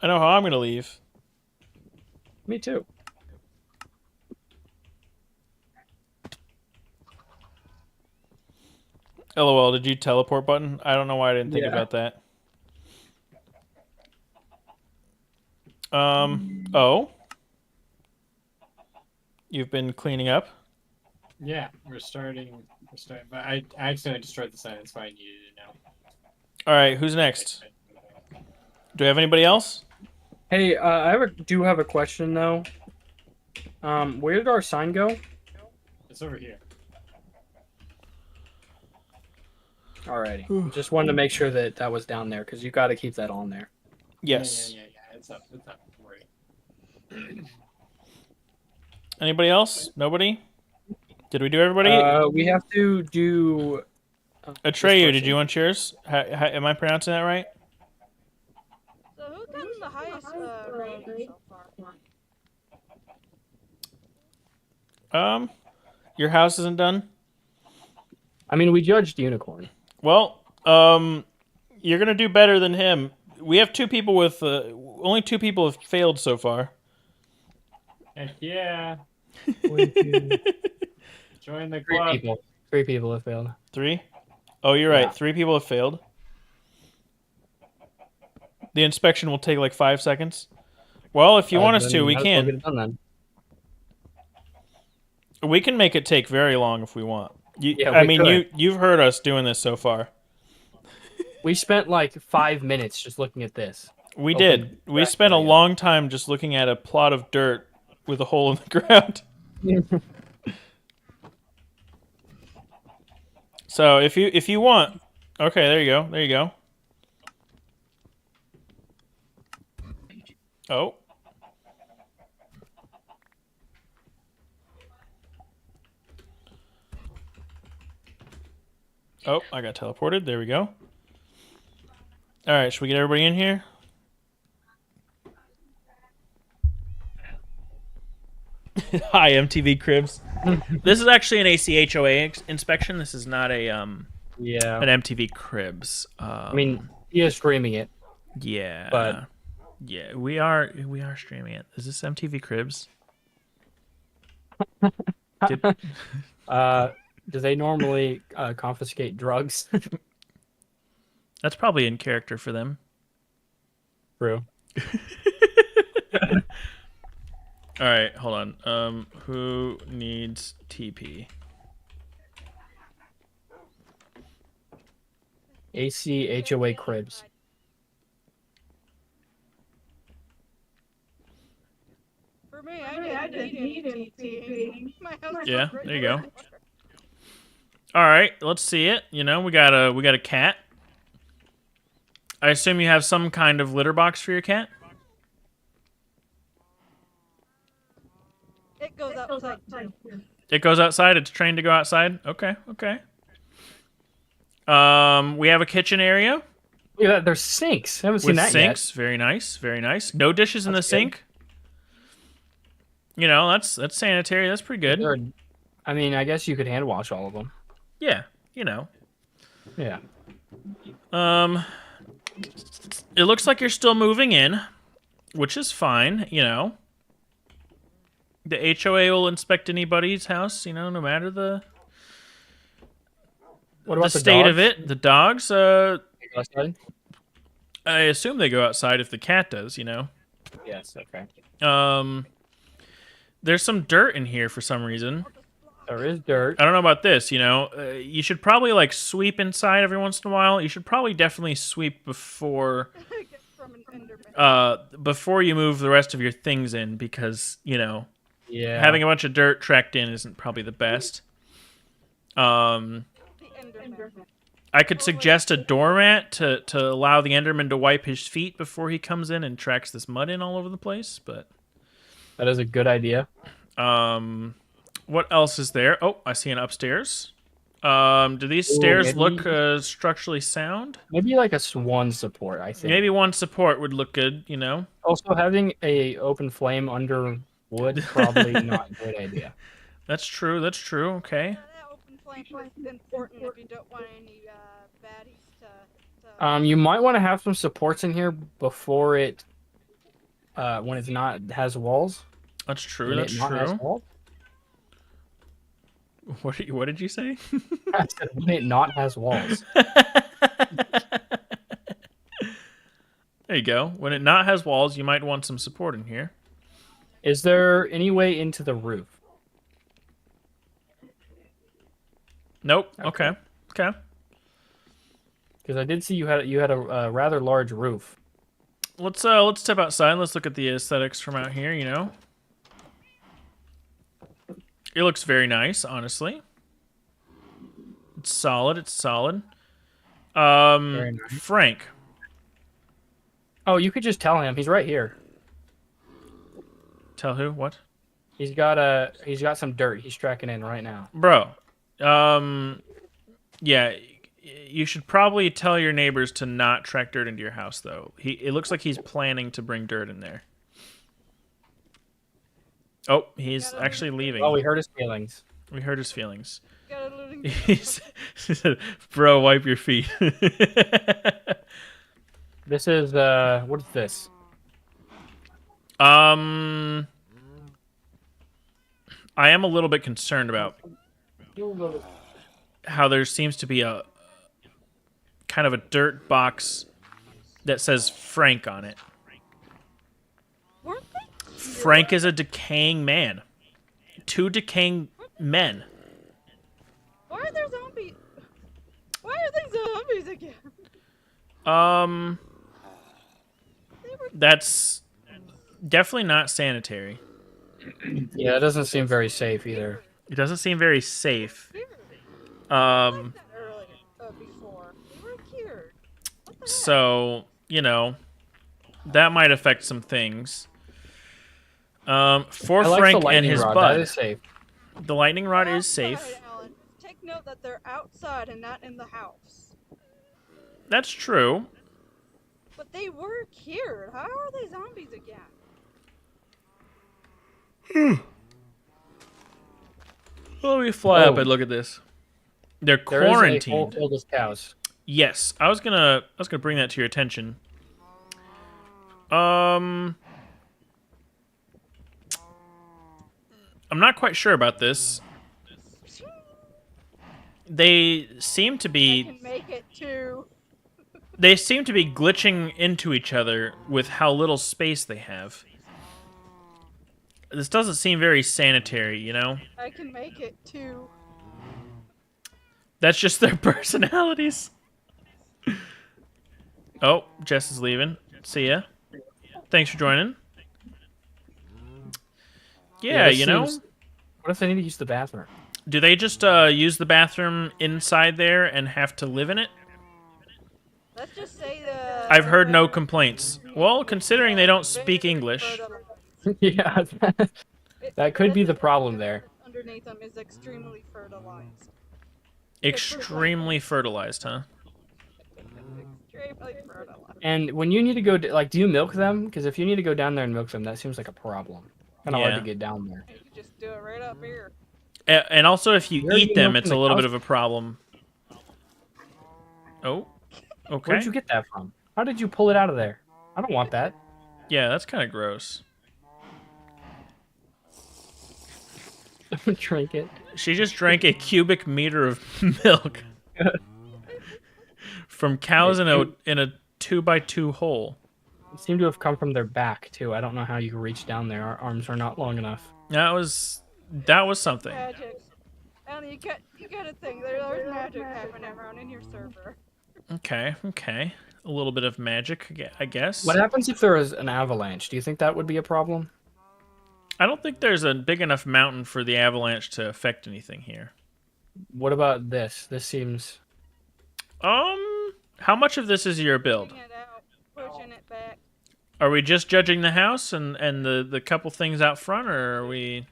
I know how I'm going to leave. Me too. LOL, did you teleport button? I don't know why I didn't think Yeah. about that. Oh? You've been cleaning up? Yeah, we're starting. But I accidentally destroyed the sign. That's why I needed it now. Alright, who's next? Do we have anybody else? Hey, do have a question though. Where did our sign go? It's over here. Alrighty. Just wanted to make sure that was down there because you got to keep that on there. Yes. Yeah. It's up. Don't worry. Anybody else? Nobody? Did we do everybody? We have to do. Atreyu, did you want yours? Am I pronouncing that right? So who's gotten the highest rating so far? Your house isn't done? I mean, we judged unicorn. Well, You're gonna do better than him. We have 2 people with only 2 people have failed so far. Heck yeah. 1, 2, Join the 3 club. people. 3 people have failed. 3? Oh, you're right. Yeah. 3 people have failed. The inspection will take like 5 seconds. Well, if you want us to, we Might as well can. get it done then. We can make it take very long if we want. Yeah, I we mean, could. you've heard us doing this so far. We spent like 5 minutes just looking at this. We Open did. We crack spent a area. long time just looking at a plot of dirt with a hole in the ground. So if you want, okay, there you go. There you go. Oh. Oh, I got teleported. There we go. All right, should we get everybody in here? Hi, MTV Cribs. This is actually an ACHOA inspection. This is not a Yeah. an MTV Cribs. I mean, he is streaming it. yeah, but- yeah, we are streaming it. Is this MTV Cribs? Did, Do they normally confiscate drugs? that's probably in character for them. True. All right, hold on. Who needs TP? ACHOA Cribs. For me, I didn't need any TP. My house was Yeah, right there you go. there. All right, let's see it. You know, we got a cat. I assume you have some kind of litter box for your cat. It goes outside too. It goes outside. It's trained to go outside. Okay, okay. We have a kitchen area Look at that. There's sinks. I haven't seen with that sinks. Very nice, very nice. No dishes in the That's good. sink. You know, that's sanitary. That's pretty yet. good. I mean, I guess you could hand wash all of them. Yeah, you know. Yeah. It looks like you're still moving in, which is fine. You know, the HOA will inspect anybody's house. You know, no matter the What about the state dogs? of it. The dogs. They go outside? I assume they go outside if the cat does. You know. Yes. Okay. There's some dirt in here for some reason. There is dirt. I don't know about this, you know. You should probably like sweep inside every once in a while. You should probably definitely sweep before Get from an Enderman. before you move the rest of your things in, because, you know, Yeah. having a bunch of dirt tracked in isn't probably the best. The Enderman. I could suggest a doormat to allow the Enderman to wipe his feet before he comes in and tracks this mud in all over the place, but That is a good idea. what else is there? Oh, I see an upstairs. Do these Ooh, stairs maybe- look structurally sound? Maybe like a swan support, I think. Maybe one support would look good, you know? Also, having a open flame under wood, probably not a good idea. That's true, okay. That open flame is important if you don't want any baddies to. You might want to have some supports in here before it, when it's not has walls. That's true, When that's it not has true. walls. What did you say? I said when it not has walls. There you go. When it not has walls, you might want some support in here. Is there any way into the roof? Nope. Okay. Okay. Because I did see you had a rather large roof. Let's step outside. Let's look at the aesthetics from out here, you know. It looks very nice, honestly. It's solid, it's solid. Very nice. Frank. Oh, you could just tell him. He's right here. Tell who? What? He's got some dirt. He's tracking in right now. Bro. Yeah, you should probably tell your neighbors to not track dirt into your house, though. It looks like he's planning to bring dirt in there. Oh, he's actually leaving. Oh, we hurt his feelings. We hurt his feelings. Got a looting. He said, bro, wipe your feet. This is what is this? I am a little bit concerned about how there seems to be a kind of a dirt box that says Frank on it. Weren't they? Frank is a decaying man. 2 decaying men. Why are there zombies? Why are they zombies again? That's definitely not sanitary. Yeah, it doesn't seem very safe either. It doesn't seem very safe. Like that earlier, before. They were cured. What the heck? So, you know, that might affect some things. For I like the Frank and lightning his rod. bud. That is safe. The lightning rod They're is safe. outside, Alan. Take note that they're outside and not in the house. That's true. But they were cured. How are they zombies again? Let me fly up Oh. and look at this. They're There is a hole quarantined. filled with cows. Yes, I was gonna bring that to your attention. I'm not quite sure about this. They seem to I be can make it too. glitching into each other with how little space they have. This doesn't seem very sanitary, you know? I can make it too. That's just their personalities. Oh, Jess is leaving. See ya. Thanks for joining. Yeah, this you know? seems- What if they need to use the bathroom? Do they just use the bathroom inside there and have to live in it? Let's just say the. I've heard no complaints. Well, considering they don't speak English. Yeah, that could be the problem there. Underneath them is extremely fertilized. Extremely fertilized, huh? Extremely fertilized. And when you need to go, like, do you milk them? Because if you need to go down there and milk them, that seems like a problem. Kind of hard Yeah. to get down there. You can just do it right up here. And also, if you Where are eat you them, milking it's a the little bit cows? of a problem. Oh, okay. Where'd you get that from? How did you pull it out of there? I don't want that. Yeah, that's kind of gross. Drink it. She just drank a cubic meter of milk from cows in a 2x2 hole. It seemed to have come from their back too. I don't know how you can reach down there. Our arms are not long enough. That was something. Magic. And you gotta think there's magic happening around in your server. Okay. A little bit of magic, I guess. What happens if there is an avalanche? Do you think that would be a problem? I don't think there's a big enough mountain for the avalanche to affect anything here. What about this? This seems. How much of this is your build? Pushing it out, pushing it back. Are we just judging the house and the couple things out front, or are we?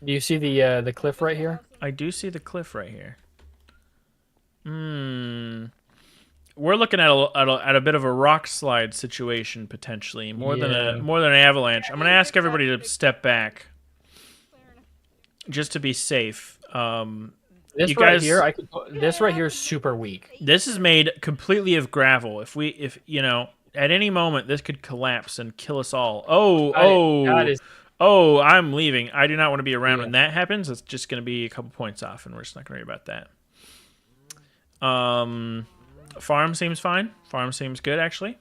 Do you see the cliff right here? I do see the cliff right here. We're looking at a bit of a rock slide situation potentially, more than an avalanche. I'm gonna ask everybody to step back, just to be safe. This You right guys- here, this right here is super weak. This is made completely of gravel. If you know, at any moment this could collapse and kill us all. That is Oh, I'm leaving. I do not want to be around Yeah. when that happens. It's just going to be a couple points off, and we're just not going to worry about that. Farm seems fine. Farm seems good, actually.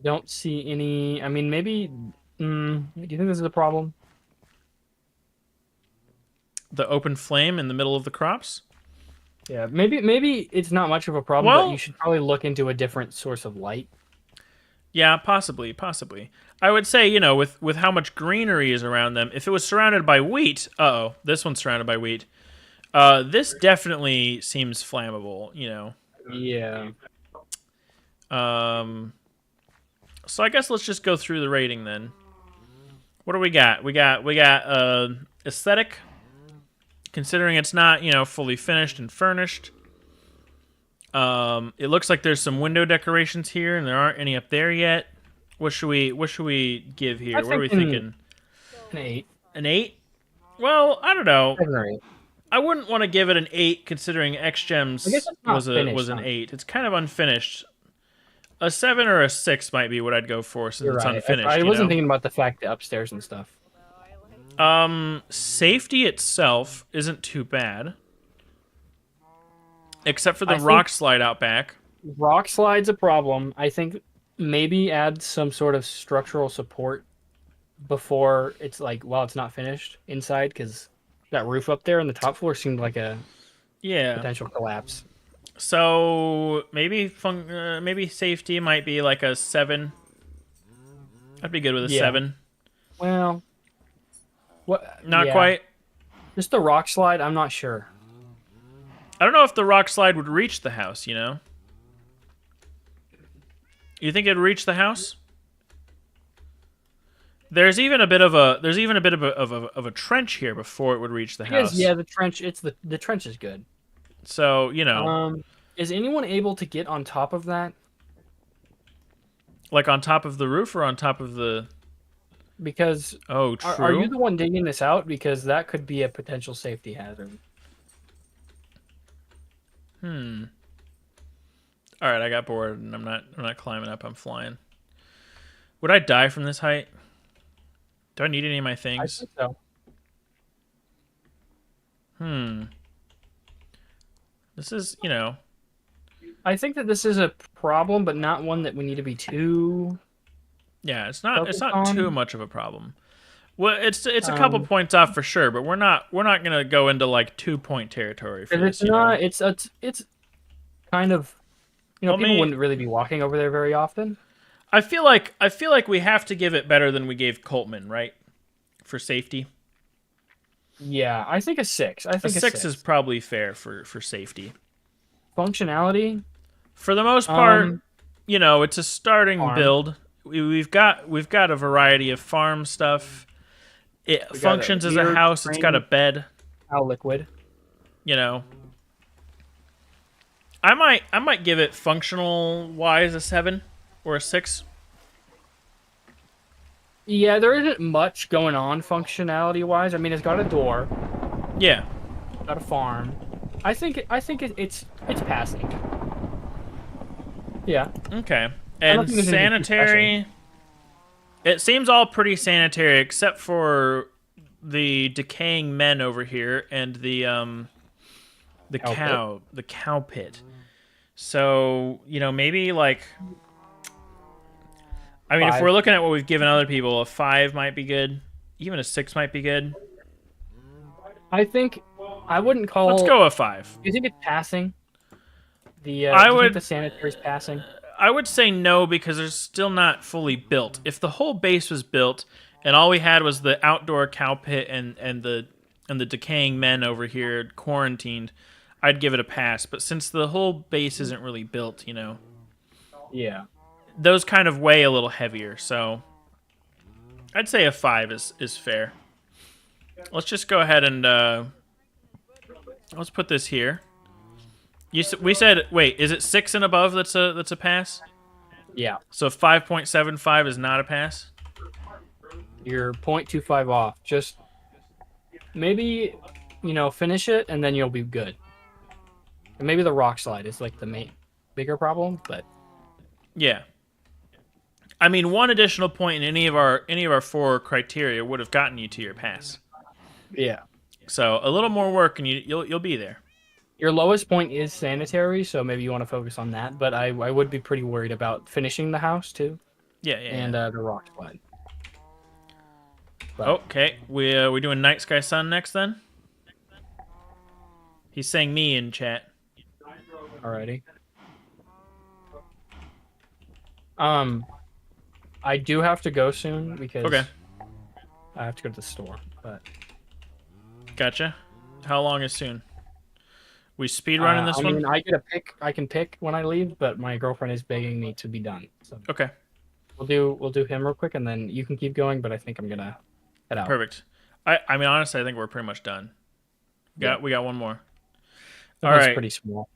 don't see any. I mean, maybe. Do you think this is a problem? The open flame in the middle of the crops. Yeah, maybe it's not much of a problem, Well- but you should probably look into a different source of light. Yeah, possibly. I would say, you know, with how much greenery is around them, if it was surrounded by wheat, this one's surrounded by wheat. This definitely seems flammable, you know. Yeah. So I guess let's just go through the rating then. What do we got? We got aesthetic, considering it's not, you know, fully finished and furnished. It looks like there's some window decorations here, and there aren't any up there yet. What should we give here? What are we thinking? An 8. An 8? Well, I don't know. 7 or 8. I wouldn't want to give it an 8, considering X Gems I guess it's not was finished, an huh? 8. It's kind of unfinished. A 7 or a 6 might be what I'd go for since You're it's right. unfinished. I you wasn't know? thinking about the fact that upstairs and stuff. Safety itself isn't too bad. Except for the I think- rock slide out back. Rock slide's a problem. I think maybe add some sort of structural support before it's like, while it's not finished inside, because that roof up there on the top floor seemed like a Yeah. potential collapse. So maybe maybe safety might be like a 7. I'd be good with a 7. Well, what? Not yeah. quite. Just the rock slide, I'm not sure. I don't know if the rock slide would reach the house, you know? You think it'd reach the house? There's even a bit of a trench here before it would reach the house. Yeah, the trench. The trench is good. So, you know, Is anyone able to get on top of that? like on top of the roof or on top of the... Because Oh, true. are you the one digging this out? Because that could be a potential safety hazard. All right, I got bored and I'm not climbing up. I'm flying. Would I die from this height? Do I need any of my I things? think so. This is, you know, I think that this is a problem, but not one that we need to be too. yeah, it's not Focus too on- much of a problem. Well, it's a couple points off for sure, but we're not gonna go into like 2-point territory for this. It's not. It's kind of. Well, People wouldn't really be walking over there very often. I feel like we have to give it better than we gave Coltman, right? For safety. Yeah, I think a 6. I A think 6 is probably fair for safety. functionality. For the most part, Um, you know, it's a starting farm. build. We've got a variety of farm stuff. It We got functions a as a beer house. It's got a train. bed. How liquid? You know, I might give it functional wise a 7 or a 6. Yeah, there isn't much going on functionality wise. I mean, it's got a door, Yeah. got a farm. I think it's passing. Yeah. Okay. don't And think there's anything too sanitary. It seems all pretty sanitary except for the decaying men over here and the cow pit. So, you know, maybe like, I mean, if 5. we're looking at what we've given other people, a 5 might be good. Even a 6 might be good. I think I wouldn't call. Let's go a 5. Do you think it's passing? Do you would- think the sanitary's passing? I would say no because they're still not fully built. If the whole base was built and all we had was the outdoor cow pit and the decaying men over here quarantined, I'd give it a pass. But since the whole base isn't really built, you know, Yeah. those kind of weigh a little heavier. So I'd say a 5 is fair. Let's just go ahead and let's put this here. We said, wait, is it 6 and above that's a pass? Yeah. So 5.75 is not a pass? You're 0.25 off. Just maybe, finish it and then you'll be good. And maybe the rock slide is like the bigger problem, but Yeah. I mean, one additional point in any of our 4 criteria would have gotten you to your pass. yeah. So a little more work and you'll be there. Your lowest point is sanitary, so maybe you want to focus on that. But I would be pretty worried about finishing the house too, Yeah. and the rock slide. But, Okay, we doing Night Sky Sun next then? He's saying me in chat. Alrighty. I do have to go soon because Okay. I have to go to the store. But Gotcha. How long is soon? We speed running this I one? mean, I get a pick. I can pick when I leave, but my girlfriend is begging me to be done. So Okay, we'll do him real quick, and then you can keep going. But I think I'm gonna head out. perfect. I mean, honestly, I think we're pretty much done. We got one more. The All house is right. pretty small.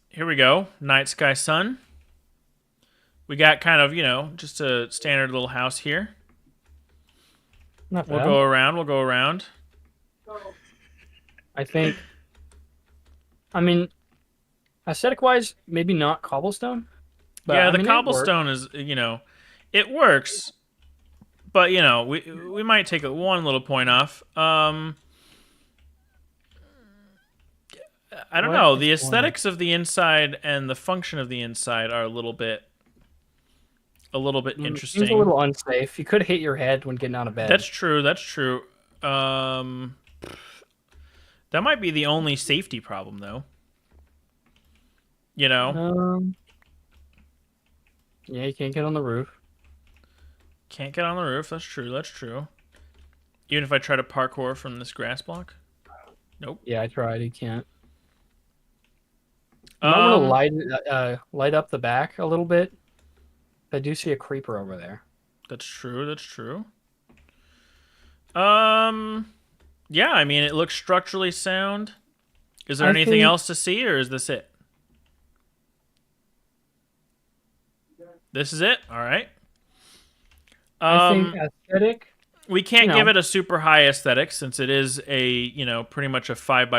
Here we go. Night Sky Sun. We got kind of, just a standard little house here. Not We'll bad. go around. I think. I mean, aesthetic wise, maybe not cobblestone. But, yeah, I the mean, it worked. cobblestone is, it works, but we might take one little point off. I don't What know. is The going on? aesthetics of the inside and the function of the inside are a little bit interesting. Seems a little unsafe. You could hit your head when getting out of bed. That's true. That's true. That might be the only safety problem, though. Yeah, you can't get on the roof. Can't get on the roof. That's true. That's true. Even if I try to parkour from this grass block. Nope. Yeah, I tried. You can't. You might want to light up the back a little bit. I do see a creeper over there. That's true. That's true. Yeah, I mean, it looks structurally sound. Is there anything else to see, or is this it? This is it? All right. I think aesthetic. We can't give it a super high aesthetic since it is a, pretty much a 5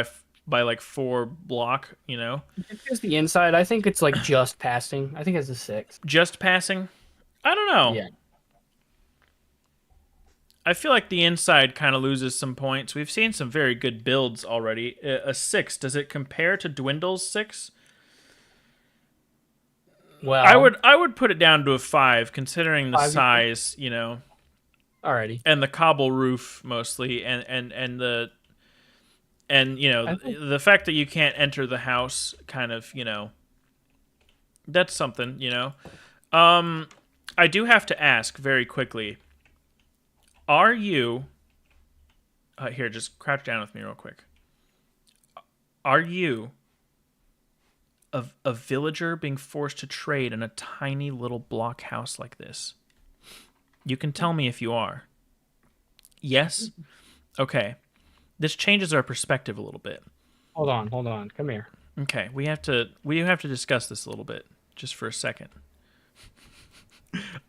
by like 4 block, Because the inside, I think it's like just passing. I think it's a 6. Just passing? I don't know. Yeah. I feel like the inside kind of loses some points. We've seen some very good builds already. A 6, does it compare to Dwindle's 6? Well, I would put it down to a 5, considering the 5, size, Alrighty. and the cobble roof mostly, and the the fact that you can't enter the house, kind of, that's something, I do have to ask very quickly. Are you here? Just crouch down with me real quick. Are you a villager being forced to trade in a tiny little block house like this? You can tell me if you are. Yes? Okay. This changes our perspective a little bit. Hold on. Come here. Okay, we have to discuss this a little bit, just for a second.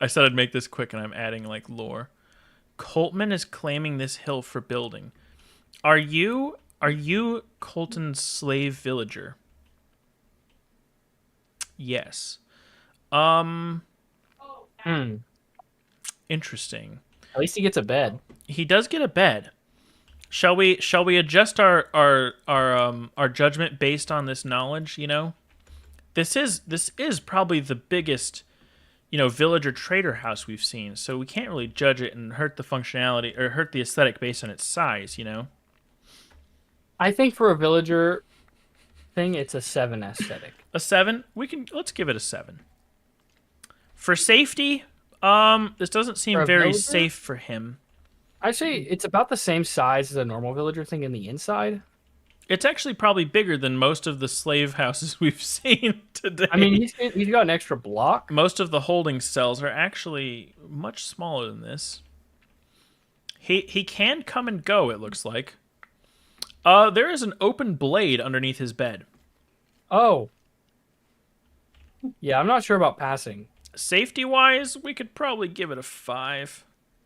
I said I'd make this quick, and I'm adding like lore. Coltman is claiming this hill for building. Are you Colton's slave villager? Yes. Interesting. At least he gets a bed. He does get a bed. Shall we adjust our judgment based on this knowledge, This is probably the biggest, villager trader house we've seen, so we can't really judge it and hurt the functionality or hurt the aesthetic based on its size, I think for a villager thing, it's a 7 aesthetic. A 7? Let's give it a 7. For safety, this doesn't seem very villager? safe for him. I'd say it's about the same size as a normal villager thing in the inside. It's actually probably bigger than most of the slave houses we've seen today. I mean, he's got an extra block. Most of the holding cells are actually much smaller than this. He can come and go, it looks like. There is an open blade underneath his bed. Oh. Yeah, I'm not sure about passing. Safety-wise, we could probably give it a 5.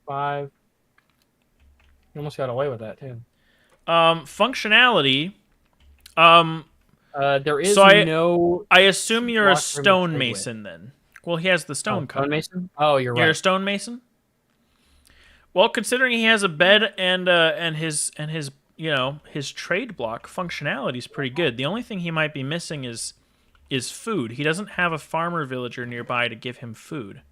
5. You almost got away with that, too. Functionality. There is no... I assume you're a block room to stonemason, then. Well, he has the stone cut. Stonemason? Oh, you're right. You're a stonemason? Well, considering he has a bed and his his trade block, functionality is pretty good. The only thing he might be missing is food. He doesn't have a farmer villager nearby to give him food.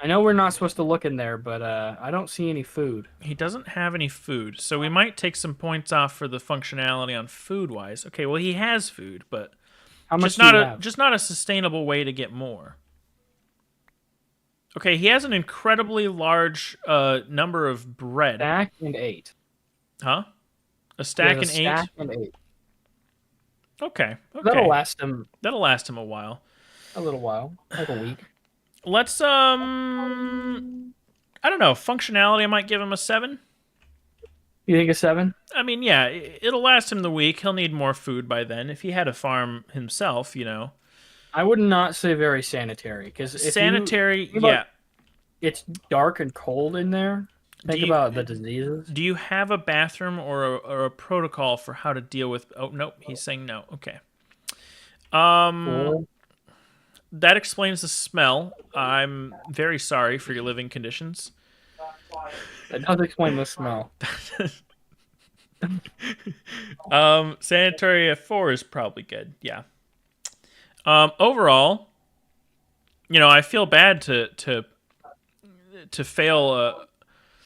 I know we're not supposed to look in there, but I don't see any food. He doesn't have any food, so we might take some points off for the functionality on food-wise. Okay, well, he has food, but how much just not a sustainable way to get more. Okay, he has an incredibly large number of bread. Stack and 8. Huh? A stack and 8? Stack and 8. Okay. That'll last him. That'll last him a while. A little while, like a week. Let's I don't know. Functionality, I might give him a 7. You think a 7? I mean, yeah, it'll last him the week. He'll need more food by then. If he had a farm himself, I would not say very sanitary, because sanitary, it's dark and cold in there. Think about the diseases. Do you have a bathroom or a protocol for how to deal with? Oh nope, he's saying no. Okay. Cool. that explains the smell. I'm very sorry for your living conditions. That does explain the smell. Sanitary at 4 is probably good. Yeah. Overall, I feel bad to fail.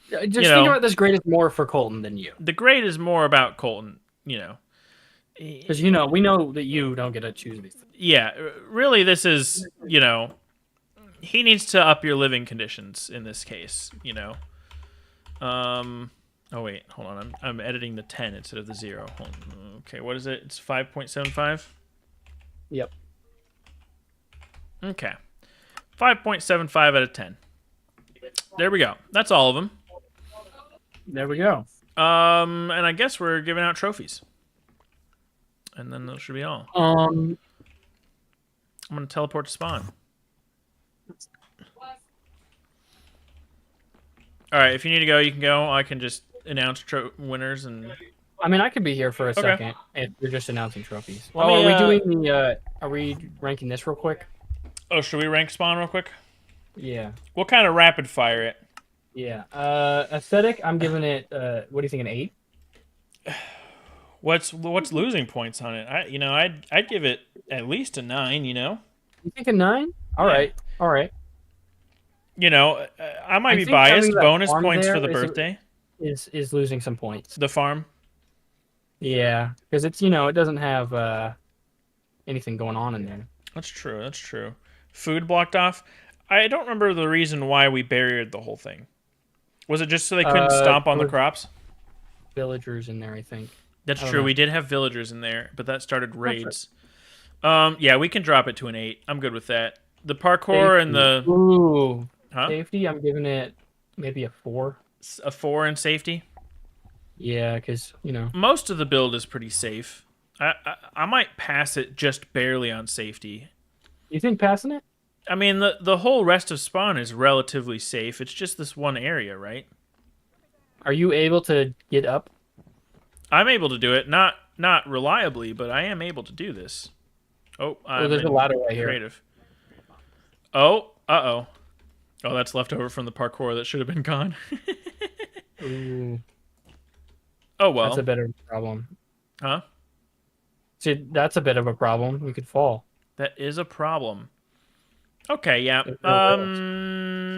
Just think about this grade is more for Colton than you. The grade is more about Colton. Because we know that you don't get to choose these things. Yeah, really, this is he needs to up your living conditions in this case. Oh wait, hold on. I'm editing the 10 instead of the 0. Hold on. Okay, what is it? It's 5.75. Yep. Okay, 5.75 out of 10. There we go. That's all of them. There we go. And I guess we're giving out trophies. And then that should be all. I'm gonna teleport to spawn. All right, if you need to go, you can go. I can just announce winners and. I mean, I could be here for a second if you're just announcing trophies. Are we doing the? Are we ranking this real quick? Oh, should we rank spawn real quick? Yeah. We'll kind of rapid fire it. Yeah. Aesthetic. I'm giving it. What do you think? An 8. What's losing points on it? I'd give it at least a 9. You think a 9? All right. I might be biased. Bonus points for the birthday is losing some points. The farm. Yeah, because it's it doesn't have anything going on in there. That's true. Food blocked off. I don't remember the reason why we barriered the whole thing. Was it just so they couldn't stomp on the crops? Villagers in there, I think. That's true. We did have villagers in there, but that started raids. Yeah, we can drop it to an 8. I'm good with that. The parkour and the safety, I'm giving it maybe a 4. A 4 in safety. Yeah, because most of the build is pretty safe. I might pass it just barely on safety. You think passing it? I mean, the whole rest of spawn is relatively safe. It's just this one area, right? Are you able to get up? I'm able to do it. Not reliably, but I am able to do this. Oh, there's a ladder right here. Creative. Oh, uh-oh. Oh, that's left over from the parkour that should have been gone. Ooh. Oh, well. That's a bit of a problem. Huh? See, that's a bit of a problem. You could fall. That is a problem. Okay, yeah.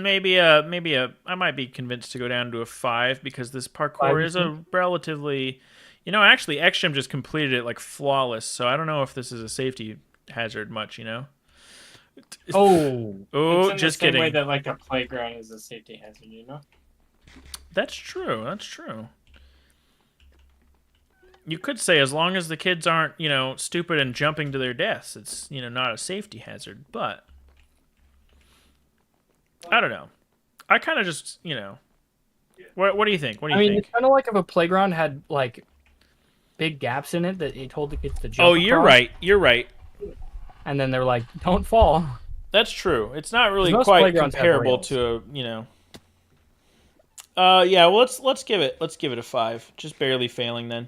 Maybe I might be convinced to go down to a 5 because this parkour is a relatively, actually Xgem just completed it like flawless, so I don't know if this is a safety hazard much, Oh, it's just the same kidding. Way that like a playground is a safety hazard, That's true. You could say as long as the kids aren't, stupid and jumping to their deaths, it's, not a safety hazard, but I don't know. I kind of just, what do you think? What do you think? It's kind of like if a playground had like big gaps in it that it told the kids to jump. Oh, you're across, right. You're right. And then they're like, "Don't fall." That's true. It's not really Most quite playgrounds have comparable rails. to yeah. Well, let's give it a 5. Just barely failing then.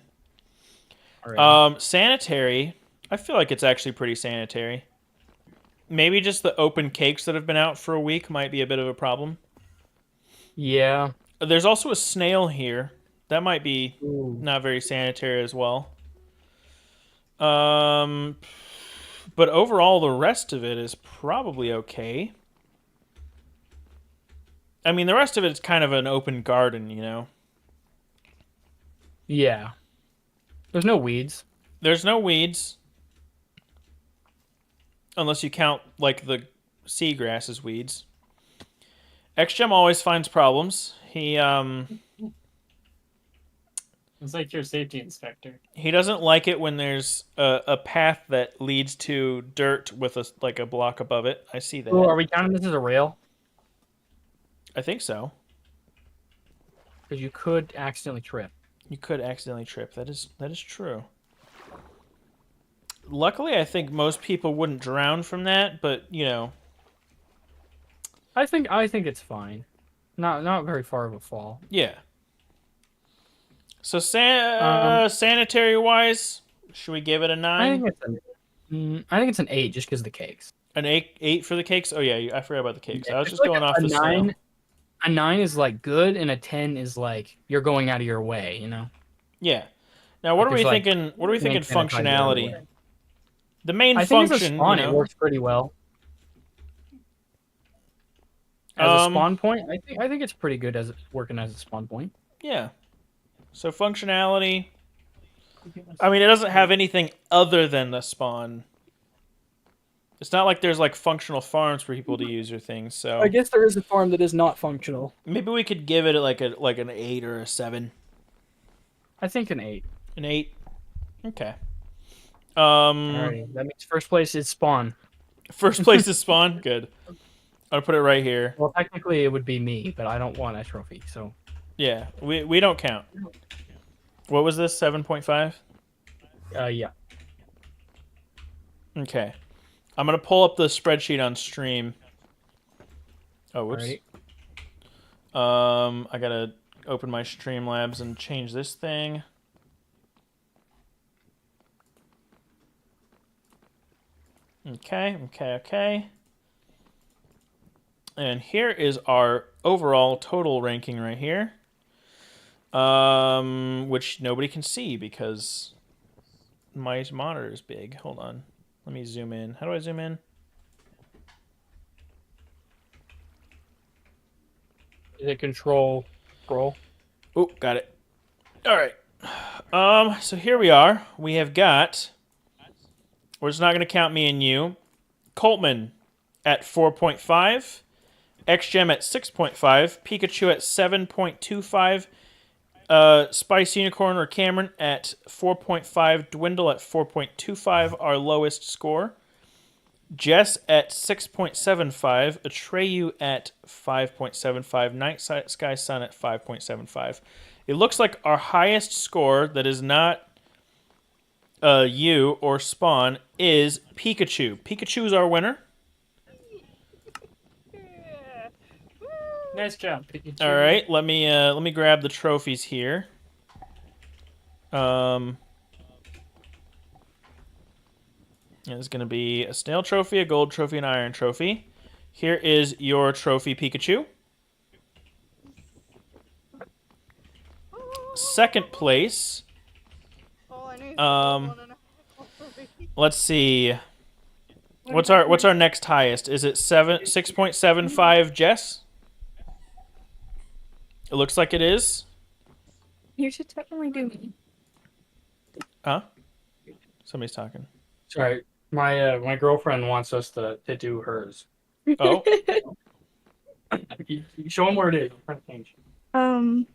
All right. Sanitary. I feel like it's actually pretty sanitary. Maybe just the open cakes that have been out for a week might be a bit of a problem. Yeah. There's also a snail here. That might be Ooh. not very sanitary as well. But overall, the rest of it is probably okay. I mean, the rest of it is kind of an open garden, Yeah. There's no weeds. There's no weeds. Unless you count, like, the seagrass as weeds. Xgem always finds problems. It's like your safety inspector. He doesn't like it when there's a path that leads to dirt with a block above it. I see that. Oh, are we counting this as a rail? I think so. Because you could accidentally trip. You could accidentally trip. That is true. Luckily, I think most people wouldn't drown from that, but I think it's fine. Not very far of a fall. Yeah. So sanitary wise, should we give it a 9? I think it's an 8 just because of the cakes. An 8 for the cakes? Oh yeah, I forgot about the cakes. Yeah, I was it's just like going off a the 9. sale. A 9 is like good, and a 10 is like you're going out of your way. You know. Yeah. Now, what Like are we there's like thinking? What are we thinking 10 or 5 years functionality? away. The main I think as a function, spawn, it works pretty well. As a spawn point, I think it's pretty good as working as a spawn point. Yeah. So functionality. I mean, it doesn't have anything other than the spawn. It's not like there's like functional farms for people to use or things. So I guess there is a farm that is not functional. maybe we could give it like an 8 or a 7. I think an 8. An 8. Okay. Alrighty, that means first place is spawn. First place is spawn. Good. I'll put it right here. Well, technically it would be me, but I don't want a trophy, so. Yeah, we don't count. What was this? 7.5. Yeah. Okay. I'm gonna pull up the spreadsheet on stream. Oh, whoops. Alrighty. I gotta open my Streamlabs and change this thing. Okay. And here is our overall total ranking right here. Which nobody can see because my monitor is big. Hold on. Let me zoom in. How do I zoom in? Is it control scroll? Oh, got it. All right. So here we are. We have got. We're just not going to count me and you. Coltman at 4.5. XGem at 6.5. Pikachu at 7.25. Spice Unicorn or Cameron at 4.5. Dwindle at 4.25, our lowest score. Jess at 6.75. Atreyu at 5.75. Night Sky Sun at 5.75. It looks like our highest score that is not you or Spawn is Pikachu. Pikachu is our winner. Yeah. Nice job, Pikachu. All right, let me grab the trophies here. There's going to be a snail trophy, a gold trophy, an iron trophy. Here is your trophy, Pikachu. Second place. All I need is Um, 1.5. Let's see. What's our next highest? Is it 6.75 Jess? It looks like it is. You should definitely do me. Huh? Somebody's talking. Sorry, my girlfriend wants us to do hers. Oh. You show him where it is. I'm trying to change. I'm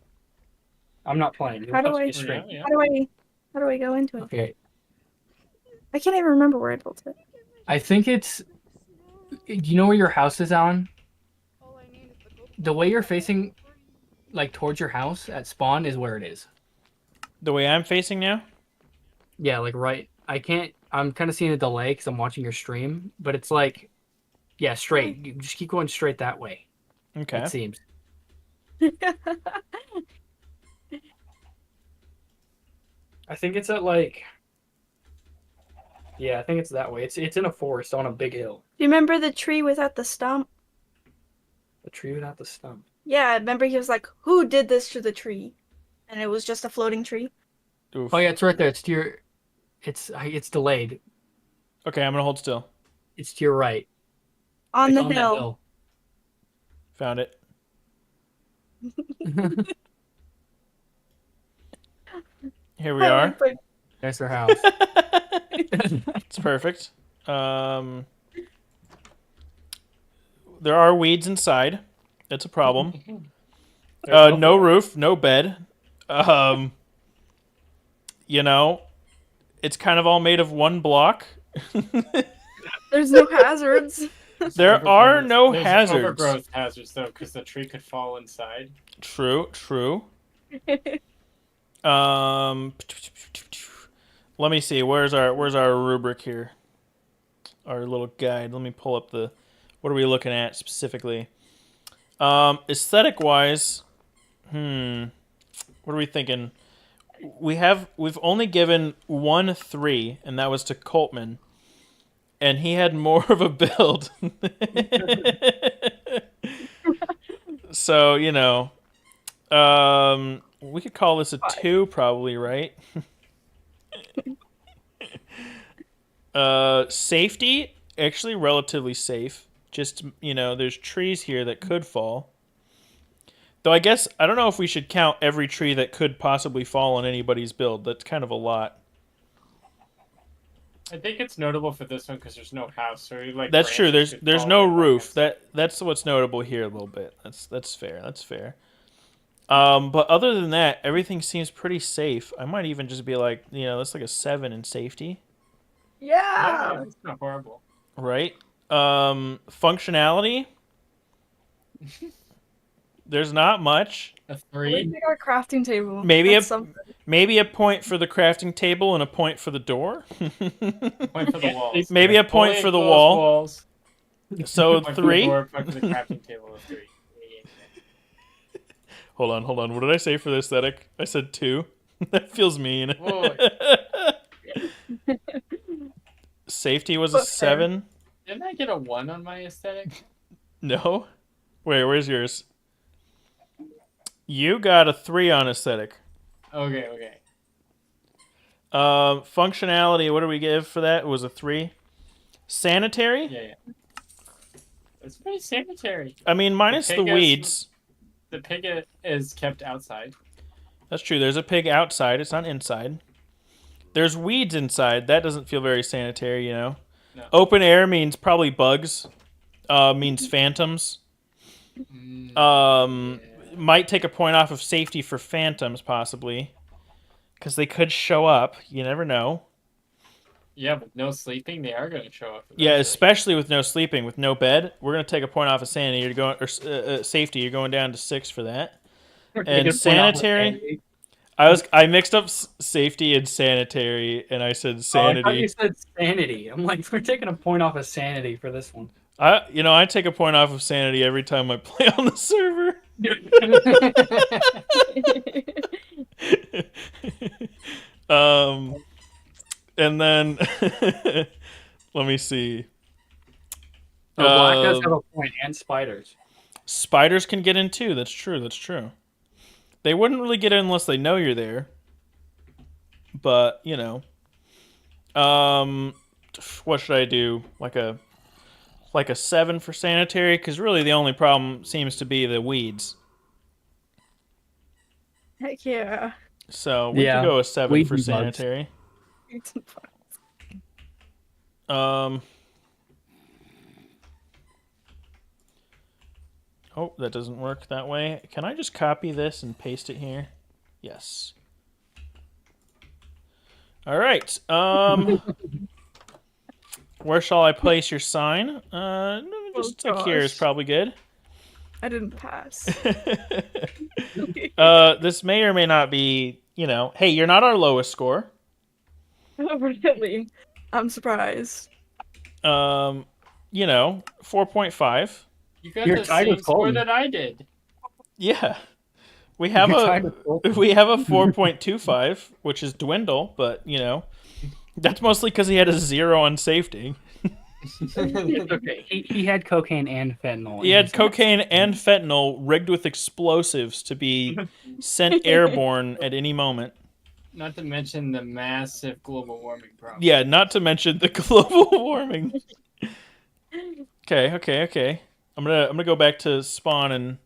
not playing. How do I- Straight. Yeah. How do I go into it? Okay. I can't even remember where I built it. I think it's. Do you know where your house is, Alan? All I need is the gold. The way you're facing, like towards your house at spawn, is where it is. The way I'm facing now? Yeah, like right. I can't. I'm kind of seeing a delay because I'm watching your stream, but it's like, yeah, straight. You just keep going straight that way. Okay. It seems. I think it's at like. Yeah, I think it's that way. It's in a forest on a big hill. Do you remember the tree without the stump? The tree without the stump. Yeah, I remember he was like, "Who did this to the tree?" And it was just a floating tree. Oof. Oh yeah, it's right there. It's to your. It's delayed. Okay, I'm gonna hold still. It's to your right. On It's the on that hill. Found it. Here we are. There's her house. It's perfect. There are weeds inside. That's a problem. No roof, no bed. It's kind of all made of one block. There's no hazards. There are no There's hazards. overgrowth hazards though, because the tree could fall inside. True. Let me see. Where's our rubric here? Our little guide. Let me pull up the. What are we looking at specifically? Aesthetic wise, what are we thinking? We've only given 1 3, and that was to Coltman. and he had more of a build. So, we could call this a 2 probably, right? Safety, actually relatively safe. Just, there's trees here that could fall. Though I guess, I don't know if we should count every tree that could possibly fall on anybody's build. That's kind of a lot. I think it's notable for this one because there's no house or like. That's true. branches There's could no fall in, roof. I guess. That's what's notable here a little bit. That's fair. That's fair. But other than that, everything seems pretty safe. I might even just be like, that's like a 7 in safety, Yeah, it's not horrible. right? Functionality. There's not much. A We 3. pick our crafting table. Maybe That's a- something. Maybe a point for the crafting table and a point for the door. Point for the walls. Maybe a point for the close wall. Walls. So Point for the 3. door, point for the crafting table. A 3. Hold on. What did I say for the aesthetic? I said 2. That feels mean. Whoa. Safety was a 7. Didn't I get a 1 on my aesthetic? No. Wait, where's yours? You got a 3 on aesthetic. Okay. Functionality, what do we give for that? It was a 3. Sanitary? Yeah. It's pretty sanitary. I mean, minus the pig has- weeds. The pig is kept outside. That's true. There's a pig outside. It's not inside. There's weeds inside. That doesn't feel very sanitary, No. Open air means probably bugs. Means phantoms. Might take a point off of safety for phantoms, possibly. Because they could show up. You never know. Yeah, with no sleeping, they are going to show up. Yeah, eventually. especially with no sleeping, with no bed. We're going to take a point off of sanity. You're going, or safety. You're going down to 6 for that. And sanitary? I mixed up safety and sanitary, and I said I thought sanity. you said sanity. I'm like, we're taking a point off of sanity for this one. I take a point off of sanity every time I play on the server. And then let me see. No, black does have a point, and spiders. Spiders can get in too. That's true. They wouldn't really get in unless they know you're there. But, what should I do? Like a 7 for sanitary? Because really the only problem seems to be the weeds. Heck yeah. So we Yeah, could go a 7 weed for bugs. sanitary. Oh, that doesn't work that way. Can I just copy this and paste it here? Yes. All right. Where shall I place your sign? Just like here is gosh. probably good. I didn't pass. This may or may not be, hey, you're not our lowest score. Oh, really? I'm surprised. 4.5. You got You're the tied same with score Colton. that I did. Yeah. We have You're a tied with Colton. we have a 4.25, which is dwindle, but that's mostly because he had a 0 on safety. It's okay. He had cocaine and fentanyl. He had cocaine and fentanyl rigged with explosives to be sent airborne at any moment. Not to mention the massive global warming problem. Yeah, not to mention the global warming. Okay. I'm gonna go back to spawn and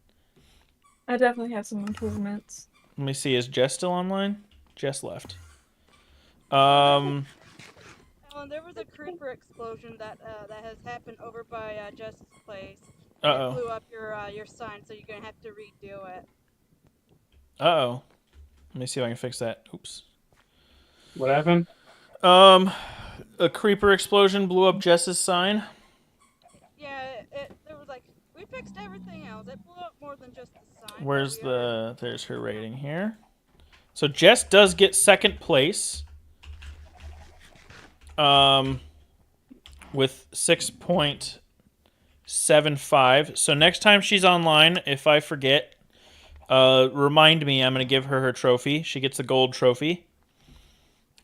I definitely have some improvements. let me see. Is Jess still online? Jess left. Alan, there was a creeper explosion that has happened over by Jess's place. It Uh-oh. blew up your sign, so you're gonna have to redo it. Uh-oh. Let me see if I can fix that. Oops. What happened? A creeper explosion blew up Jess's sign. Yeah, there was we fixed everything else. It blew up more than just the sign. Where's there's her rating here. So Jess does get second place. With 6.75. So next time she's online, if I forget, remind me. I'm going to give her trophy. She gets the gold trophy.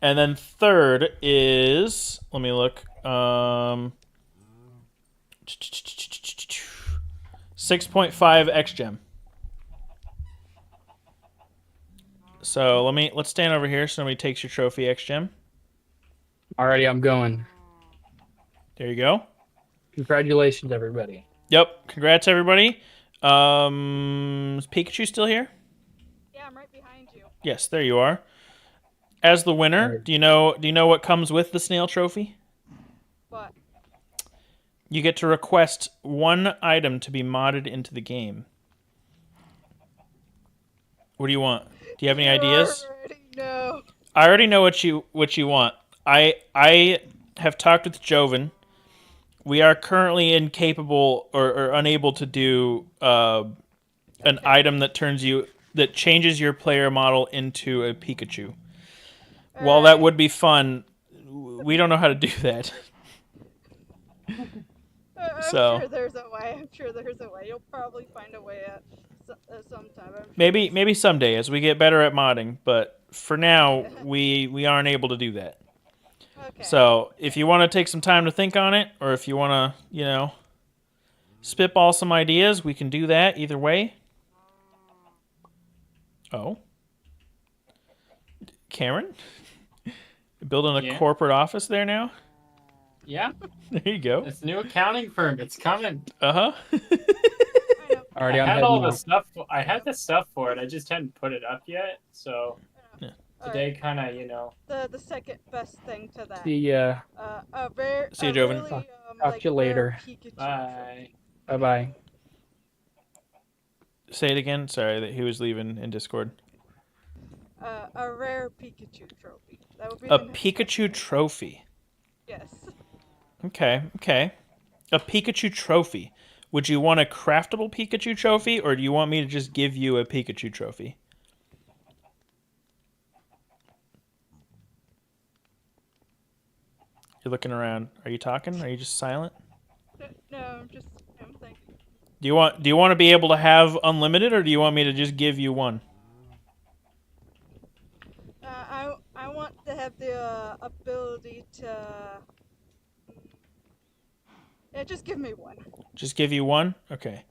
And then third is, let me look. 6.5 X-Gem. So let's stand over here so nobody takes your trophy X-Gem. Alrighty, I'm going. There you go. Congratulations, everybody. Yep. Congrats, everybody. Is Pikachu still here? Yeah, I'm right behind you. Yes, there you are. As the winner, Right. do you know what comes with the snail trophy? But You get to request one item to be modded into the game. What do you want? Do you have any ideas? No. I already know what you want. I have talked with Joven. We are currently incapable or unable to do an item that changes your player model into a Pikachu. While that would be fun, we don't know how to do that. I'm So sure there's a way. I'm sure there's a way. You'll probably find a way at sometime. I'm sure maybe someday as we get better at modding, but for now we aren't able to do that. Okay. So if you want to take some time to think on it, or if you want to, spitball some ideas, we can do that either way. Oh. Cameron? Building a corporate office there now? Yeah. There you go. This new accounting firm, it's coming. Uh-huh. I know. Alrighty, I I'm had heading all the out. stuff. I had the stuff for it. I just hadn't put it up yet. So Yeah. today, kind of, The second best thing to that. See ya. A rare. See you, a Joven. Really, Talk to you later. rare Pikachu Bye. Bye bye. Say it again. Sorry that he was leaving in Discord. A rare Pikachu trophy. That would be A the next Pikachu best trophy. thing. Yes. Okay. A Pikachu trophy. Would you want a craftable Pikachu trophy, or do you want me to just give you a Pikachu trophy? You're looking around. Are you talking? Are you just silent? No, I'm thinking. Do you want to be able to have unlimited, or do you want me to just give you one? I want to have the ability to. Yeah, just give me one. Just give you one? Okay.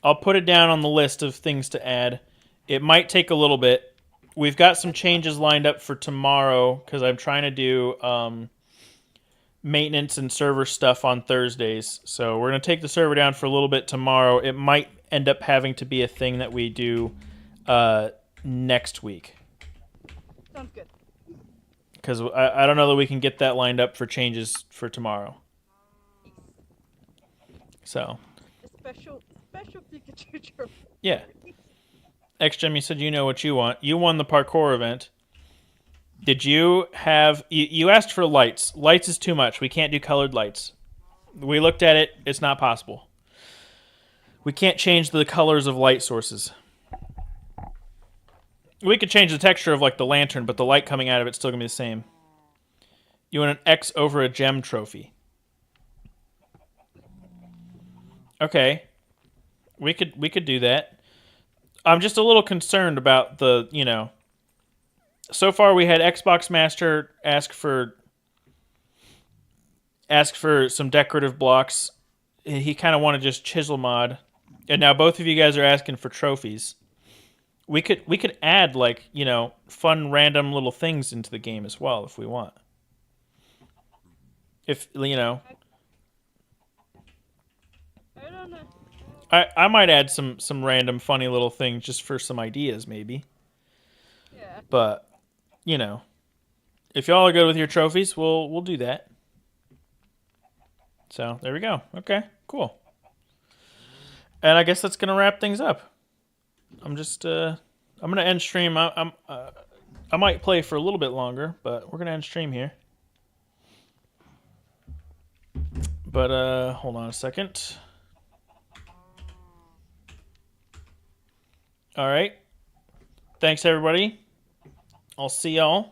I'll put it down on the list of things to add. It might take a little bit. We've got some changes lined up for tomorrow because I'm trying to do maintenance and server stuff on Thursdays. So we're going to take the server down for a little bit tomorrow. It might end up having to be a thing that we do next week. Sounds good. Because I don't know that we can get that lined up for changes for tomorrow. So. A special Pikachu trophy. Yeah. XGem, you said you know what you want. You won the parkour event. Did you have... You asked for lights. Lights is too much. We can't do colored lights. We looked at it. It's not possible. We can't change the colors of light sources. We could change the texture of like the lantern, but the light coming out of it's still going to be the same. You want an X over a gem trophy. Okay. We could do that. I'm just a little concerned about the, so far we had Xbox Master ask for some decorative blocks. He kind of wanted just chisel mod. And now both of you guys are asking for trophies. We could add like, fun random little things into the game as well if we want. If, I don't know. I might add some random funny little things just for some ideas maybe. Yeah. But, if y'all are good with your trophies, we'll do that. So, there we go. Okay, cool. And I guess that's going to wrap things up. I'm just I'm going to end stream. I might play for a little bit longer, but we're going to end stream here. But hold on a second. All right. Thanks everybody. I'll see y'all.